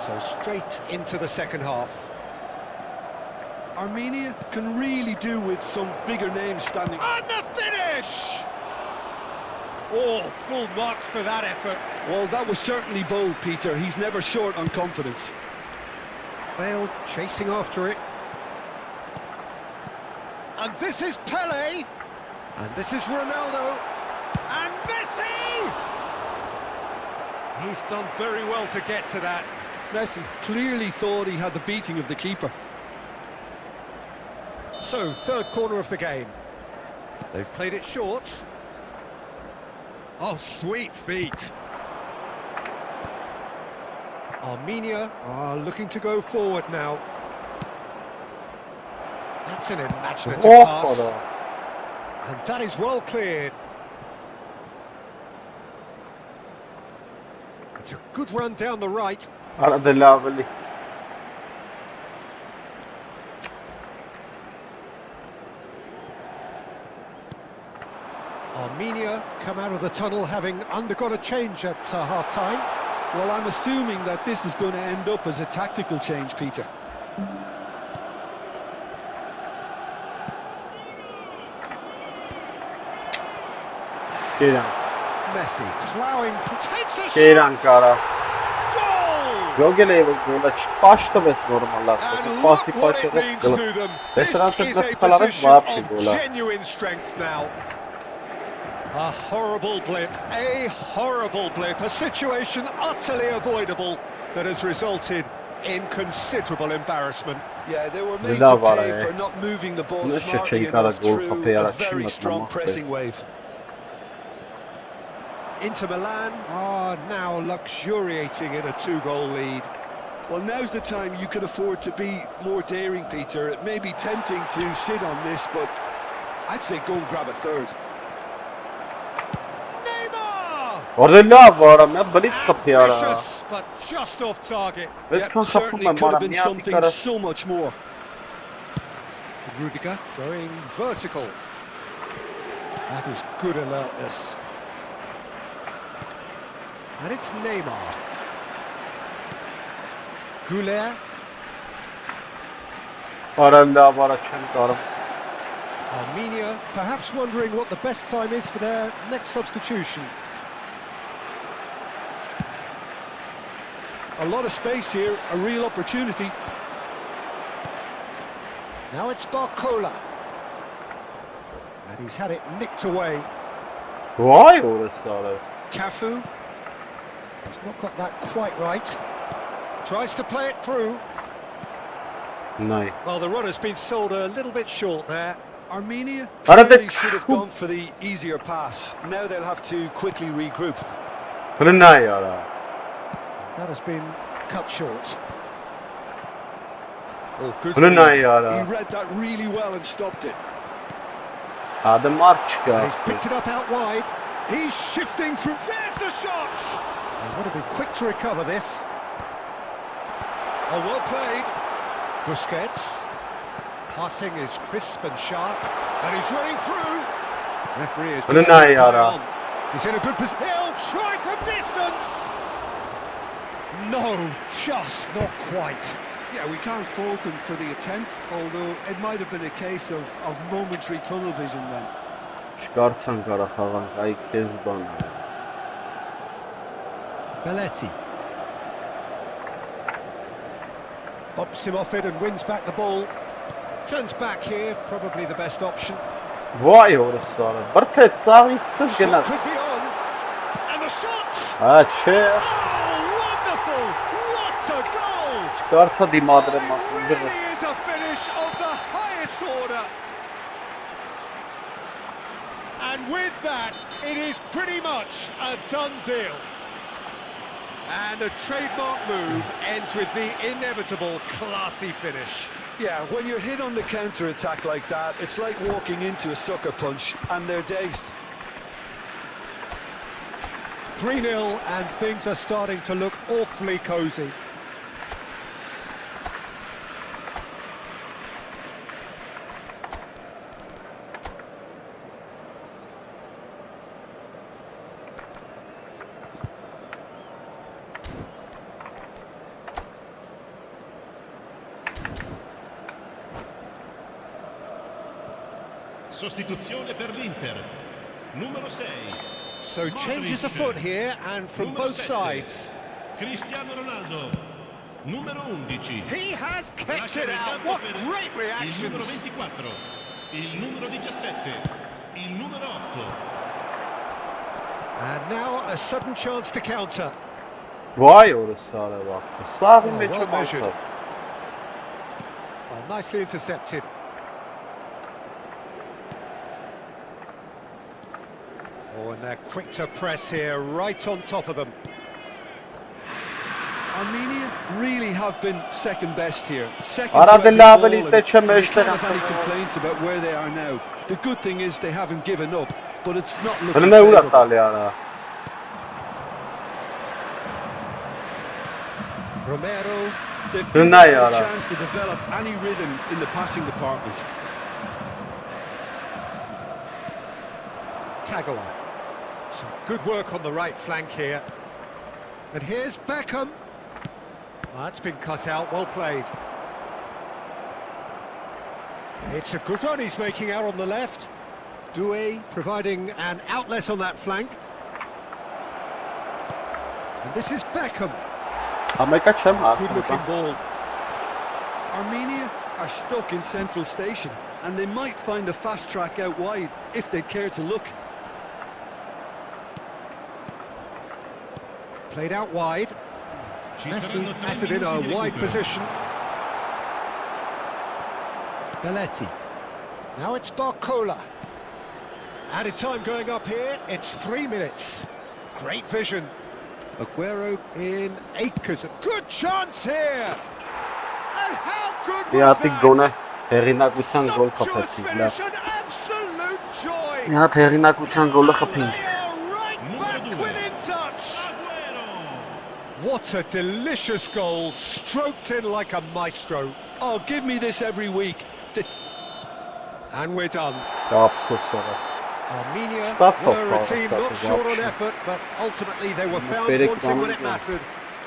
So straight into the second half. Armenia can really do with some bigger names standing. And the finish! Oh, full marks for that effort. Well, that was certainly bold, Peter. He's never short on confidence. Bale chasing after it. And this is Pele. And this is Ronaldo. And Messi! He's done very well to get to that. Messi clearly thought he had the beating of the keeper. So, third corner of the game. They've played it short. Oh, sweet feet. Armenia are looking to go forward now. That's an imaginative pass. And that is well cleared. It's a good run down the right. Armenia come out of the tunnel having undergone a change at half-time. Well, I'm assuming that this is going to end up as a tactical change, Peter. Messi ploughing, takes a shot! Goal! And look what it means to them. This is a position of genuine strength now. A horrible blip, a situation utterly avoidable that has resulted in considerable embarrassment. Yeah, they were made to pay for not moving the ball smartly enough through a very strong pressing wave. Inter Milan are now luxuriating in a 2-goal lead. Well, now's the time you can afford to be more daring, Peter. It may be tempting to sit on this, but I'd say go and grab a third. Ambitious, but just off target. Yep, certainly could have been something so much more. Rudiger going vertical. That is good alertness. And it's Neymar. Goulet. Armenia perhaps wondering what the best time is for their next substitution. A lot of space here, a real opportunity. Now it's Barcola. And he's had it nicked away. Cafu. He's not got that quite right. Tries to play it through. No. Well, the run has been sold a little bit short there. Armenia really should have gone for the easier pass. Now they'll have to quickly regroup. That has been cut short. Oh, good. He read that really well and stopped it. The march guy. He's picked it up out wide. He's shifting through. There's the shot! They want to be quick to recover this. Oh, well played. Busquets. Passing is crisp and sharp. And he's running through. Referee is just on. He's in a good position. He'll try from distance. No, just not quite. Yeah, we can't fault him for the attempt, although it might have been a case of momentary tunnel vision then. Belletti. Bops him off it and wins back the ball. Turns back here, probably the best option. Shot could be on. And the shot! Oh, wonderful! What a goal! It really is a finish of the highest order. And with that, it is pretty much a done deal. And a trademark move ends with the inevitable classy finish. Yeah, when you're hit on the counter-attack like that, it's like walking into a sucker punch, and they're dazed. 3-0, and things are starting to look awfully cosy. Sostituzione per l'Inter. Numero 6. So changes afoot here, and from both sides. Cristiano Ronaldo. Numero 11. He has kept it out. What great Il numero reactions. 24. Il numero 17. Il numero 8. And now a sudden chance to counter. Vay orası ara bak. Sağ Oh, ve well çok measured. altta. Oh, nicely intercepted. Oh, and they're quick to press here, right on top of them. Armenia really have been second best here. Second Ara to every della ball, and abilità c'è you mestre can't have any canto. complaints about where they are now. The good thing is they haven't given up, but it's not looking Non è una favourable. tale Romero. They've Non been è given a ara. chance to develop any rhythm in the passing department. Kagawa. Some good work on the right flank here. And here's Beckham. That's been cut out, well played. It's a good run he's making out on the left. Doué providing an outlet on that flank. And this is Beckham. Ամեկա չեմ Good looking հասկանում։ ball. Armenia are stuck in Central Station, and they might find the fast track out wide if they care to look. Played out wide. Ci Messi saranno 3 has it in minuti a di wide recupero. position. Belletti. Now it's Barcola. Added time going up here, it's 3 minutes. Great vision. Aguero in acres. Good chance here! And how good was Իհատիկ գոնե that? հեղինակության գոլ Sumptuous խփեցին։ finish and absolute joy! Մի հատ հեղինակության գոլը And խփին։ they are right back Numero 2. within touch! Agüero. What a delicious goal, stroked in like a maestro. Oh, give me this every week. And we're done. Ափսոս եղա։ Armenia That's not were a far, team that's not a short on option. effort, but ultimately they were found Bere wanting when it kranı mattered.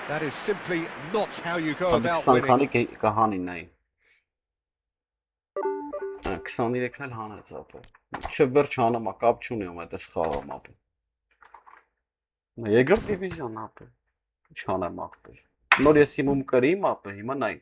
That is simply not how you go Հələ about 20 winning. քանի կհանին նայ։ 23-ն էլ հանեց ապա։ Չէ վերջ հանում, կապ չունի ում այդպես խաղում ապա։ Երկրորդ դիվիզիոն ապա։ Ինչ հանեմ ապա։ Նոր ես իմում կրիմ ապա, հիմա նայ։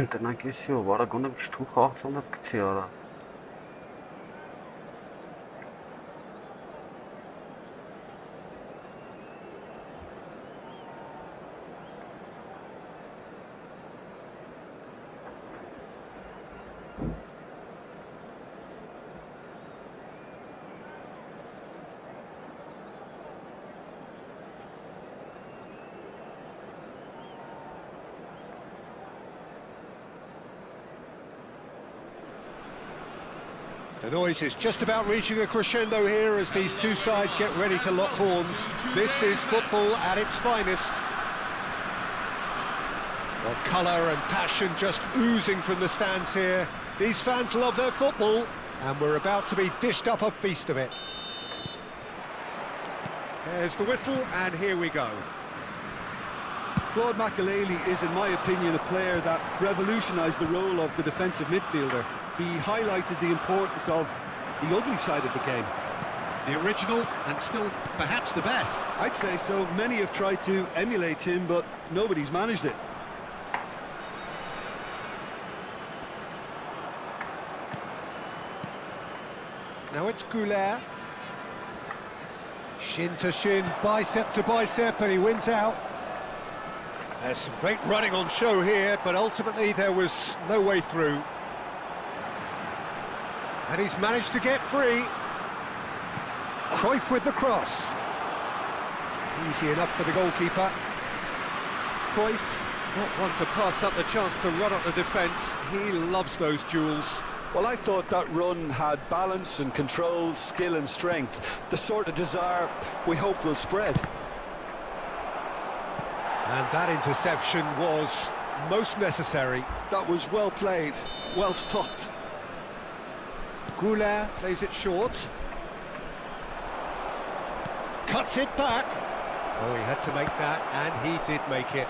Տնագեսիով, արագոնը վիշտու խաղացանով կցի արա։ The noise is just about reaching a crescendo here as these two sides get ready to lock horns. This is football at its finest. Well, colour and passion just oozing from the stands here. These fans love their football, and we're about to be dished up a feast of it. There's the whistle, and here we go. Claude Makelele is, in my opinion, a player that revolutionised the role of the defensive midfielder. He highlighted the importance of the ugly side of the game. The original, and still perhaps the best. I'd say so. Many have tried to emulate him, but nobody's managed it. Now it's Goulet. Shin to shin, bicep to bicep, and he wins out. There's some great running on show here, but ultimately there was no way through. And he's managed to get free. Cruyff with the cross. Easy enough for the goalkeeper. Cruyff, not one to pass up the chance to run up the defence. He loves those duels. Well, I thought that run had balance and control, skill and strength. The sort of desire we hope will spread. And that interception was most necessary. That was well played, well stopped. Goulet plays it short. Cuts it back. Oh, he had to make that, and he did make it.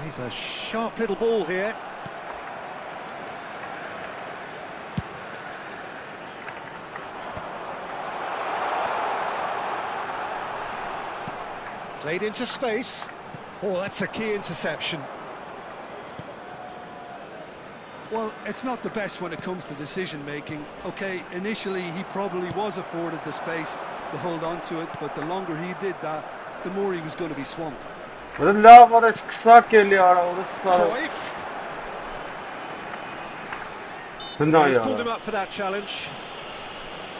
He's a sharp little ball here. Played into space. Oh, that's a key interception. Well, it's not the best when it comes to decision-making. OK, initially he probably was afforded the space to hold on to it, but the longer he did that, the more he was going to be swamped. Cruyff. He's pulled him up for that challenge.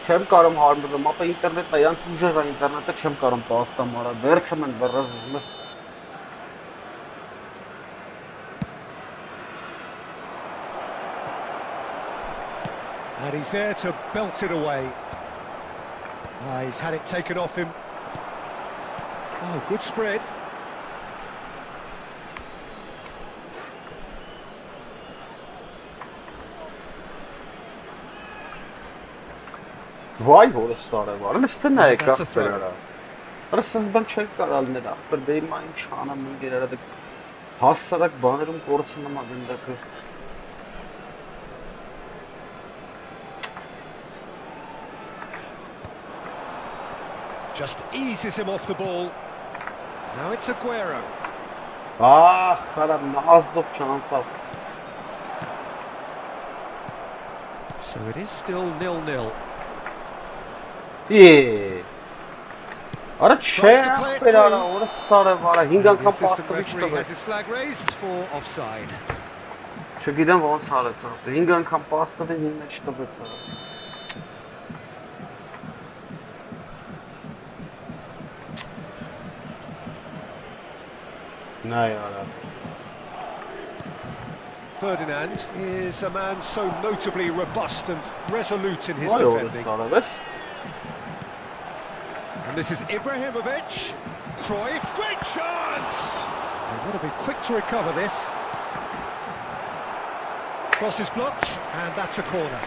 Չեմ կարում հարմարում, ապա ինտերնետը, յանց ուժեղ է ինտերնետը, չեմ կարում պաստամ արա, վերցեմ են վերրազ ուզում ես։ And he's there to belt it away. He's had it taken off him. Oh, good spread. Vay horuslar var. Listen ne kaptırara. Arasız ben çek karalne da. Per dei mai chana mun gerada. Hassarak banırım korusunda madındaki. Just eases him off the ball. Now it's Aguero. Ah, karam nazlı chance al. So it is still 0-0. Yeah. Ara çek perara orası sarı var. Hingan The assistant kapastı referee işte. has his flag raised for offside. Չգիտեմ ոնց արեց ա։ 5 անգամ պաս տվին, 9 չտվեց ա։ Նայ արա։ Ferdinand is a man so notably robust and resolute in his Why defending. Ալավես։ And this is Ibrahimovic. Cruyff, great chance! They've got to be quick to recover this. Cross is blocked, and that's a corner.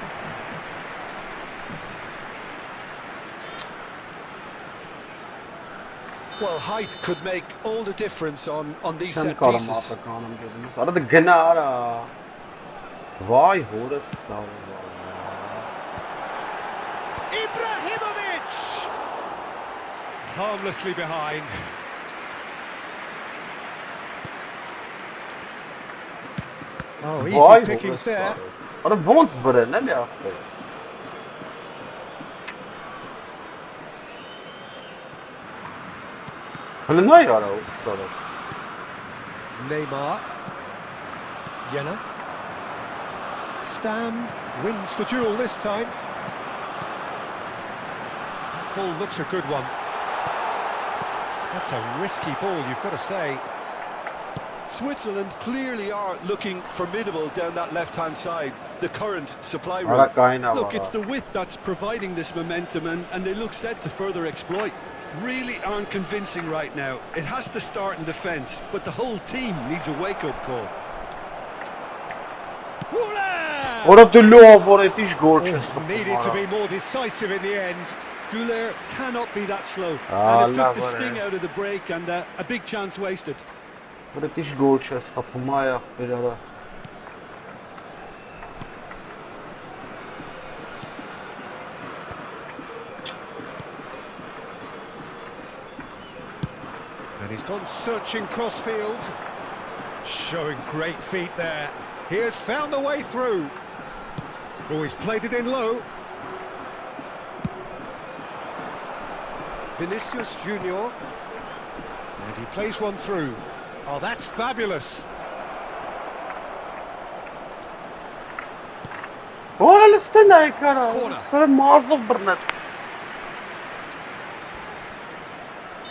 Well, height could make all the difference on these Չեմ set կարում pieces. ապականում գետումս։ Արա դա գնա արա։ Վայ հորս սա։ Ibrahimovic! Harmlessly behind. Oh, easy pickings there. Արա ոնց բրեն էլի ախպեր։ Հələ նայ արա ուսարը։ Neymar. Jenna. Stam wins the duel this time. That ball looks a good one. That's a risky ball, you've got to say. Switzerland clearly are looking formidable down that left-hand side, the current supply route. Look, it's the width that's providing this momentum, and they look set to further exploit. Really aren't convincing right now. It has to start in defence, but the whole team needs a wake-up call. Ora tu lovo e ti sgorcia. Needed to be more decisive in the end. Goulet cannot be that slow. And it took the sting out of the break, and a big chance wasted. Ora ti sgorcia, scapumai ախպեր արա։ And he's gone searching crossfield. Showing great feet there. He has found the way through. Oh, he's played it in low. Vinicius Junior. And he plays one through. Oh, that's fabulous. Ora listena cara. Corner. Sar mazov brnet.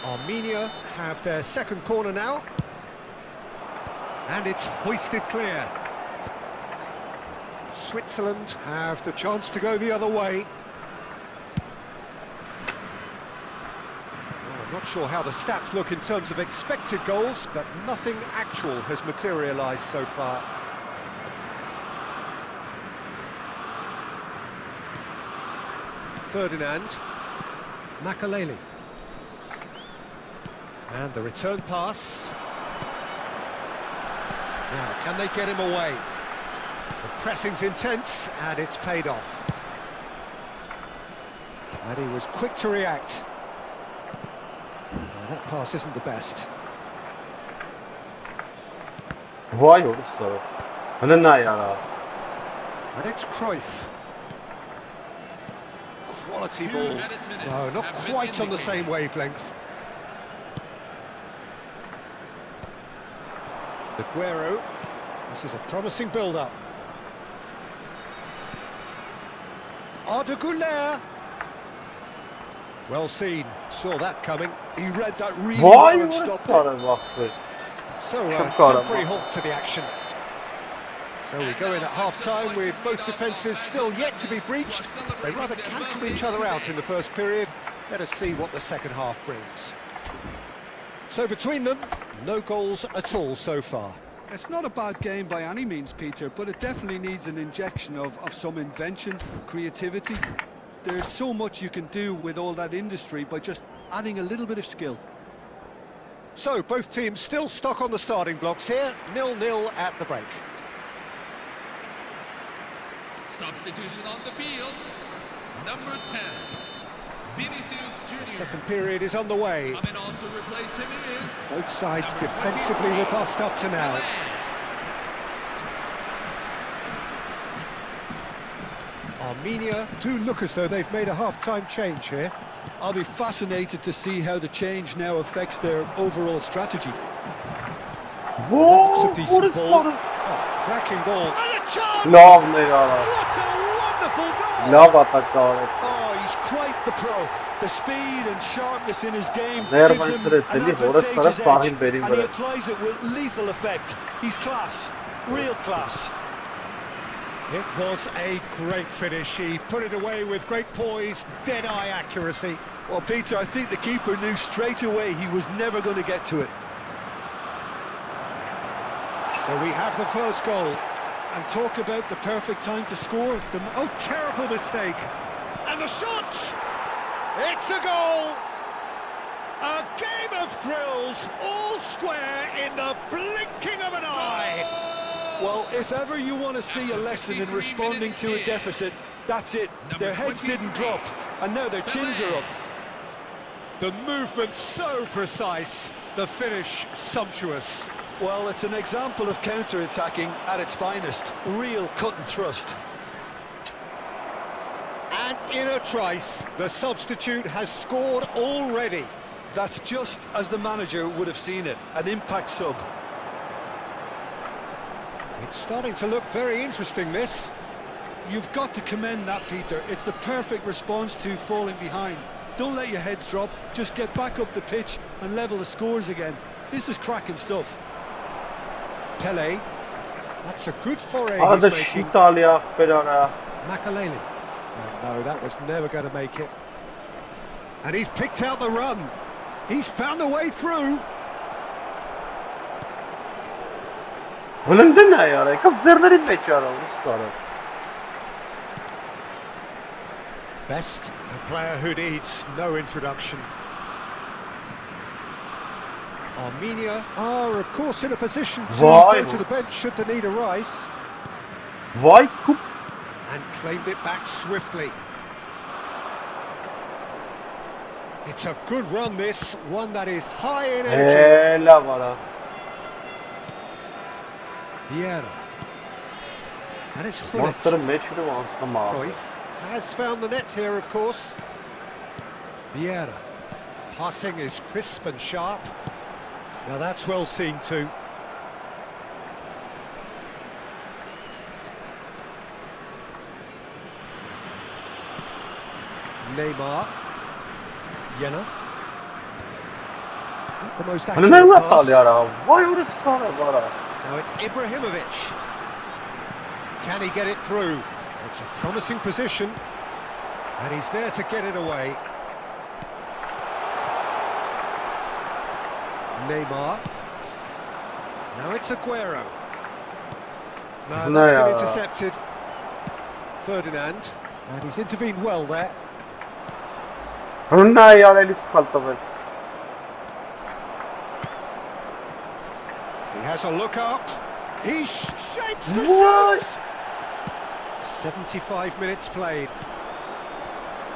Armenia have their second corner now. And it's hoisted clear. Switzerland have the chance to go the other way. Well, I'm not sure how the stats look in terms of expected goals, but nothing actual has materialised so far. Ferdinand. Makaleli. And the return pass. Now, can they get him away? The pressing's intense, and it's paid off. And he was quick to react. Well, that pass isn't the best. Vay orası. Hani ne ya? And it's Cruyff. Quality ball. No, not quite on the same wavelength. Aguero. This is a promising build-up. Arda Güler. Well seen. Saw that coming. He read that really well and stopped it. So, temporary halt to the action. So we go in at half-time with both defences still yet to be breached. They rather cancelled each other out in the first period. Let us see what the second half brings. So between them, no goals at all so far. It's not a bad game by any means, Peter, but it definitely needs an injection of some invention, creativity. There's so much you can do with all that industry by just adding a little bit of skill. So both teams still stuck on the starting blocks here, 0-0 at the break. Substitution on the field, number 10, Vinicius Junior. The second period is on the way. Coming on to replace him is Both sides defensively robust up to now. Armenia do look as though they've made a half-time change here. I'll be fascinated to see how the change now affects their overall strategy. Looks a decent ball. Oh, Cracking ball. And a chance! Love me, God. What a wonderful goal! Love attack, God. Oh, he's quite the pro. The speed and sharpness in his game Never gives him mind, an Teddy, Horace advantageous Farah edge, Farah and he Farah. applies it with lethal effect. He's class, real class. It was a great finish. He put it away with great poise, dead-eye accuracy. Well, Peter, I think the keeper knew straight away he was never going to get to it. So we have the first goal. And talk about the perfect time to score. Oh, terrible mistake. And the shot! It's a goal! A game of thrills, all square in the blinking of an eye. Well, if ever you want to see a lesson in responding to a deficit, that's it. Their heads didn't drop, and now their chins are up. The movement so precise, the finish sumptuous. Well, it's an example of counter-attacking at its finest. Real cut and thrust. And in a trice, the substitute has scored already. That's just as the manager would have seen it, an impact sub. It's starting to look very interesting, this. You've got to commend that, Peter. It's the perfect response to falling behind. Don't let your heads drop, just get back up the pitch and level the scores again. This is cracking stuff. Pele, that's a good foray Ah, he's the making. Shitalia Ferrara. Makaleli. Oh, no, that was never going to make it. And he's picked out the run. He's found a way through. Vlindin है यार, एक अब ज़रूरी बेचारा उस सारा. Best, a player who needs no introduction. Armenia are, of course, in a position to Why? go to the bench should the need arise. Why could? And claimed it back swiftly. It's a good run, this, one that is high in energy. Hela vara. Vieira. And it's Monster Hullet. match with wants to mark. Cruyff has found the net here, of course. Vieira. Passing is crisp and sharp. Now that's well seen too. Neymar. Jena. Not the most अरे नहीं accurate हुआ pass. था यार. Why would it सारा vara? Now it's Ibrahimovic. Can he get it through? It's a promising position. And he's there to get it away. Neymar. Now it's Aguero. No, that's been intercepted. Ferdinand. And he's intervened well there. नहीं यार Alice खालता है. He has a look up. He shapes the What? shots. 75 minutes played.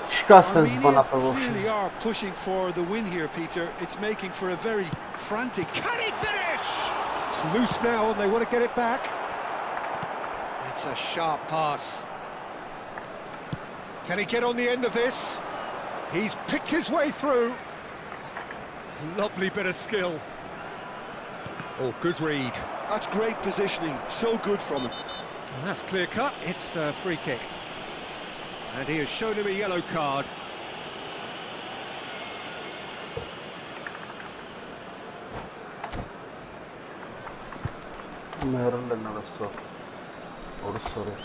Şikastens bana Armenia provocation. clearly are pushing for the win here, Peter. It's making for a very frantic... Can he finish? It's loose now and they want to get it back. That's a sharp pass. Can he get on the end of this? He's picked his way through. Lovely bit of skill. Oh, good read. That's great positioning. So good from him. And that's clear cut. It's a free kick. And he has shown him a yellow card. Meron din naso. Sorry.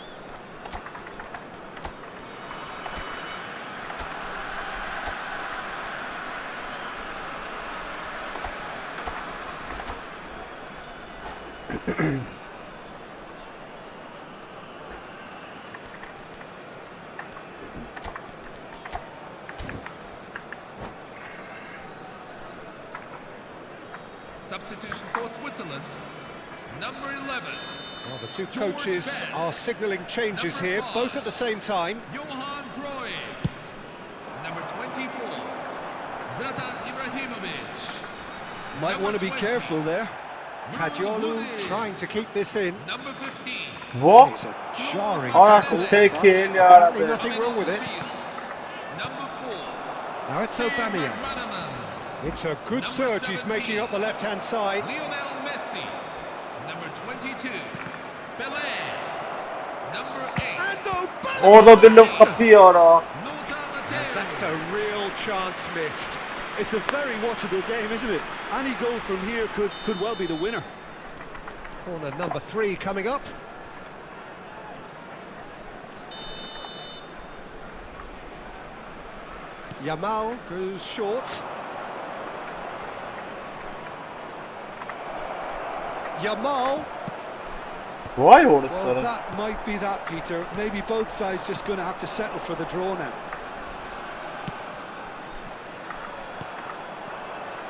Substitution for Switzerland, number 11. Well, the two coaches are signalling changes here, both at the same time. Johan Cruyff, number 24. Zlatan Ibrahimovic. Might want to be careful there. Kadiolu trying to keep this in. Number 15. What? It's a jarring Oh, tackle, take but it, yeah, apparently yeah. nothing wrong with it. Number 4. Now it's Aubameyang. It's a good surge he's making up the left-hand side. Lionel Messi, number 22. Pelé. Number 8. And no Orada dillim kapıyor ara. Lothar Matthäus. That's a real chance missed. It's a very watchable game, isn't it? Any goal from here could well be the winner. Corner number 3 coming up. Yamal goes short. Yamal. Vay Well, orası. that might be that, Peter. Maybe both sides just going to have to settle for the draw now.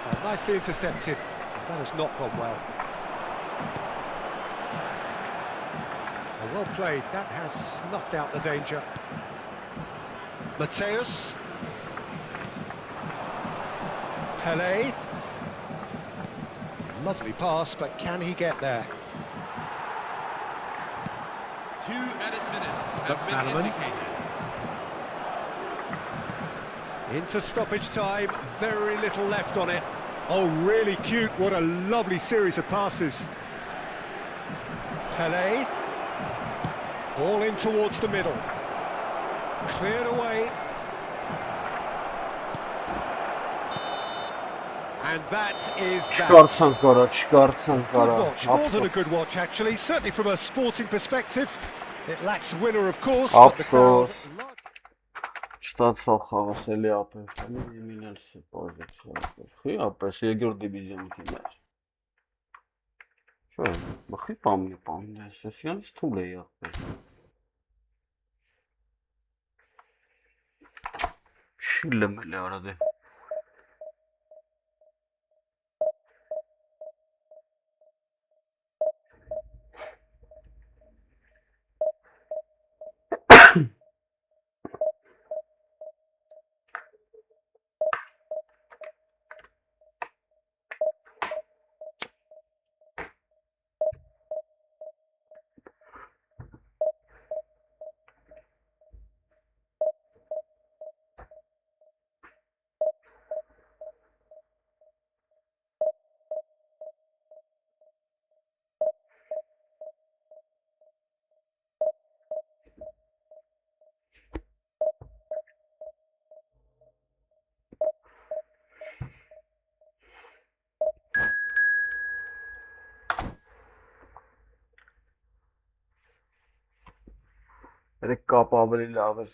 Oh, nicely intercepted. That has not gone well. Oh, well played. That has snuffed out the danger. Matthäus. Pelé. Lovely pass, but can he get there? 2 added minutes have been McManaman. indicated. Into stoppage time, very little left on it. Oh, really cute, what a lovely series of passes. Pelé. Ball in towards the middle. Cleared away. And that is that. Çıkarsan kara, çıkarsan Good kara. watch, more than a good watch actually, certainly from a sporting perspective. It lacks winner of course, but the crowd... Շտացավ խաղասելի ապեշանի եմինելսի պոզիցիա։ Խի ապես եգոր դիվիզիոն կիներ։ Չէ, բխի պամնի ես, յանց թուլ է եղբեր։ Չի լմել է արադե։ Երեք կապ ավելի լավ էր։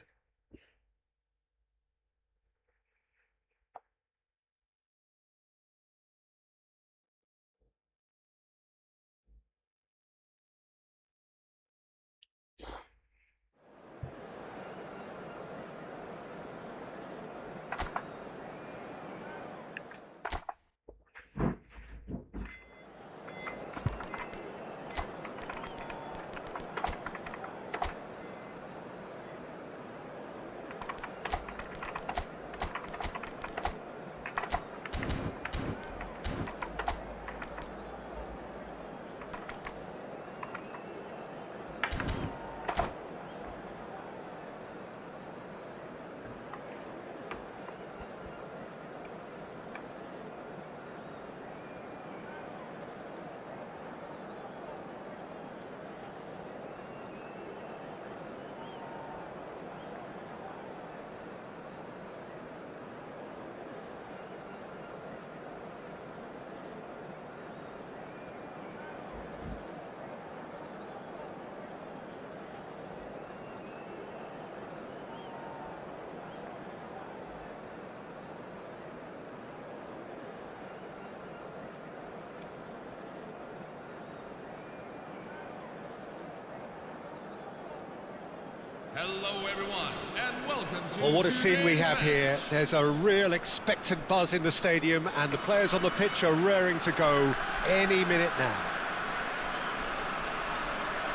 Hello everyone, and welcome to Well, what a scene we today's have match. here. There's a real expectant buzz in the stadium and the players on the pitch are raring to go any minute now.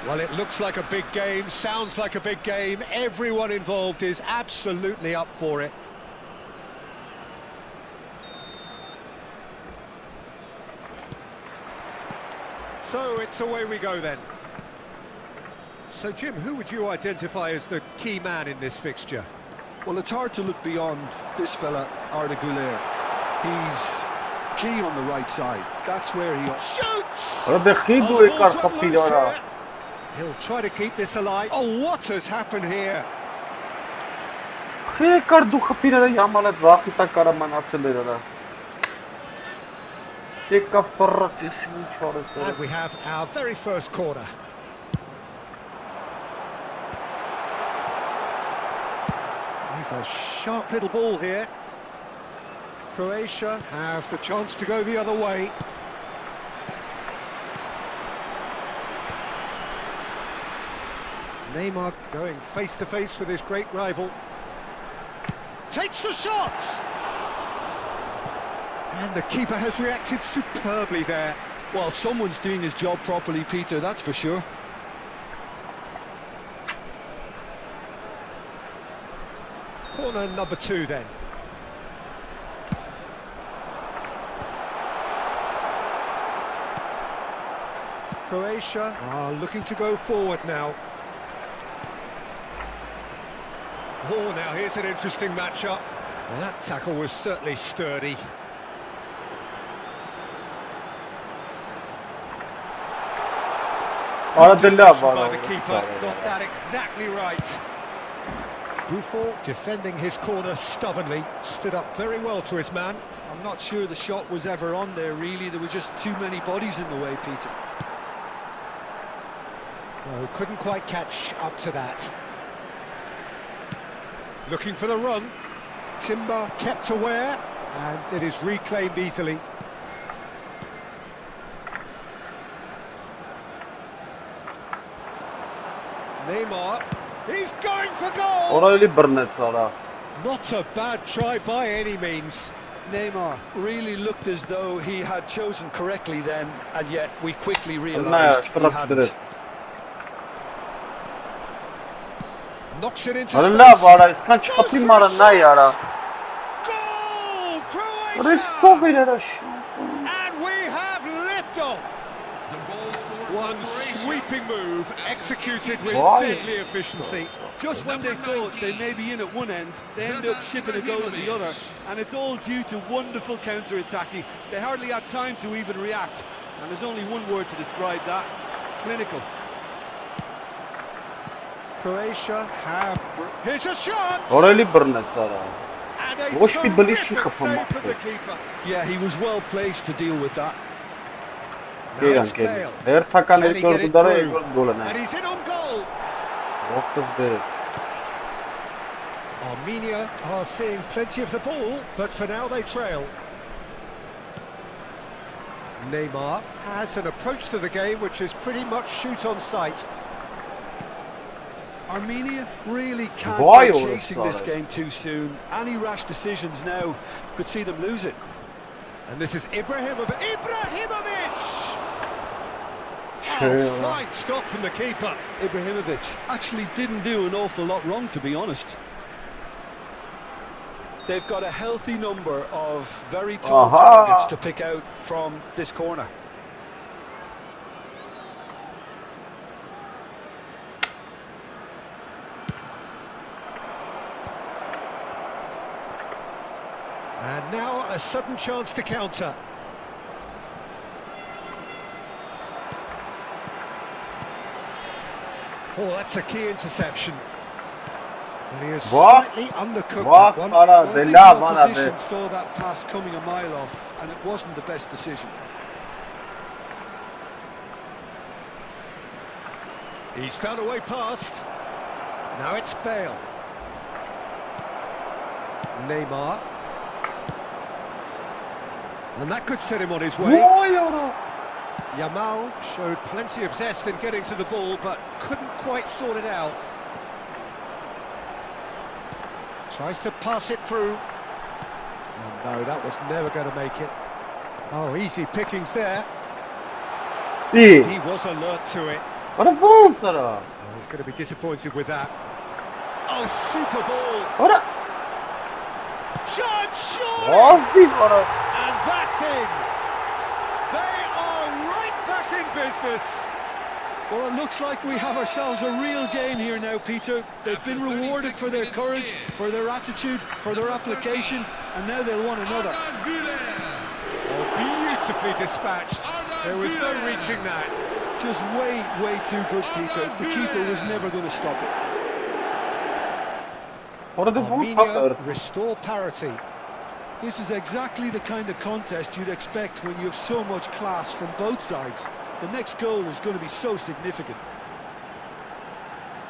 Well, it looks like a big game, sounds like a big game. Everyone involved is absolutely up for it. So it's away we go then. So, Jim, who would you identify as the key man in this fixture? Well, it's hard to look beyond this fella, Arda Güler. He's key on the right side. That's where he... Shoots! Ara de xidul e kar kapil ara. He'll try to keep this alive. Oh, what has happened here? Քեր դու խփիրը յամալը ծախի տակ կարա մնացել էր արա։ Եկավ բռրտից ինչ արեց։ And we have our very first corner. He's a sharp little ball here. Croatia have the chance to go the other way. Neymar going face to face with his great rival. Takes the shot! And the keeper has reacted superbly there. Well, someone's doing his job properly, Peter, that's for sure. Corner number 2 then. Croatia are looking to go forward now. Oh, now here's an interesting matchup. Well, that tackle was certainly sturdy. By the keeper, got that exactly right. Buffon defending his corner stubbornly, stood up very well to his man. I'm not sure the shot was ever on there, really. There were just too many bodies in the way, Peter. No, couldn't quite catch up to that. Looking for the run. Timber kept aware, and it is reclaimed easily. Neymar, he's going for goal! Not a bad try by any means. Neymar really looked as though he had chosen correctly then, and yet we quickly realised he hadn't. Knocks it into space. Goal, Croatia! And we have liftoff. One sweeping move, executed with deadly efficiency. Just when they thought they may be in at one end, they end up shipping a goal at the other, and it's all due to wonderful counter-attacking. They hardly had time to even react, and there's only one word to describe that: clinical. Croatia have... Here's a shot! Orally Burnett, and a terrific save from the keeper. Yeah, he was well placed to deal with that. Now it's Bale. Can he get it through? And he's in on goal. Armenia are seeing plenty of the ball, but for now they trail. Neymar has an approach to the game which is pretty much shoot on sight. Armenia really can't go chasing this game too soon. Any rash decisions now could see them lose it. And this is Ibrahimovic. Oh, fine stop from the keeper. Ibrahimovic actually didn't do an awful lot wrong, to be honest. They've got a healthy number of very tall targets to pick out from this corner. And now a sudden chance to counter. Oh, that's a key interception. And he is slightly undercooked. The opposition saw that pass coming a mile off, and it wasn't the best decision. He's found a way past. Now it's Bale. Neymar. And that could set him on his way. Yamal showed plenty of zest in getting to the ball, but couldn't quite sort it out. Tries to pass it through. Oh, no, that was never going to make it. Oh, easy pickings there. He was alert to it. Oh, he's going to be disappointed with that. Oh, super ball. Shot! And that's in. They are right back in business. Well, it looks like we have ourselves a real game here now, Peter. They've been rewarded for their courage, for their attitude, for their application, and now they'll want another. Oh, beautifully dispatched. There was no reaching that. Just way too good, Peter. The keeper was never going to stop it. What are the Armenia restore parity. This is exactly the kind of contest you'd expect when you have so much class from both sides. The next goal is going to be so significant.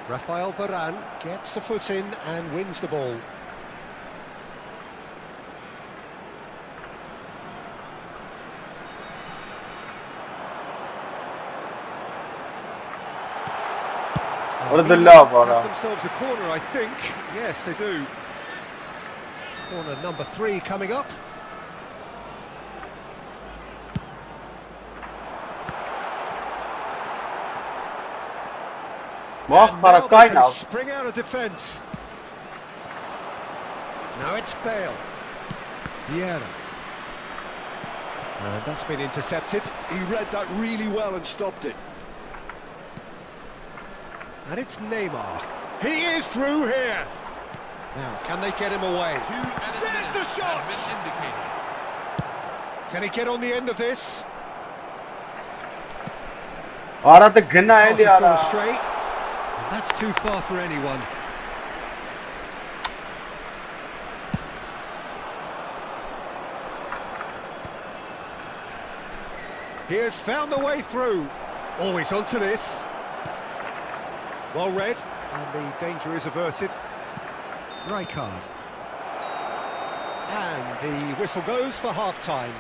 Rafael Varane gets a foot in and wins the ball. What are the love, have themselves a corner, I think. Yes, they do. Corner number 3 coming up. And now they can spring out of defence. Now it's Bale. Vieira. And that's been intercepted. He read that really well and stopped it. And it's Neymar. He is through here. Now, can they get him away? There's the shot! Can he get on the end of this? Pass has gone astray. And that's too far for anyone. He has found the way through. Always onto this. Well read, and the danger is averted. Rijkaard. And the whistle goes for half-time.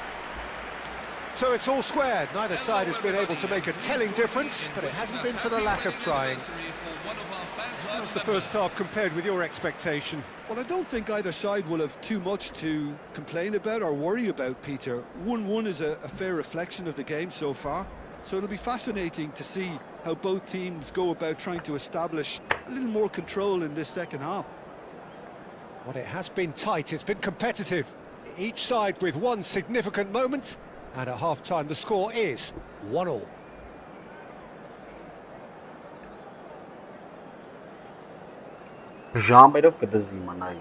So it's all squared. Neither side has been able to make a telling difference, but it hasn't been for the lack of trying. How's the first half compared with your expectation? Well, I don't think either side will have too much to complain about or worry about, Peter. 1-1 is a fair reflection of the game so far. So it'll be fascinating to see how both teams go about trying to establish a little more control in this second half. Well, it has been tight, it's been competitive. Each side with one significant moment, and at half-time the score is 1-1. Ժամերով կդզիմանայի։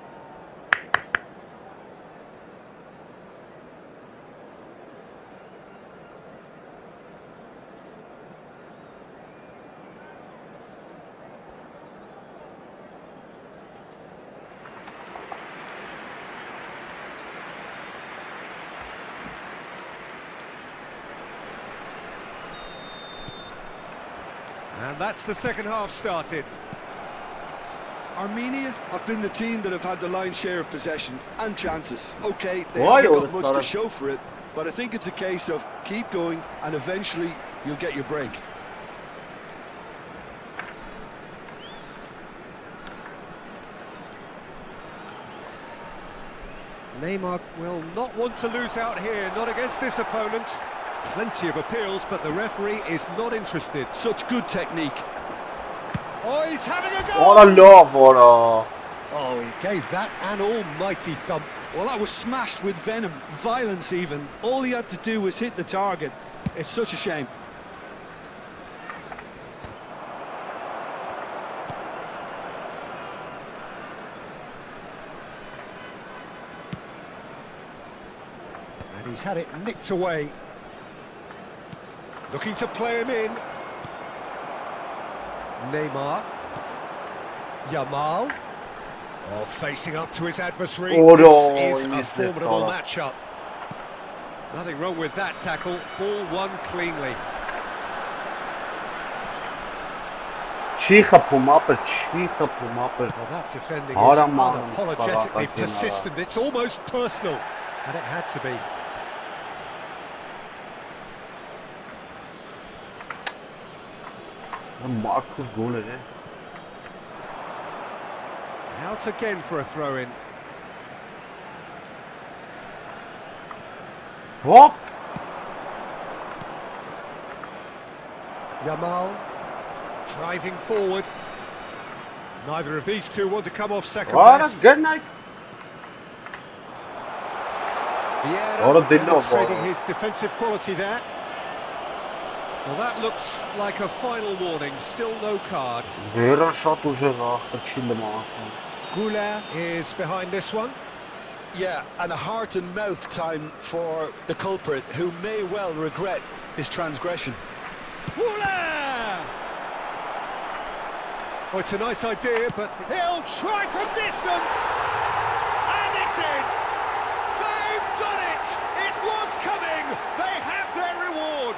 And that's the second half started. Armenia have been the team that have had the lion's share of possession and chances. Okay, they haven't got much to show for it, but I think it's a case of keep going and eventually you'll get your break. Neymar will not want to lose out here, not against this opponent. Plenty of appeals, but the referee is not interested. Such good technique. Oh, he's having a go! Oh, love, Oh, he gave that an almighty thump. Well, that was smashed with venom, violence even. All he had to do was hit the target. It's such a shame. And he's had it nicked away. Looking to play him in. Neymar. Yamal. Oh, facing up to his adversary. This is a formidable matchup. Nothing wrong with that tackle. Ball won cleanly. Well, that defending is unapologetically persistent. It's almost personal. And it had to be. Marcus goal is it? Out again for a throw-in. What? Yamal driving forward. Neither of these two want to come off second best. Good night. Vieira demonstrating his defensive quality there. Well, that looks like a final warning. Still no card. Goulart is behind this one. Yeah, and a heart and mouth time for the culprit, who may well regret his transgression. Wooler! Oh, it's a nice idea, but he'll try from distance! And it's in! They've done it! It was coming! They have their reward!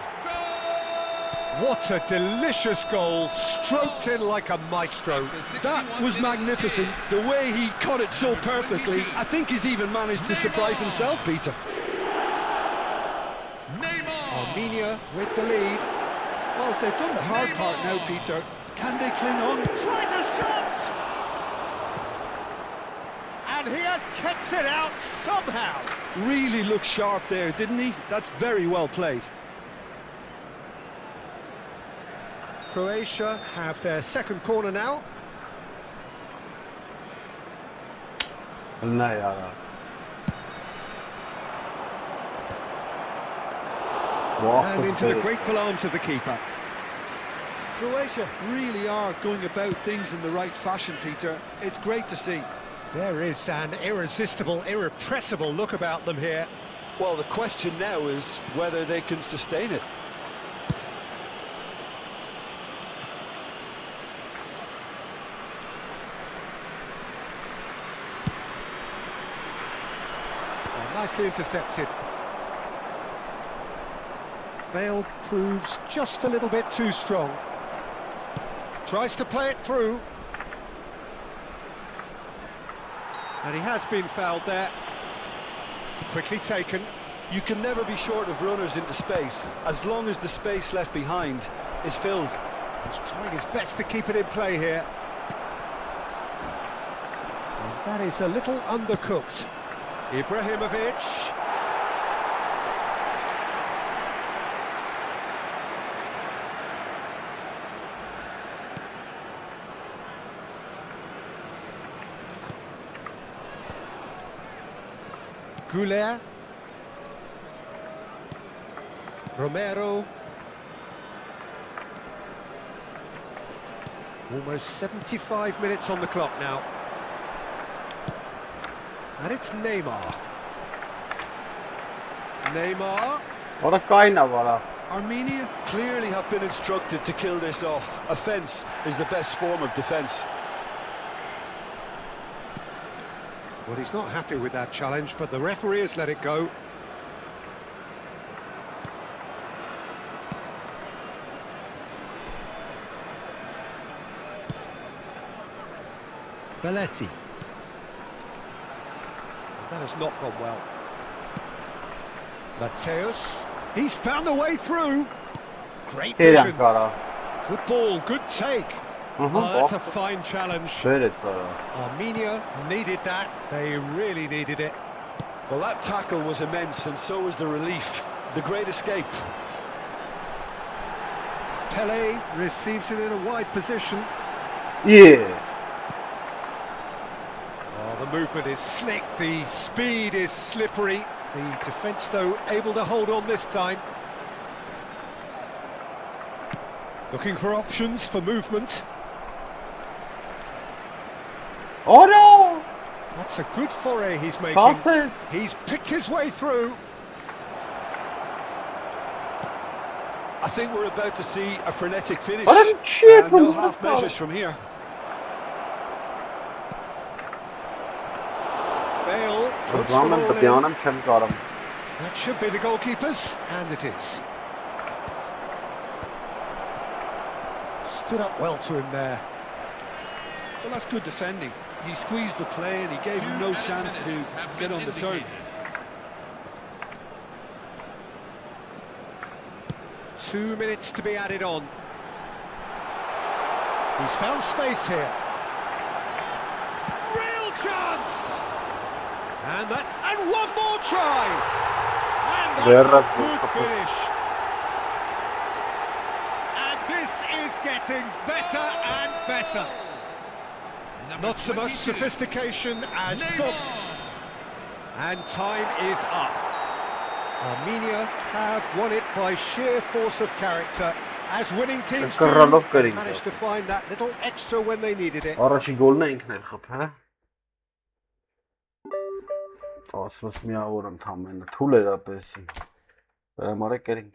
What a delicious goal, stroked in like a maestro. That was magnificent. The way he caught it so perfectly. I think he's even managed to surprise himself, Peter. Armenia with the lead. Well, they've done the hard part now, Peter. Can they cling on? Tries a shot! And he has kept it out somehow. Really looked sharp there, didn't he? That's very well played. Croatia have their second corner now. Ne ya. And into the grateful arms of the keeper. Croatia really are going about things in the right fashion, Peter. It's great to see. There is an irresistible, irrepressible look about them here. Well, the question now is whether they can sustain it. Nicely intercepted. Bale proves just a little bit too strong. Tries to play it through. And he has been fouled there. Quickly taken. You can never be short of runners into space, as long as the space left behind is filled. He's trying his best to keep it in play here. And that is a little undercooked. Ibrahimovic. Goulet. Romero. Almost 75 minutes on the clock now. And it's Neymar. Neymar. What a kind of Armenia clearly have been instructed to kill this off. Offence is the best form of defence. Well, he's not happy with that challenge, but the referee has let it go. Belletti. That has not gone well. Mateus. He's found a way through. Great vision. Good ball, good take. Oh, that's a fine challenge. Armenia needed that. They really needed it. Well, that tackle was immense, and so was the relief. The great escape. Pele receives it in a wide position. Yeah. Oh, the movement is slick, the speed is slippery. The defence, though, able to hold on this time. Looking for options for movement. Oh no! That's a good foray he's making. Passes. He's picked his way through. I think we're about to see a frenetic finish. Shit, no half measures from here. Bale puts the ball in. Got him. That should be the goalkeepers, and it is. Stood up well to him there. Well, that's good defending. He squeezed the play and he gave him no chance to get on the turn. 2 minutes to be added on. He's found space here. Real chance! And one more try! And that's a good finish. And this is getting better and better. Not so much sophistication as book. And time is up. Armenia have won it by sheer force of character, as winning teams do, managed to find that little extra when they needed it. Առաջի գոլն է ինքն էլ խփել, հա։ 10 միավոր ընդամենը թուլ էր ապես։ Մարեկերինք։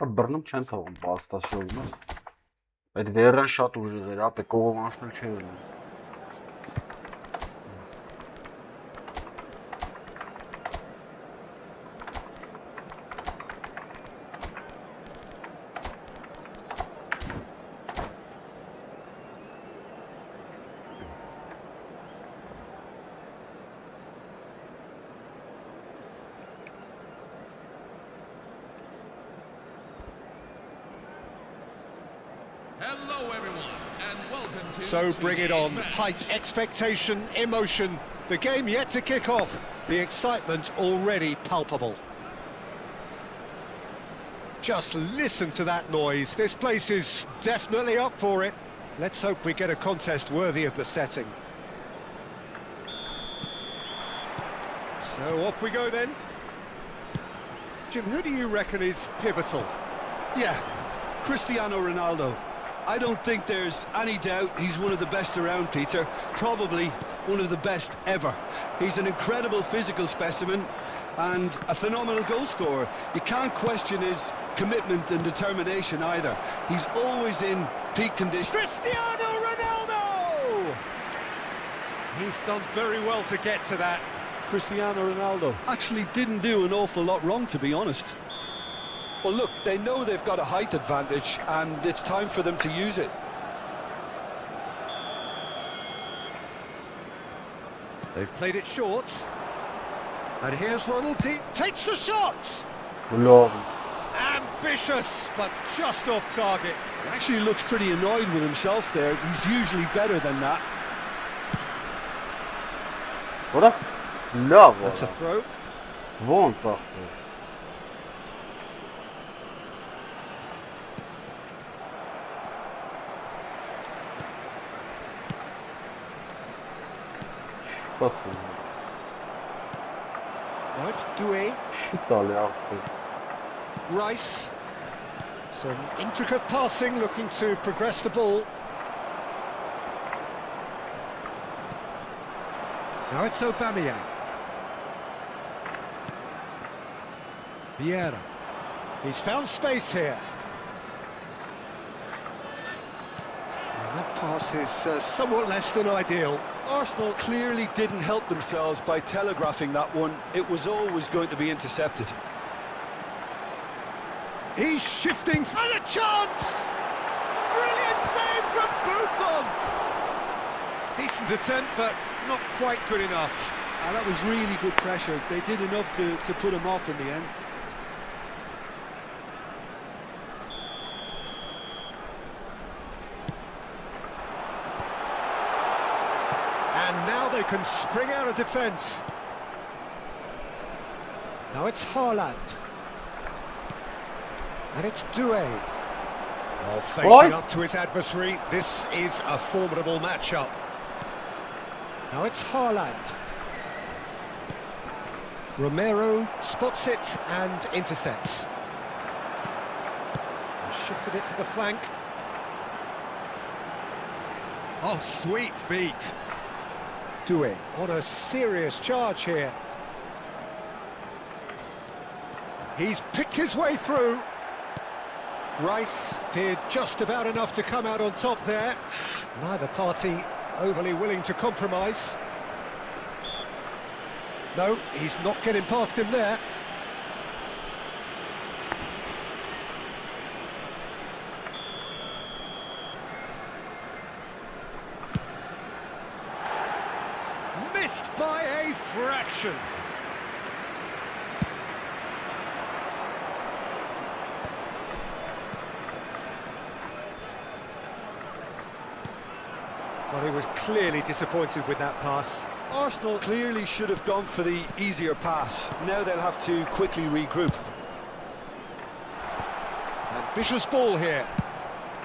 Բռնում չեն թողում պաստաշողնոս։ Այդ վերան շատ ուժեղ էր, ապե կողով անցնել չէ ելնում։ Hello everyone and welcome to So bring it on. today's match. Hype, expectation, emotion. The game yet to kick off. The excitement already palpable. Just listen to that noise. This place is definitely up for it. Let's hope we get a contest worthy of the setting. So off we go then. Jim, who do you reckon is pivotal? Yeah, Cristiano Ronaldo. I don't think there's any doubt he's one of the best around, Peter. Probably one of the best ever. He's an incredible physical specimen and a phenomenal goal scorer. You can't question his commitment and determination either. He's always in peak condition. Cristiano Ronaldo! He's done very well to get to that. Cristiano Ronaldo actually didn't do an awful lot wrong, to be honest. Well, look, they know they've got a height advantage, and it's time for them to use it. They've played it short. And here's Ronald. He takes the shot! Love. Ambitious, but just off target. He actually looks pretty annoyed with himself there. He's usually better than that. Ora? Love. That's a throw. Vont saxtı. Bakın. Right, Doué, İtalya yaptı. Rice. Some intricate passing, looking to progress the ball. Now it's Aubameyang. Vieira. He's found space here. And that pass is somewhat less than ideal. Arsenal clearly didn't help themselves by telegraphing that one. It was always going to be intercepted. He's shifting and a chance! Brilliant save from Buffon! Decent attempt, but not quite good enough. And that was really good pressure. They did enough to put him off in the end. And now they can spring out of defence. Now it's Haaland. And it's Doué. Oh, facing What? up to his adversary. This is a formidable matchup. Now it's Haaland. Romero spots it and intercepts. Shifted it to the flank. Oh, sweet feet. Doué on a serious charge here. He's picked his way through. Rice did just about enough to come out on top there. Neither party overly willing to compromise. No, he's not getting past him there. Missed by a fraction. Well, he was clearly disappointed with that pass. Arsenal clearly should have gone for the easier pass. Now they'll have to quickly regroup. Ambitious ball here.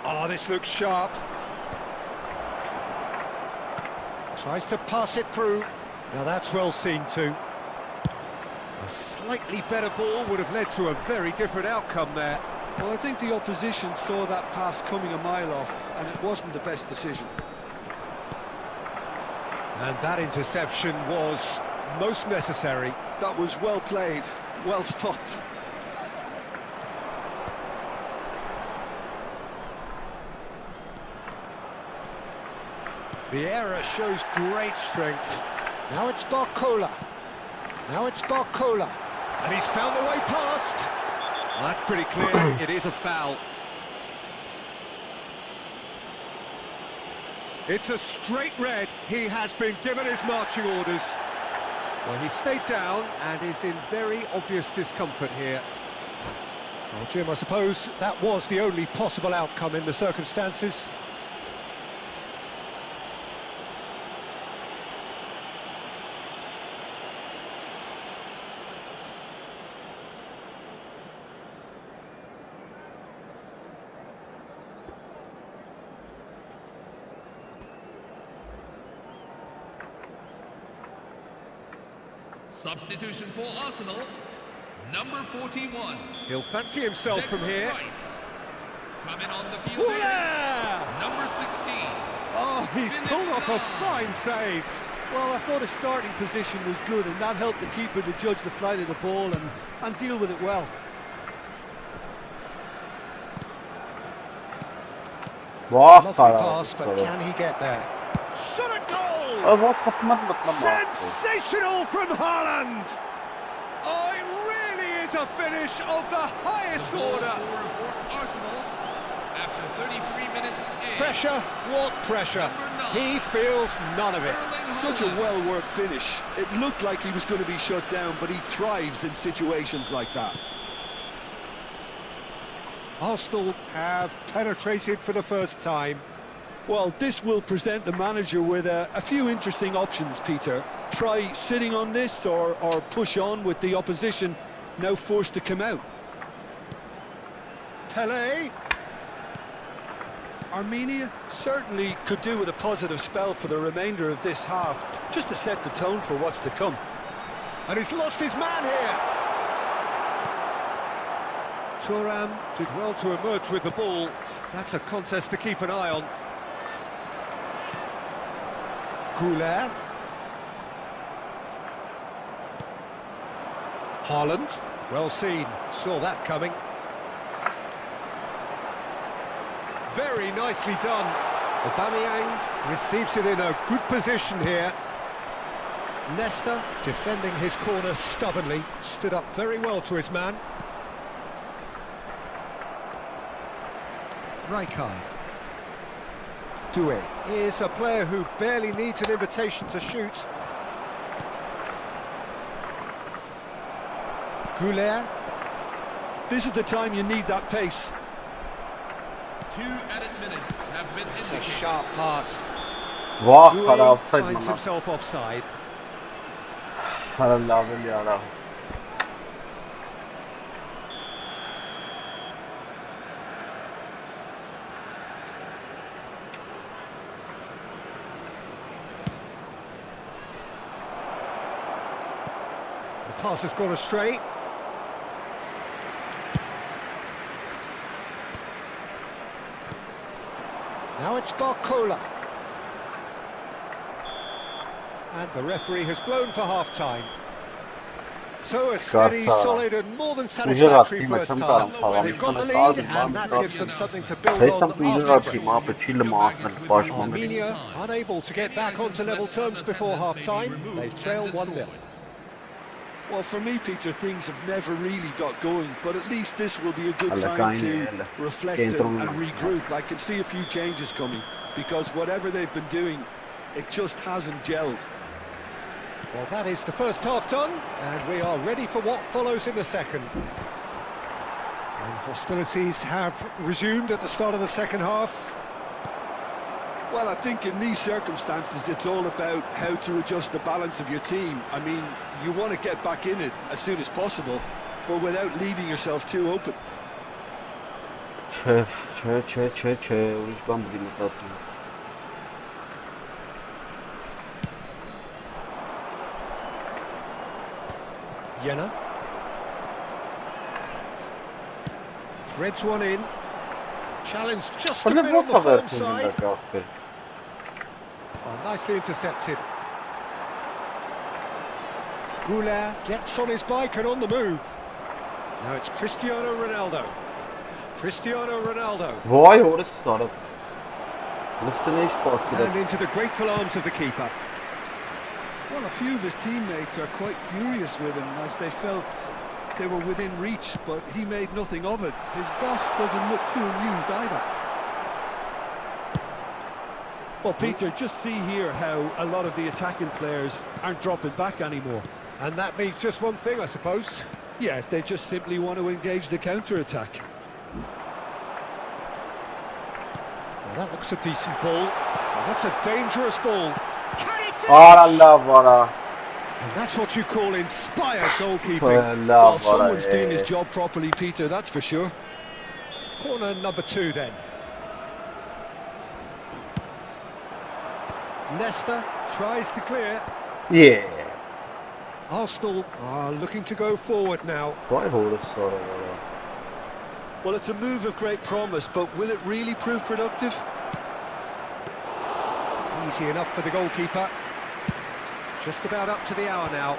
Oh, this looks sharp. Tries to pass it through. Now that's well seen too. A slightly better ball would have led to a very different outcome there. Well, I think the opposition saw that pass coming a mile off, and it wasn't the best decision. And that interception was most necessary. That was well played, well stopped. The error shows great strength. Now it's Barcola. Now it's Barcola. And he's found the way past. Well, that's pretty clear. It is a foul. It's a straight red. He has been given his marching orders. Well, he stayed down and is in very obvious discomfort here. Well, Jim, I suppose that was the only possible outcome in the circumstances. Substitution for Arsenal, number 41. He'll fancy himself from here. Rice. Coming on the field, number 16. Oh, he's pulled off a fine save. Well, I thought his starting position was good, and that helped the keeper to judge the flight of the ball and deal with it well. Lovely pass, but can he get there? Shot a goal! Sensational from Haaland! Oh, it really is a finish of the highest order. Arsenal after 33 minutes. Pressure, what pressure? He feels none of it. Such a well-worked finish. It looked like he was going to be shut down, but he thrives in situations like that. Arsenal have penetrated for the first time. Well, this will present the manager with a few interesting options, Peter. Try sitting on this or push on with the opposition now forced to come out. Pelé. Armenia certainly could do with a positive spell for the remainder of this half, just to set the tone for what's to come. And he's lost his man here. Thuram did well to emerge with the ball. That's a contest to keep an eye on. Goulet. Haaland. Well seen. Saw that coming. Very nicely done. Aubameyang receives it in a good position here. Nesta, defending his corner stubbornly, stood up very well to his man. Rijkaard. Doué is a player who barely needs an invitation to shoot. Goulet. This is the time you need that pace. 2 added minutes have been It's indicated. a sharp pass. Doué finds himself offside. The pass has gone astray. Now it's Barcola. And the referee has blown for half-time. So a steady, solid and more than satisfactory first half. They've got the lead and that gives them something to build on after break. Armenia unable to get back onto level terms before half-time. They trail 1-0. Well, for me, Peter, things have never really got going, but at least this will be a good time to reflect and regroup. I can see a few changes coming, because whatever they've been doing, it just hasn't gelled. Well, that is the first half done, and we are ready for what follows in the second. And hostilities have resumed at the start of the second half. Well, I think in these circumstances, it's all about how to adjust the balance of your team. I mean, you want to get back in it as soon as possible, but without leaving yourself too open. Jenna. Threads one in. Challenge just a bit on the firm side. Oh, nicely intercepted. Goulet gets on his bike and on the move. Now it's Cristiano Ronaldo. Cristiano Ronaldo. Vay orası sarı. And into the grateful arms of the keeper. Well, a few of his teammates are quite furious with him as they felt they were within reach, but he made nothing of it. His boss doesn't look too amused either. Well, Peter, just see here how a lot of the attacking players aren't dropping back anymore. And that means just one thing, I suppose. Yeah, they just simply want to engage the counter-attack. Well, that looks a decent ball. Well, that's a dangerous ball. Can he finish? And that's what you call inspired goalkeeping. Well, someone's doing his job properly, Peter, that's for sure. Corner number 2 then. Nesta tries to clear. Yeah. Arsenal are looking to go forward now. Well, it's a move of great promise, but will it really prove productive? Easy enough for the goalkeeper. Just about up to the hour now.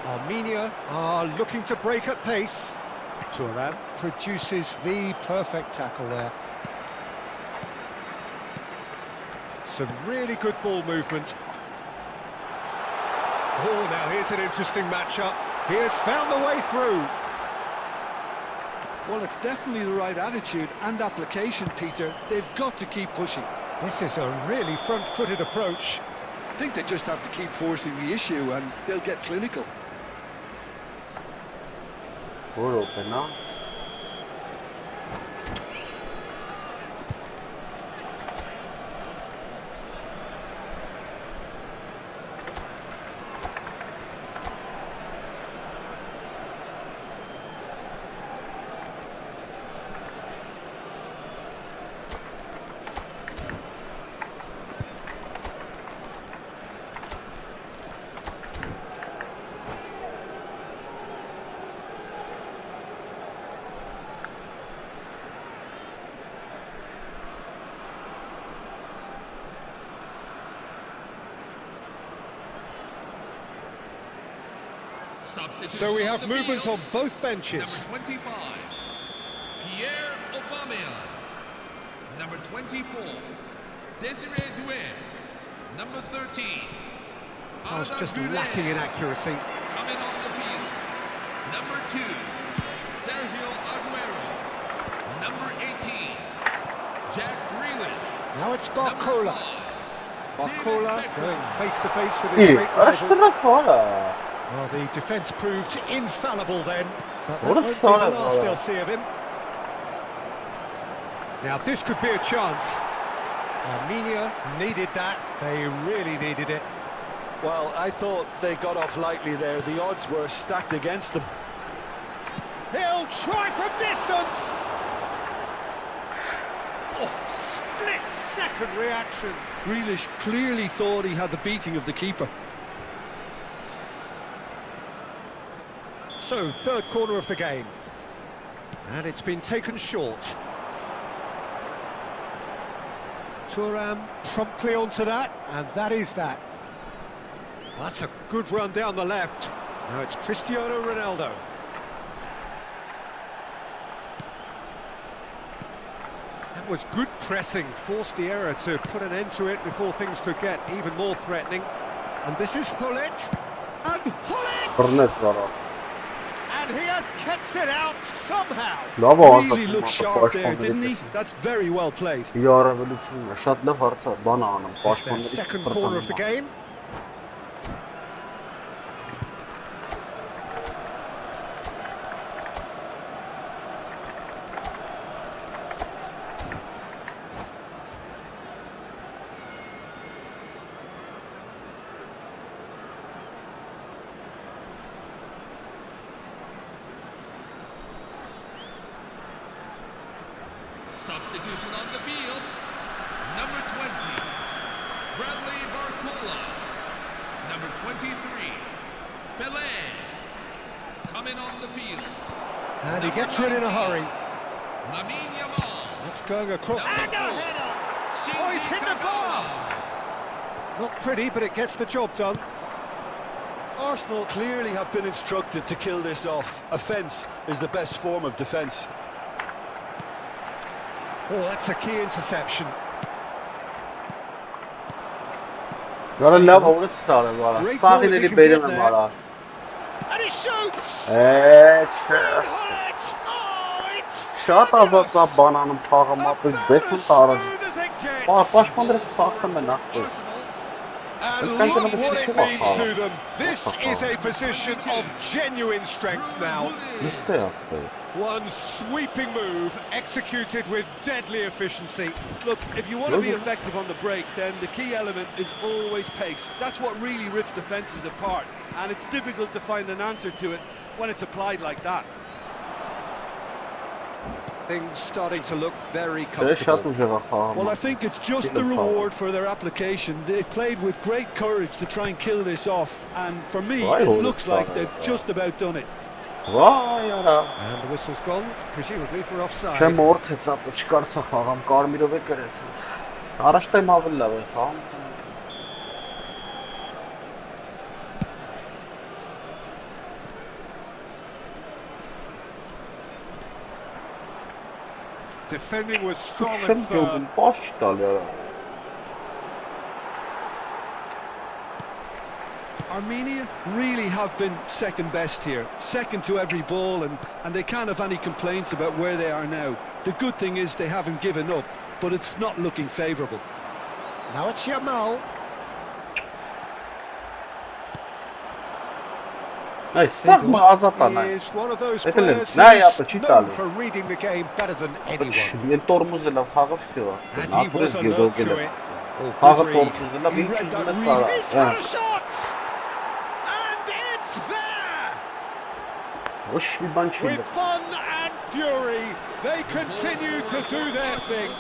Armenia are looking to break at pace. Thuram produces the perfect tackle there. Some really good ball movement. Oh, now here's an interesting matchup. He has found the way through. Well, it's definitely the right attitude and application, Peter. They've got to keep pushing. This is a really front-footed approach. I think they just have to keep forcing the issue and they'll get clinical. We're open now. So we have movement on both benches. Number 25, Pierre Aubameyang. Number 24, Desiree Doué. Number 13, I was just Arda Güler. lacking in accuracy. Coming on the field, number 2, Sergio Aguero. Number 18, Jack Grealish. Now it's Number Barcola. 5, Barcola David going Beckham. face-to-face with his great rival. Well, the defence proved infallible then, but that What a won't be the solid last ball. they'll see of him. Now this could be a chance. Armenia needed that, they really needed it. Well, I thought they got off lightly there. The odds were stacked against them. He'll try from distance! Oh, split-second reaction. Grealish clearly thought he had the beating of the keeper. So, third corner of the game. And it's been taken short. Thuram promptly onto that, and that is that. That's a good run down the left. Now it's Cristiano Ronaldo. That was good pressing, forced the error to put an end to it before things could get even more threatening. And this is Hullet. And Hullet! And he has kept it out somehow. Really looked sharp there, didn't he? That's very well played. It's their second corner of the game. Substitution on the field. Number 20, Bradley Barcola. Number 23, Pelé. Coming on the field. And he gets rid in a hurry. Lamine Yamal. That's going across. Number And a 4, header! Shinji Oh, he's hit the bar! Kagawa. Not pretty, but it gets the job done. Arsenal clearly have been instructed to kill this off. Offence is the best form of defence. Oh, that's a key interception. Gara lավ օրս սարը վարա, սաղիների բերեմ եմ արա։ And he shoots! Չէ, Oh, it's շատ ազատա բանանում փաղը մապից about բեսն as տարած։ smooth as it gets. Պաշտպաններս փախտում են ախպեր։ And look what it means to them. This is a position of genuine strength now. Իսկ է ախպեր։ One sweeping move executed with deadly efficiency. Look, if you want to be effective on the break, then the key element is always pace. That's what really rips defences apart, and it's difficult to find an answer to it when it's applied like that. Things starting to look very Չէ, շատ comfortable. ուժեղ է խաղում։ Well, I think it's just the reward for their application. They've played with great courage to try and kill this off, and for me, Right, it looks like they've just about done it. Վայ արա։ And the whistle's gone, presumably for offside. Չեմ օրթեց ապա չկարծա խաղամ, կարմիրով է գրեց ինձ։ Առաջ տայմ ավելի լավ է խաղում։ Defending was strong Չեմ and firm. գյուղում, պաշ չտալի արա։ Armenia really have been second best here, second to every ball, and they can't have any complaints about where they are now. The good thing is they haven't given up, but it's not looking favourable. Now it's Yamal. Այ սաղմը ազատան է։ Is one of those Etele, players ne yaptı, who's çitali. known for reading the game better than anyone. Են տորմուզը լավ խաղը վсё։ And he was alert to it. Խաղը Good read. տորմուզը լավ ինչ ուզում է He's սարա։ got a shot! And it's there! Ոչ մի բան չի։ With fun and fury, they continue to do their thing.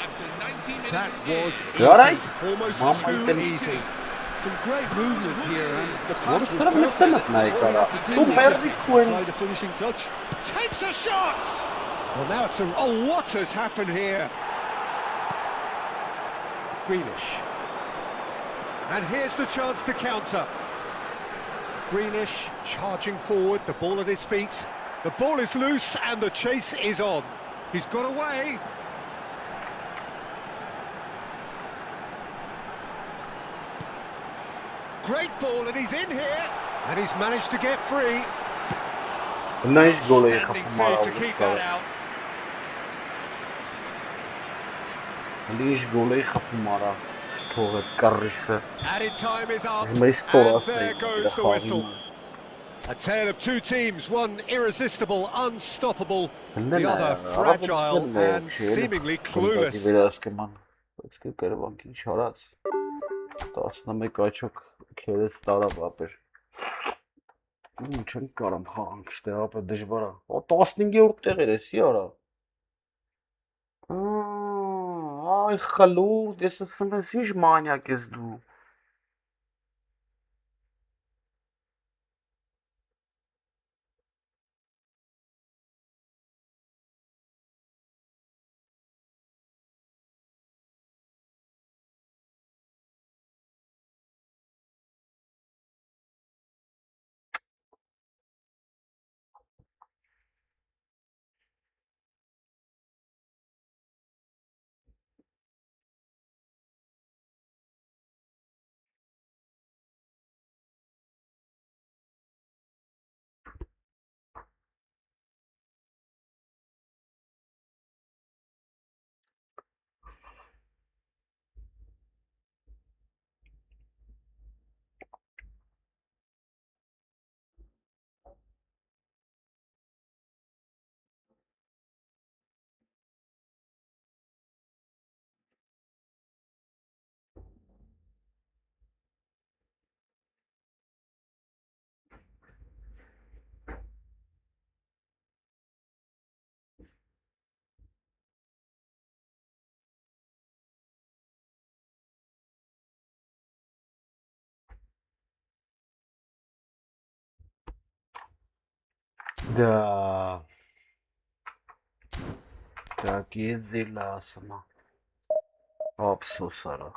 After 90 minutes That of game, was Alright. easy, almost Mama, too can- easy. Some great movement here, and the pass was Որը perfect. սրմս նայ All he կարա։ had to do Դու was just մերդի քույն։ apply the finishing touch. Takes a shot! Well, now it's a... Oh, what has happened here? Greenish. And here's the chance to counter. Greenish charging forward, the ball at his feet. The ball is loose and the chase is on. He's got away. Great ball and he's in here. And he's managed to get free. Նայış գոլ է Standing խփում save to արավ։ keep that out. Նայış գոլ է խփում արավ։ Թողեց կառիսը։ Added time is up, Մեծ and ստորացն է։ there goes the whistle. A tale of two teams, one irresistible, unstoppable, the other fragile and seemingly clueless. Վերահսկման։ Բայց կերվանք ինչ արած։ 11 աչոք քերեց տարավ ապեր։ Չեմ կարամ խաղանք շտե ապա դժվար է։ 15-րդ տեղեր էսի արա։ Ay խլուր, ես ասում ես ինչ մանյակ ես դու։ Да. Так ездила сама. Абсус արա։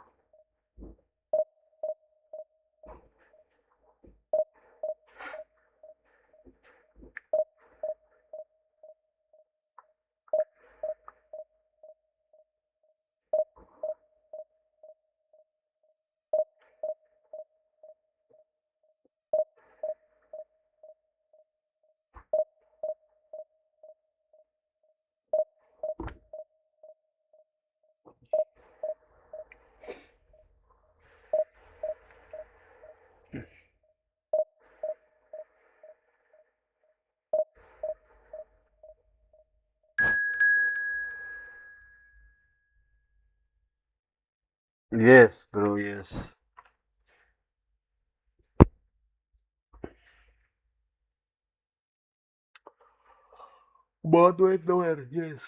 Yes, bro, yes. But wait, nowhere, yes.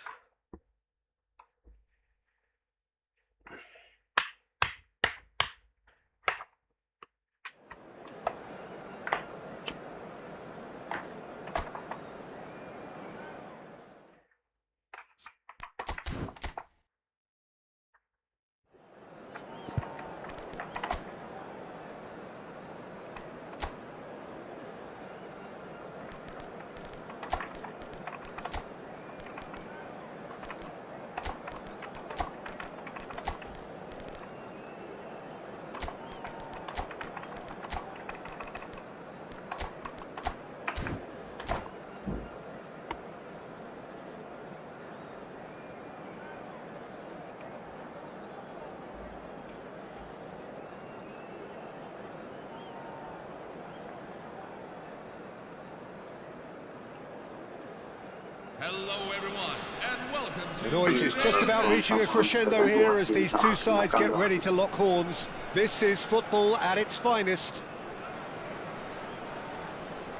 Hello, everyone, and welcome to... The noise is just about reaching a crescendo here as these two sides get ready to lock horns. This is football at its finest.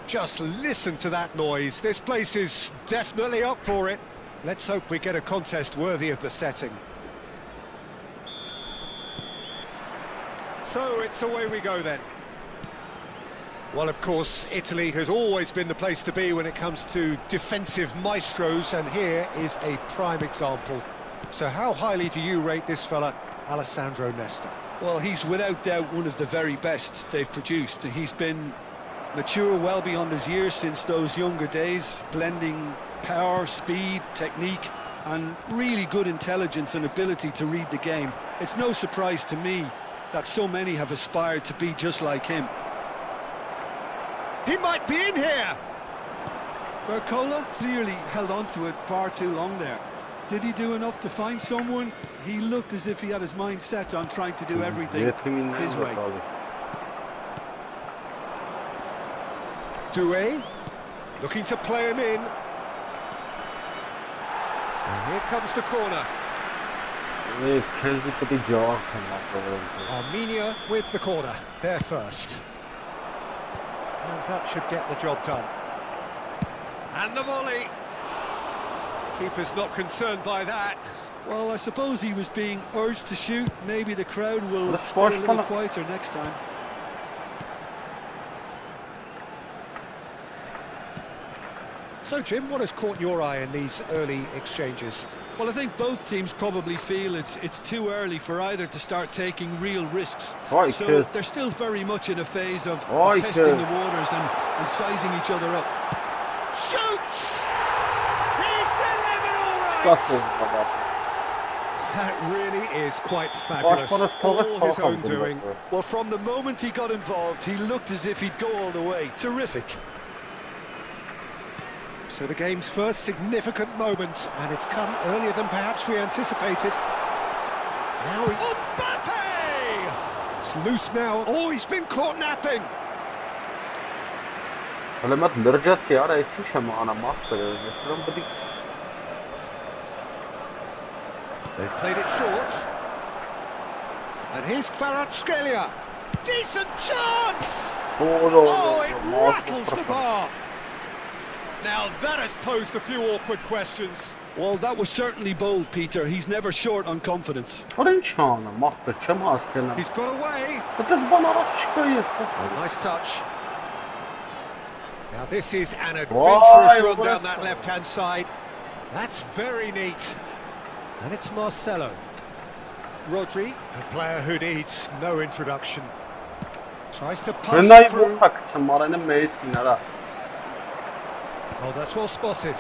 Just listen to that noise. This place is definitely up for it. Let's hope we get a contest worthy of the setting. So it's away we go then. Well, of course, Italy has always been the place to be when it comes to defensive maestros, and here is a prime example. So how highly do you rate this fella, Alessandro Nesta? Well, he's without doubt one of the very best they've produced. He's been mature well beyond his years since those younger days, blending power, speed, technique, and really good intelligence and ability to read the game. It's no surprise to me that so many have aspired to be just like him. He might be in here! Barcola clearly held on to it far too long there. Did he do enough to find someone? He looked as if he had his mind set on trying to do everything his way. Doué, looking to play him in. And here comes the corner. Armenia with the corner, there first. And that should get the job done. And the volley. Keeper's not concerned by that. Well, I suppose he was being urged to shoot. Maybe the crowd will stay a little quieter next time. So, Jim, what has caught your eye in these early exchanges? Well, I think both teams probably feel it's too early for either to start taking real risks. So they're still very much in a phase of testing the waters and sizing each other up. Shoots! He's delivered all right! That really is quite fabulous. All his own doing. Well, from the moment he got involved, he looked as if he'd go all the way. Terrific. So the game's first significant moment, and it's come earlier than perhaps we anticipated. Now Mbappe! It's loose now. Oh, he's been caught napping. They've played it short. And here's Kvaratskhelia. Decent chance! Oh, it rattles the bar. Now that has posed a few awkward questions. Well, that was certainly bold, Peter. He's never short on confidence. He's got away. Oh, nice touch. Now this is an adventurous run down that left-hand side. That's very neat. And it's Marcelo. Rodri, a player who needs no introduction. Tries to pass through. Oh, that's well spotted.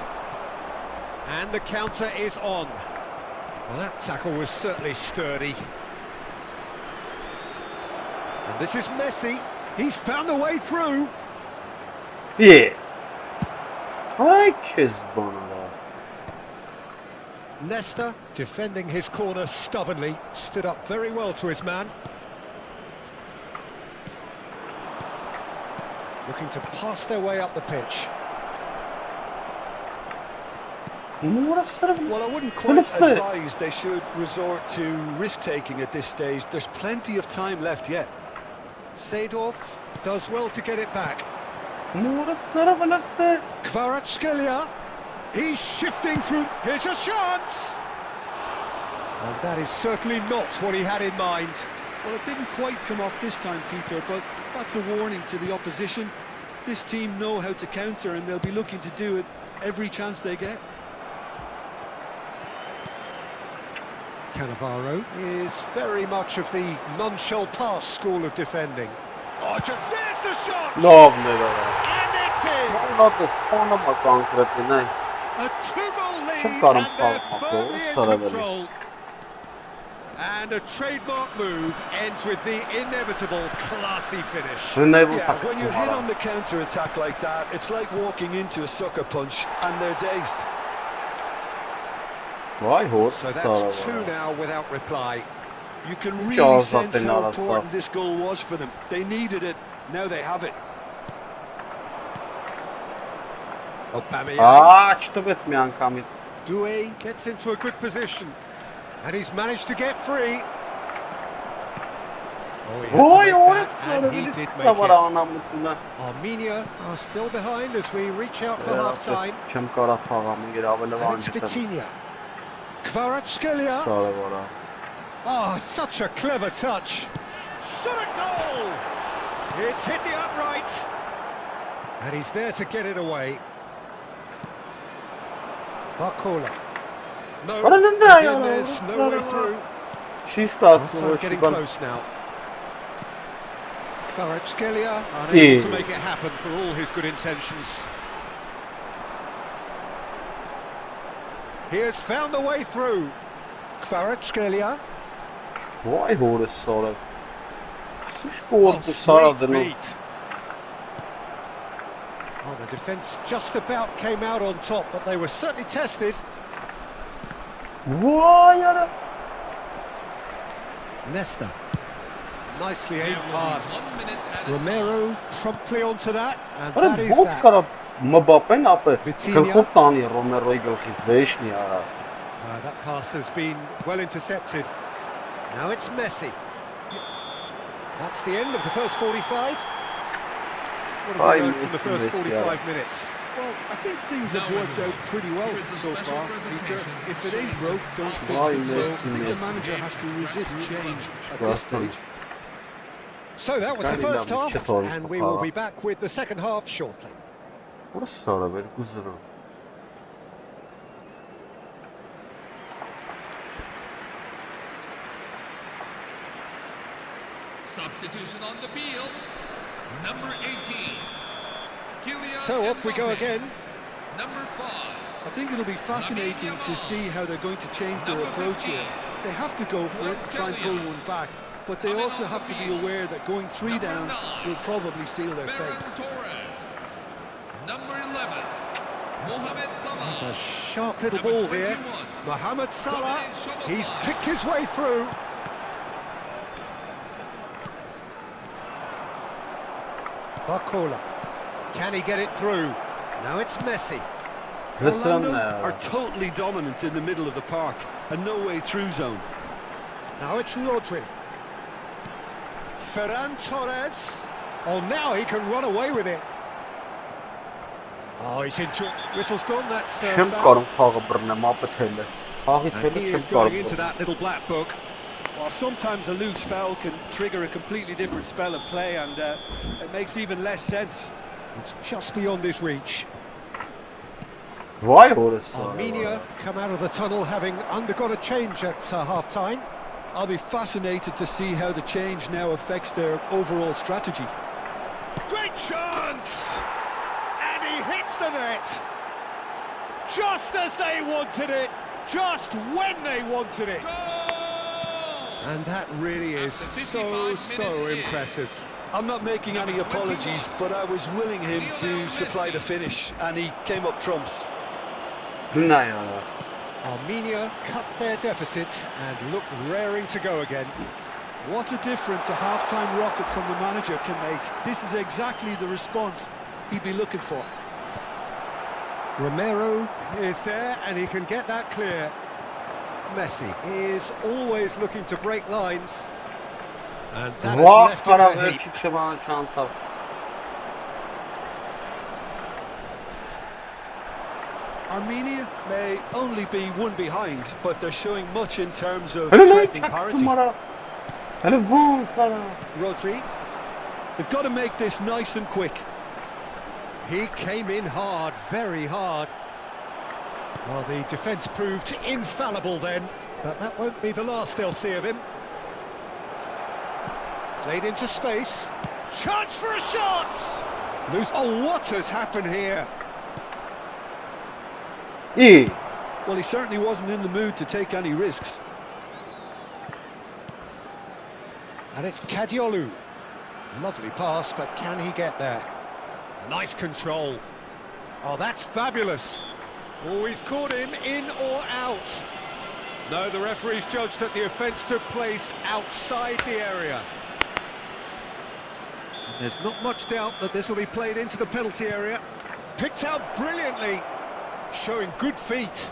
And the counter is on. Well, that tackle was certainly sturdy. And this is Messi. He's found a way through. Yeah. Nesta, defending his corner stubbornly, stood up very well to his man. Looking to pass their way up the pitch. Well, I wouldn't quite advise they should resort to risk-taking at this stage. There's plenty of time left yet. Seedorf does well to get it back. Kvaratskhelia, he's shifting through. Here's a chance! And that is certainly not what he had in mind. Well, it didn't quite come off this time, Peter, but that's a warning to the opposition. This team know how to counter, and they'll be looking to do it every chance they get. Cannavaro is very much of the none-shall-pass school of defending. Oh, there's the shot! And it's in! A 2-goal lead, and they're firmly in control. And a trademark move ends with the inevitable classy finish. Yeah, when you hit on the counter-attack like that, it's like walking into a sucker punch, and they're dazed. So that's 2 now without reply. You can really sense how important this goal was for them. They needed it, now they have it. Aubameyang. Doué gets into a good position. And he's managed to get free. Oh, he had to make that, and he did make it. Armenia are still behind as we reach out for half-time. And it's Vitinha. Kvaratskhelia. Oh, such a clever touch. Shot a goal! It's hit the upright. And he's there to get it away. Barcola. No, again, there's no way through. Half-time getting close now. Kvaratskhelia unable to make it happen for all his good intentions. He has found the way through. Kvaratskhelia. Sweet feet. Oh, the defence just about came out on top, but they were certainly tested. Nesta. Nicely aimed pass. Romero promptly onto that, and that is that. That pass has been well intercepted. Now it's Messi. That's the end of the first 45. What have we learned from the first 45 minutes? Well, I think things have worked out pretty well so far, Peter. If it ain't broke, don't fix it. So I think the manager has to resist change at this stage. So that was the first half, and we will be back with the second half shortly. Substitution on the field. Number 18. So off we go again. Number 5. I think it'll be fascinating to see how they're going to change their approach here. They have to go for it and try and pull one back, but they also have to be aware that going 3 down will probably seal their fate. Number 11. Mohamed Salah. There's a sharp little ball here. Mohamed Salah, he's picked his way through. Barcola. Can he get it through? Now it's Messi. Orlando are totally dominant in the middle of the park, a no-way through zone. Now it's Rodri. Ferran Torres. Oh, now he can run away with it. Oh, he's in. Whistle's gone. That's foul. And he is going into that little black book. Well, sometimes a loose foul can trigger a completely different spell of play, and it makes even less sense. It's just beyond his reach. Armenia come out of the tunnel having undergone a change at half-time. I'll be fascinated to see how the change now affects their overall strategy. Great chance! And he hits the net! Just as they wanted it, just when they wanted it. And that really is so impressive. I'm not making any apologies, but I was willing him to supply the finish, and he came up trumps. Armenia cut their deficit and look raring to go again. What a difference a half-time rocket from the manager can make. This is exactly the response he'd be looking for. Romero is there and he can get that clear. Messi is always looking to break lines. And that has Vah left him in a karaver heap. çıkışı bana çanta. Armenia may only be one behind, but they're showing much in terms of Hele ne threatening çaktın parity. bana? Hele vur sana. Rodri, They've got to make this nice and quick. he came in hard, very hard. Well, the defence proved infallible then, but that won't be the last they'll see of him. Played into space. Chance for a shot! Loose. Oh, what has happened here? İyi. Well, he certainly wasn't in the mood to take any risks. And it's Kadiolu. Lovely pass, but can he get there? Nice control. Oh, that's fabulous. Oh, he's caught him in or out. No, the referee's judged that the offence took place outside the area. And there's not much doubt that this will be played into the penalty area. Picked out brilliantly, showing good feet.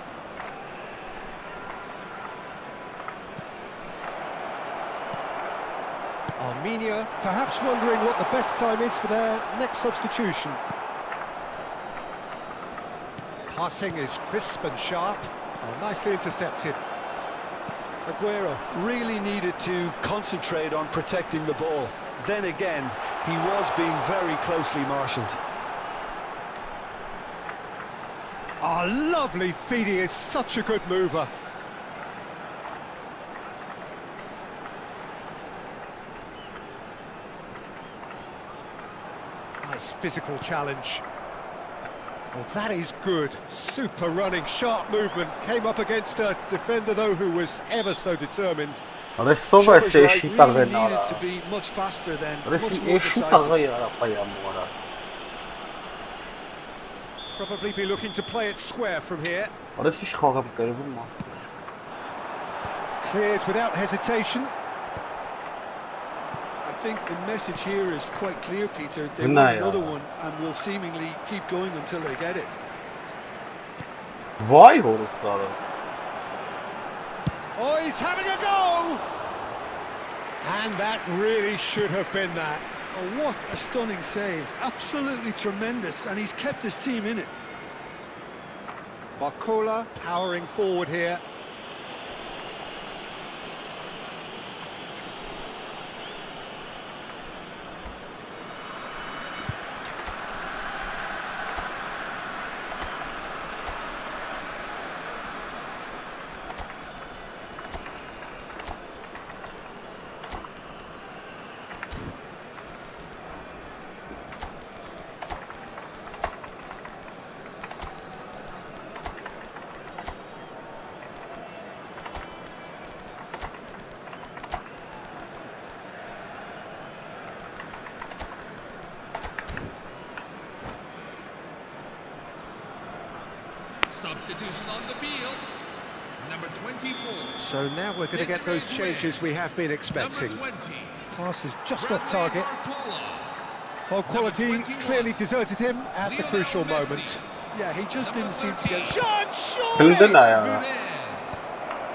Armenia perhaps wondering what the best time is for their next substitution. Passing is crisp and sharp. Oh, nicely intercepted. Aguero really needed to concentrate on protecting the ball. Then again, he was being very closely marshalled. Oh, lovely feed. He is such a good mover. Nice physical challenge. Well, that is good. Super running, sharp movement. Came up against a defender, though, who was ever so determined. Adesso vai Showers essere right, uscita a really Venara. needed to be much faster then, Adesso much more è uscita decisive. a poi amore. Probably be looking to play it square from here. Adesso şoka görüyor musun? Cleared without hesitation. I think the message here is quite clear, Peter. They No, want another yeah. one and will seemingly keep going until they get it. Vay horusları. Oh, he's having a go! And that really should have been that. Oh, what a stunning save. Absolutely tremendous, and he's kept his team in it. Barcola powering forward here. Substitution on the field. Number 24. So now we're going to get those changes we have been expecting. Number 20. Pass is just off target. Barcola. Well, quality Number 21. clearly deserted him at the Lionel crucial Messi. moment. Yeah, he just didn't seem to get... Shot, surely! Hındın ayağı.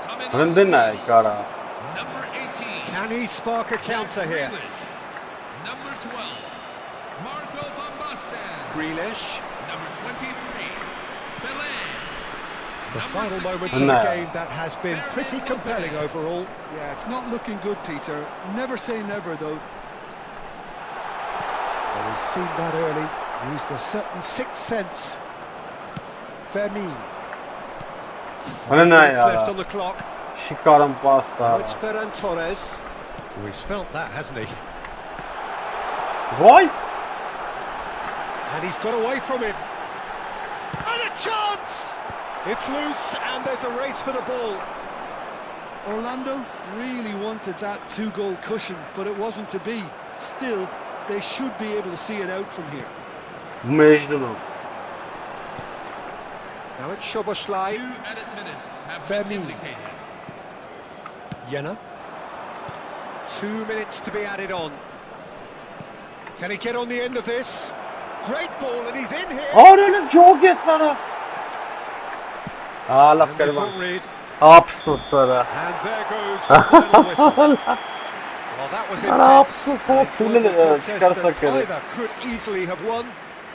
Coming on Hındın the ayağı kara. Number 18. Can he spark a counter here? Grealish. Number 12. Marco van Basten. Grealish. Number 23. Pelé. The Number final 16. moments of the No. game that has been pretty compelling overall. Yeah, it's not looking good, Peter. Never say never, though. Well, we've seen that early. Used a certain sixth sense. Vermin. 5 Hındın minutes left ayağı. on the clock. Şıkarım Now pasta. it's Ferran Torres. Oh, he's felt that, hasn't he? Vay. And he's got away from him. And a chance! It's loose and there's a race for the ball. Orlando really wanted that two-goal cushion, but it wasn't to be. Still, they should be able to see it out from here. Mecnunum. Now it's Szoboszlai. 2 added minutes have Vermin. been indicated. Jenna. 2 minutes to be added on. Can he get on the end of this? Great ball and he's in here. Aa öyle çok et sana. Laf And the gəlmə. full read. Absuslara. And there goes the final whistle. Well, that was intense. Absuslara A tüylü contest çıxarsak that gerek. either could easily have won,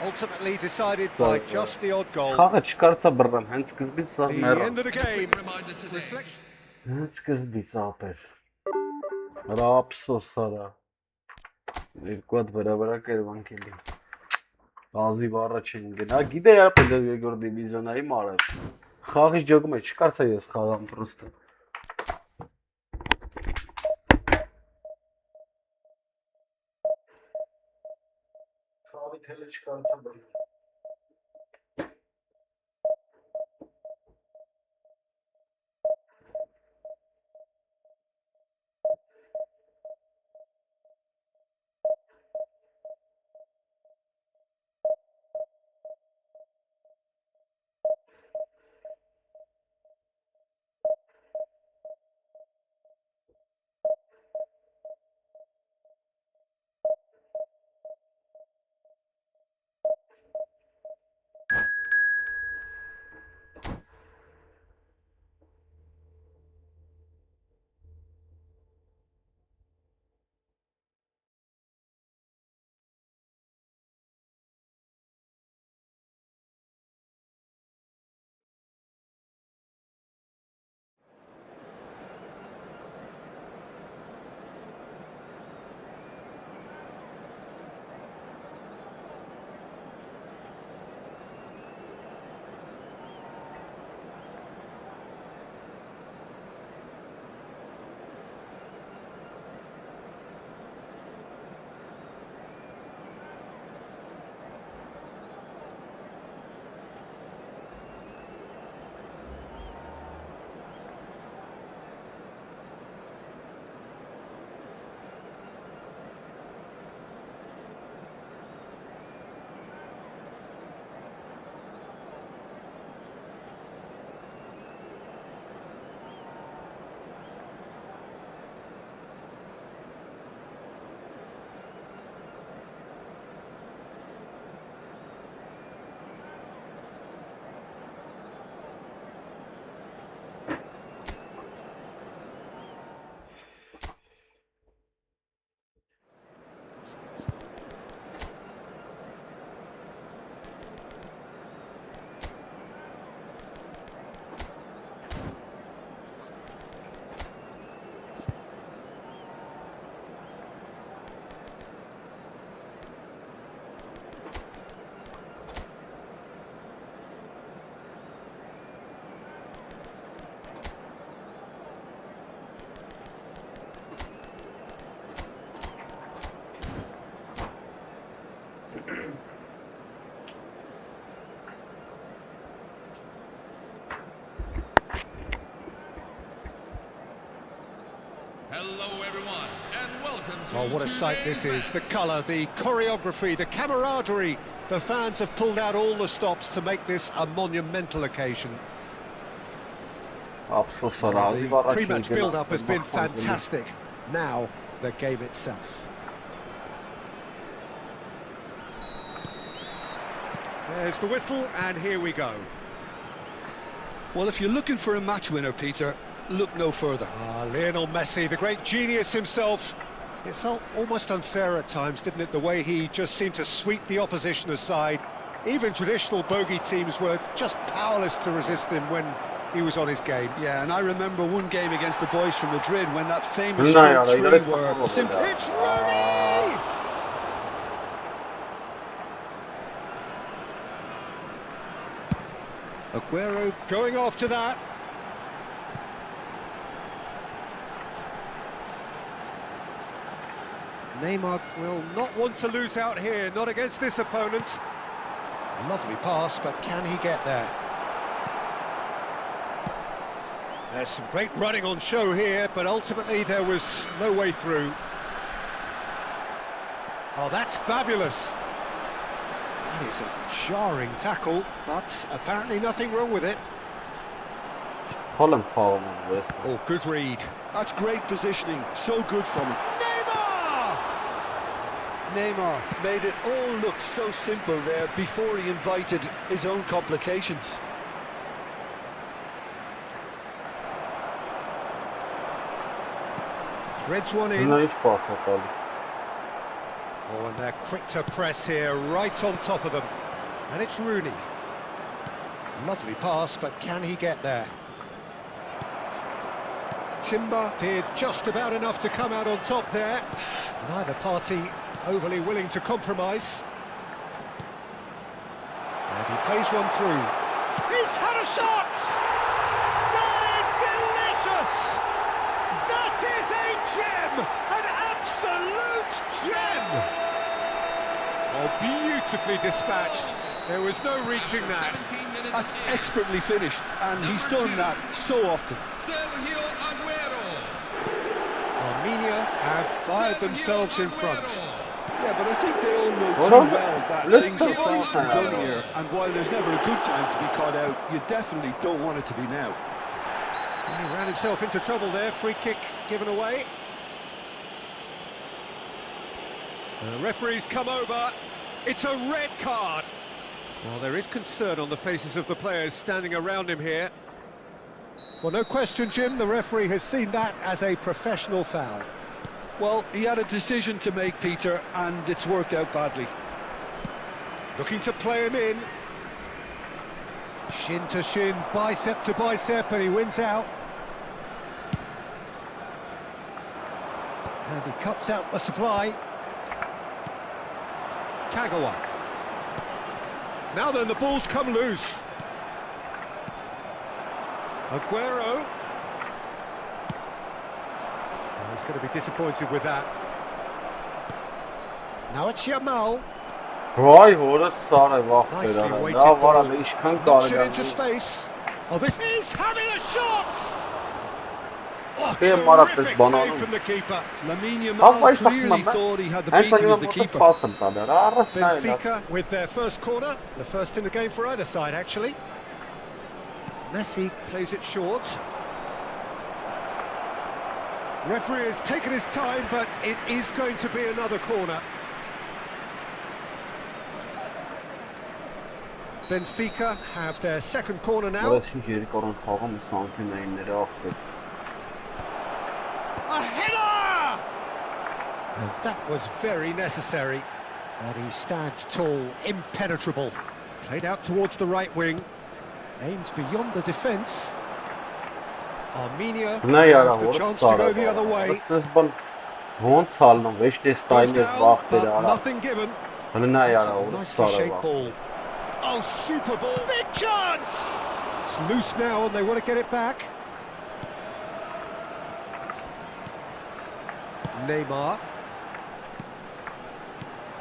ultimately decided by just the odd goal. Xağı çıxarsa bırram, hենց qız bir sağ The mərra. end of the game. Reminder today. Reflection. Hենց qız bir sağ Absuslara. Երկու հատ բրաբարա կերվան կելի։ Բազի վառաչ են գեն։ Հա գիտե յա պետք դիվիզիոնայի մարդ։ Խաղի ջոգում է, չկարծա ես խաղամ պրոստը։ Խաղի թելը չկարծա բրի։ Hello everyone, and welcome to Oh, what a sight this is. The colour, the choreography, the camaraderie. The fans have pulled out all the stops to make this a monumental occasion. Absuslara. The pre-match build-up has been fantastic. Now, the game itself. There's the whistle, and here we go. Well, if you're looking for a match winner, Peter, look no further. Lionel Messi, the great genius himself. It felt almost unfair at times, didn't it? The way he just seemed to sweep the opposition aside. Even traditional bogey teams were just powerless to resist him when he was on his game. Yeah, and I remember one game against the boys from Madrid when that famous No, front no, three no, were no, simple. no. It's Rooney! Aguero going after that. Neymar will not want to lose out here, not against this opponent. A lovely pass, but can he get there? There's some great running on show here, but ultimately there was no way through. Oh, that's fabulous. That is a jarring tackle, but apparently nothing wrong with it. Holland Paul with. Oh, good read. That's great positioning, so good from him. Neymar! Neymar made it all look so simple there before he invited his own complications. Threads one in. Bundan hiç pas atalım. Oh, and they're quick to press here, right on top of them. And it's Rooney. Lovely pass, but can he get there? Timber did just about enough to come out on top there. Neither party overly willing to compromise. And he plays one through. He's had a shot! That is delicious! That is a gem! An absolute gem! Oh, beautifully dispatced. There was no reaching that. That's expertly finished, and he's done that so often. Sergio Aguero. Armenia have fired themselves in front. Yeah, but I think they all know Hold too on. well that Let's things are go far on. from done here, and while there's never a good time to be caught out, you definitely don't want it to be now. He ran himself into trouble there, free kick given away. The referee's come over, it's a red card. Well, there is concern on the faces of the players standing around him here. Well, no question, Jim, the referee has seen that as a professional foul. Well, he had a decision to make, Peter, and it's worked out badly. Looking to play him in. Shin to shin, bicep to bicep, and he wins out. And he cuts out the supply. Kagawa. Now then, the ball's come loose. Aguero. Oh, he's going to be disappointed with that. Now it's Yamal. Vay hora sarı bak Nicely belə. weighted Daha var ball. ama işkan Knocks it qarı into gəldi. space. Oh, this is having a shot! Oh, Benim Marat terrific biz bana save alın. from the keeper. Lamine Tam Yamal baş clearly takmam ben. thought he had the En beating sonunda of the burada keeper. pasım tabii. Arasına öyle. Benfica with their first corner, the first in the game for either side, actually. Messi plays it short. Referee has taken his time, but it is going to be another corner. Benfica have their second corner now. Burası geri kalan takım sanki neyinleri aktı. A header! And that was very necessary. But he stands tall, impenetrable. Played out towards the right wing. Aimed beyond the defence. Armenia Ne yara has the orası chance to go sarı. the other way. Siz ben von saldım. Beş Goes destayını down, bak but dedi ara. nothing given. Hani ne It's yara a orası nicely sarı shaped bak. ball. Oh, super ball. Big chance! It's loose now and they want to get it back. Neymar.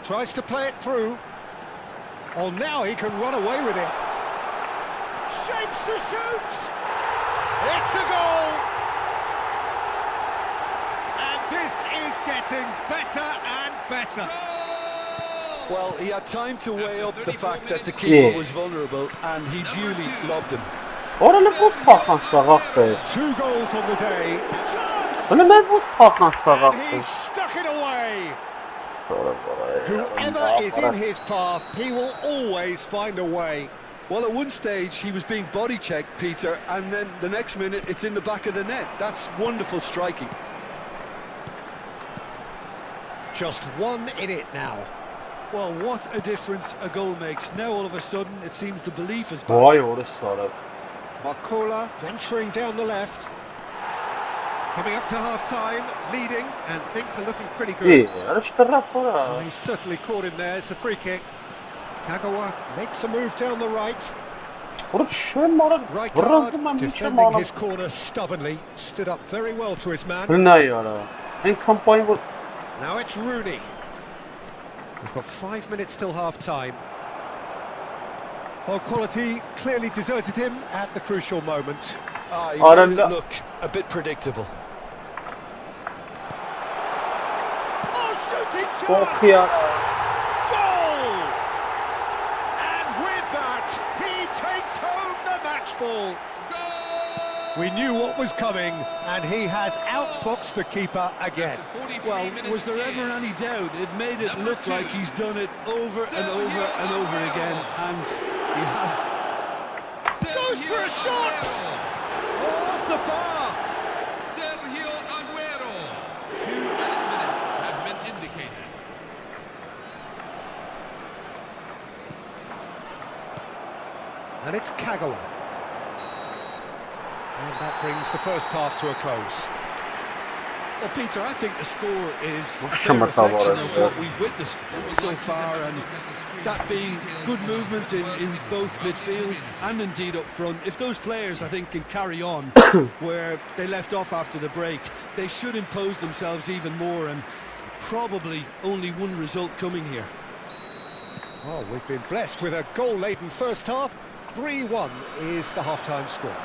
Tries to play it through. Oh, now he can run away with it. Shapes to shoot! It's a goal! And this is getting better and better. Well, he had time to weigh up the fact that the keeper Yeah. was vulnerable, and he duly lobbed him. Oranı buz pakan sağaq be. 2 goals on the day. Chance! Hani ne buz pakan sağaq And be. he stuck it away. Sarı var. Whoever is in his path, he will always find a way. Well, at one stage, he was being body checked, Peter, and then the next minute, it's in the back of the net. That's wonderful striking. Just one in it now. Well, what a difference a goal makes. Now, all of a sudden, it seems the belief is back. Vay orası sarı. Marcola venturing down the left. Coming up to half-time, leading, and things are looking pretty good. İyi. Yarış taraf var ha. Oh, he certainly caught him there. It's a free kick. Kagawa makes a move down the right. Burası şey mi var? Right Burası guard mı bir şey mi defending var? his corner stubbornly. Stood up very well to his man. Hani ne yara? En kampanya bu. Now it's Rooney. We've got 5 minutes till half-time. Well, quality clearly deserted him at the crucial moment. He Aranda- made it look a bit predictable. Oh, shooting Of chance! ya. Goal! And with that, he takes home the match ball. We knew what was coming, and he has outfoxed the keeper again. Well, was there ever any doubt? It made it look like he's done it over and over and over again, and he has. Goes for a shot! Oh, off the bar! Sergio Aguero. And it's Kagawa. And that brings the first half to a close. Well, Peter, I think the score is a fair reflection of what we've witnessed so far, and that being good movement in both midfield and indeed up front. If those players, I think, can carry on where they left off after the break, they should impose themselves even more, and probably only one result coming here. Oh, we've been blessed with a goal-laden first half. 3-1 is the half-time score.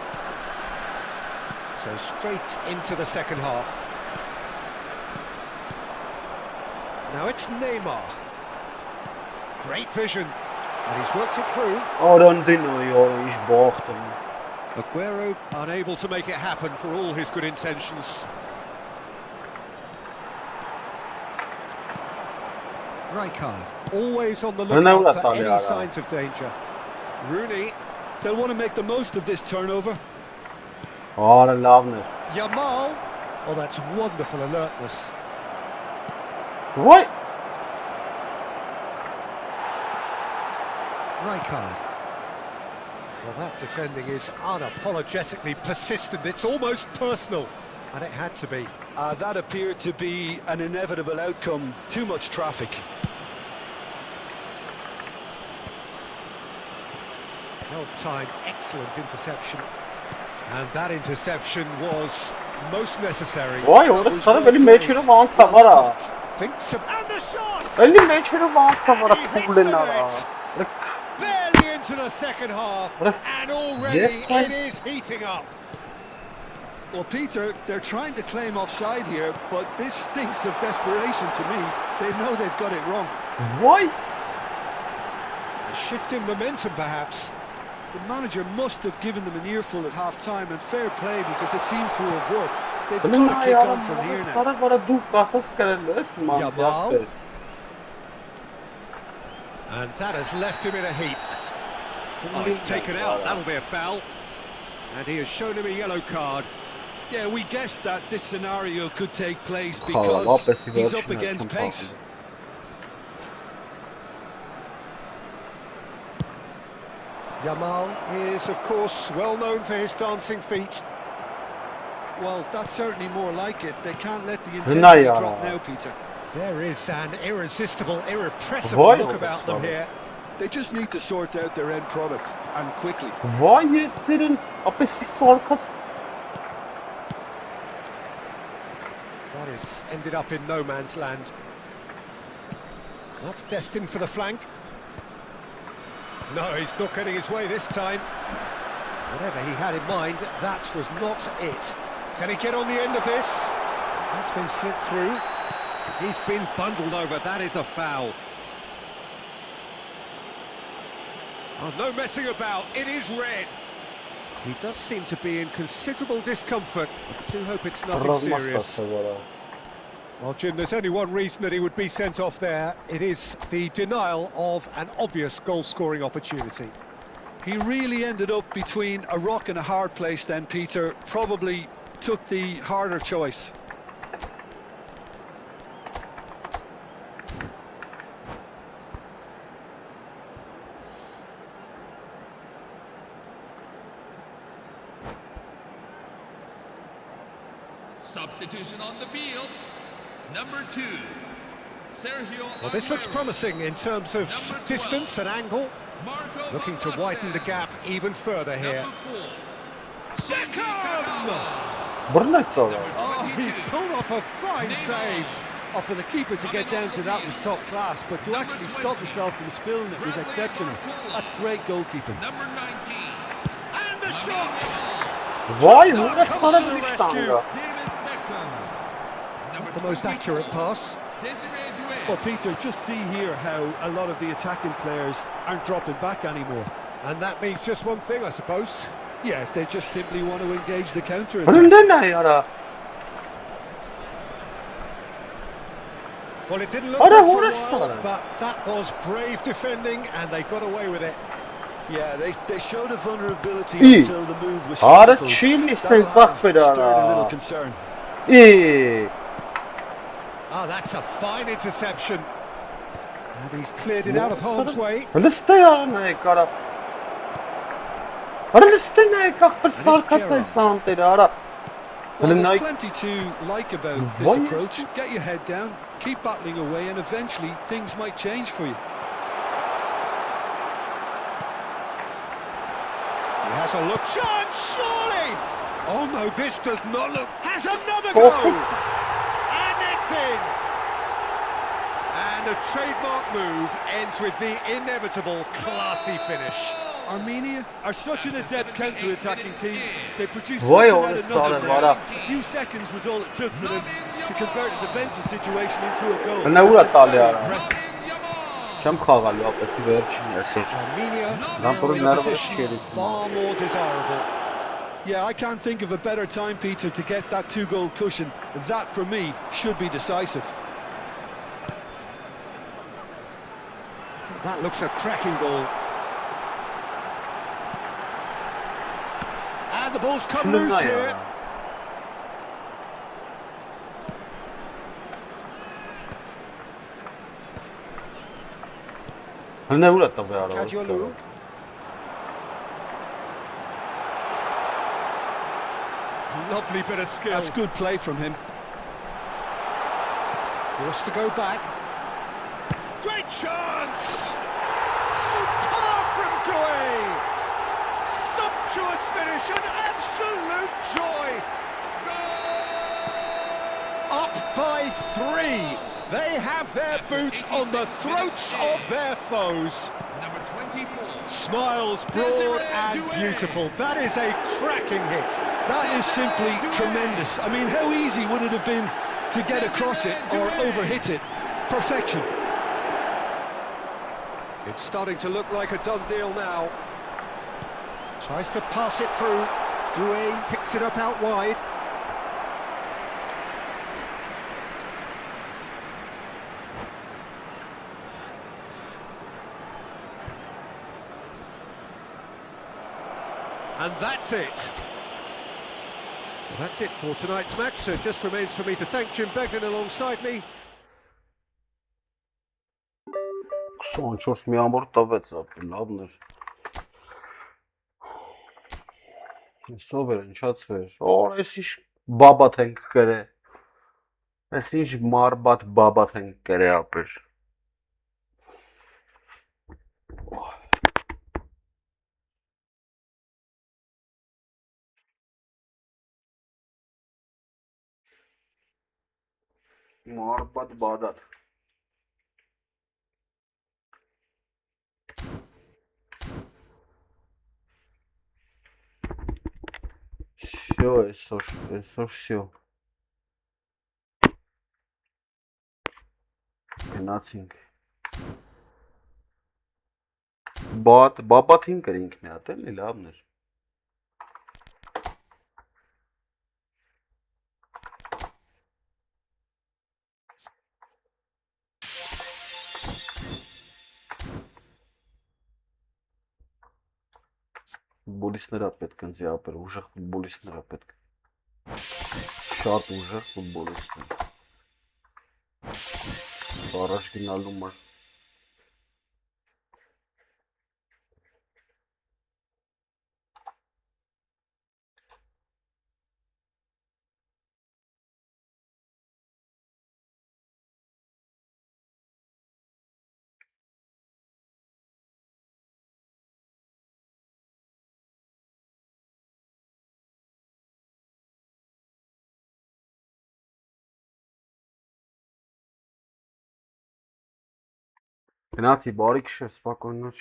So straight into the second half. Now it's Neymar. Great vision. And he's worked it through. Aguero unable to make it happen for all his good intentions. Rijkaard, always on the lookout for any signs of danger. Rooney. They'll want to make the most of this turnover. Yamal. Oh, that's wonderful alertness. What? Rijkaard. Well, that defending is unapologetically persistent. It's almost personal, and it had to be. That appeared to be an inevitable outcome. Too much traffic. Well-timed, excellent interception. And that interception was most necessary. Vay orada sana böyle meçhulü vansa var ha. Thinks of, and the shot! Öyle meçhulü vansa var He hits kullen the ha. net. Barely into the second half, and already it is heating up. Well, Peter, they're trying to claim offside here, but this stinks of desperation to me. They know they've got it wrong. Vay. A shift in momentum, perhaps. The manager must have given them an earful at half-time, and fair play because it seems to have worked. They've got to kick on from here now. Sana bana dur kasas kırılır. Yamal. And that has left him in a heap. Oh, it's taken out, that'll be a foul. And he has shown him a yellow card. Yeah, we guessed that this scenario could take place because he's up against pace. Yamal is, of course, well known for his dancing feet. Well, that's certainly more like it. They can't let the intensity drop now, Peter. There is an irresistible, irrepressible look about them here. They just need to sort out their end product, and quickly. Vay senin apesi arkası. That has ended up in no man's land. That's destined for the flank. No, he's not getting his way this time. Whatever he had in mind, that was not it. Can he get on the end of this? That's been slipped through. He's been bundled over. That is a foul. Oh, no messing about. It is red. He does seem to be in considerable discomfort. I do hope it's nothing serious. Well, Jim, there's only one reason that he would be sent off there. It is the denial of an obvious goal-scoring opportunity. He really ended up between a rock and a hard place then, Peter. Probably took the harder choice. Substitution on the field. Number 2, Sergio. Well, this looks promising in terms of distance and angle. Looking to widen the gap even further here. Beckham! Oh, he's pulled off a fine save. Oh, for the keeper to get down to that was top class, but to actually stop himself from spilling it was exceptional. That's great goalkeeping. Number 19. And the shot! Vay burada sana bir tane. The most accurate pass. Well, Peter, just see here how a lot of the attacking players aren't dropping back anymore. And that means just one thing, I suppose. Yeah, they just simply want to engage the counter Önünde attack. ne ya? Well, it didn't look good for a while, but that was brave defending, and they got away with it. Yeah, they showed a vulnerability until the move was stifled. That'll have stirred a little concern. Oh, that's a fine interception. And he's cleared it out of harm's way. Արա լստեն է կախպր it's սարկատ Gerrard. այս տանտերը, արա։ Well, Helen there's Knight. plenty to like about this Why- approach. Get your head down, keep battling away, and eventually things might change for you. He has a look. Chance, surely! Oh no, this does not look. Has another Oh. go! And it's in! And a trademark move ends with the inevitable classy finish. Armenia are such an adept counter-attacking team. They produce Why something all out this of nothing sort of there. bother? A few seconds was all it took for them to convert a defensive situation into a goal. And now It's that's very all, impressive. Չեմ խաղալու ապեսի վերջին այսօր։ Armenia Нам now in a надо position вообще far more desirable. Yeah, I can't think of a better time, Peter, to get that two-goal cushion. That, for me, should be decisive. That looks a cracking ball. And the ball's come loose here. Հնա ուր է տվե արա։ Kadiolu. Lovely bit of skill. That's good play from him. Forced to go back. Great chance! Superb from Doué! Sumptuous finish, an absolute joy! Up by 3. They have their boots on the throats of their foes. Number 24. Smiles broad and beautiful. That is a cracking hit. That is simply tremendous. I mean, how easy would it have been to get across it or overhit it? Perfection. It's starting to look like a done deal now. Tries to pass it through. Doué picks it up out wide. And that's it. Well, that's it for tonight's match, so it just remains for me to thank Jim Begden alongside me. 24 մի ամբողջ տվեց ապրի, լավն էր։ Սով էր, ընչացվեր։ Օր, ես ինչ բաբատ ենք կրե։ Ես ինչ մարբատ բաբատ ենք կրե ապր։ Մարբատ բադատ։ Всё, այսօր всё։ Գնացինք։ Բաբաթին կրինք մի հատ էլի, լավն էր։ Ֆուտբոլիստները պետք են զիապեր, ուժեղ ֆուտբոլիստները պետք։ Շատ ուժեղ ֆուտբոլիստներ։ Առաջ գնալու մար։ Գնացի, բարի քիշեր, սպակոյն նոչ։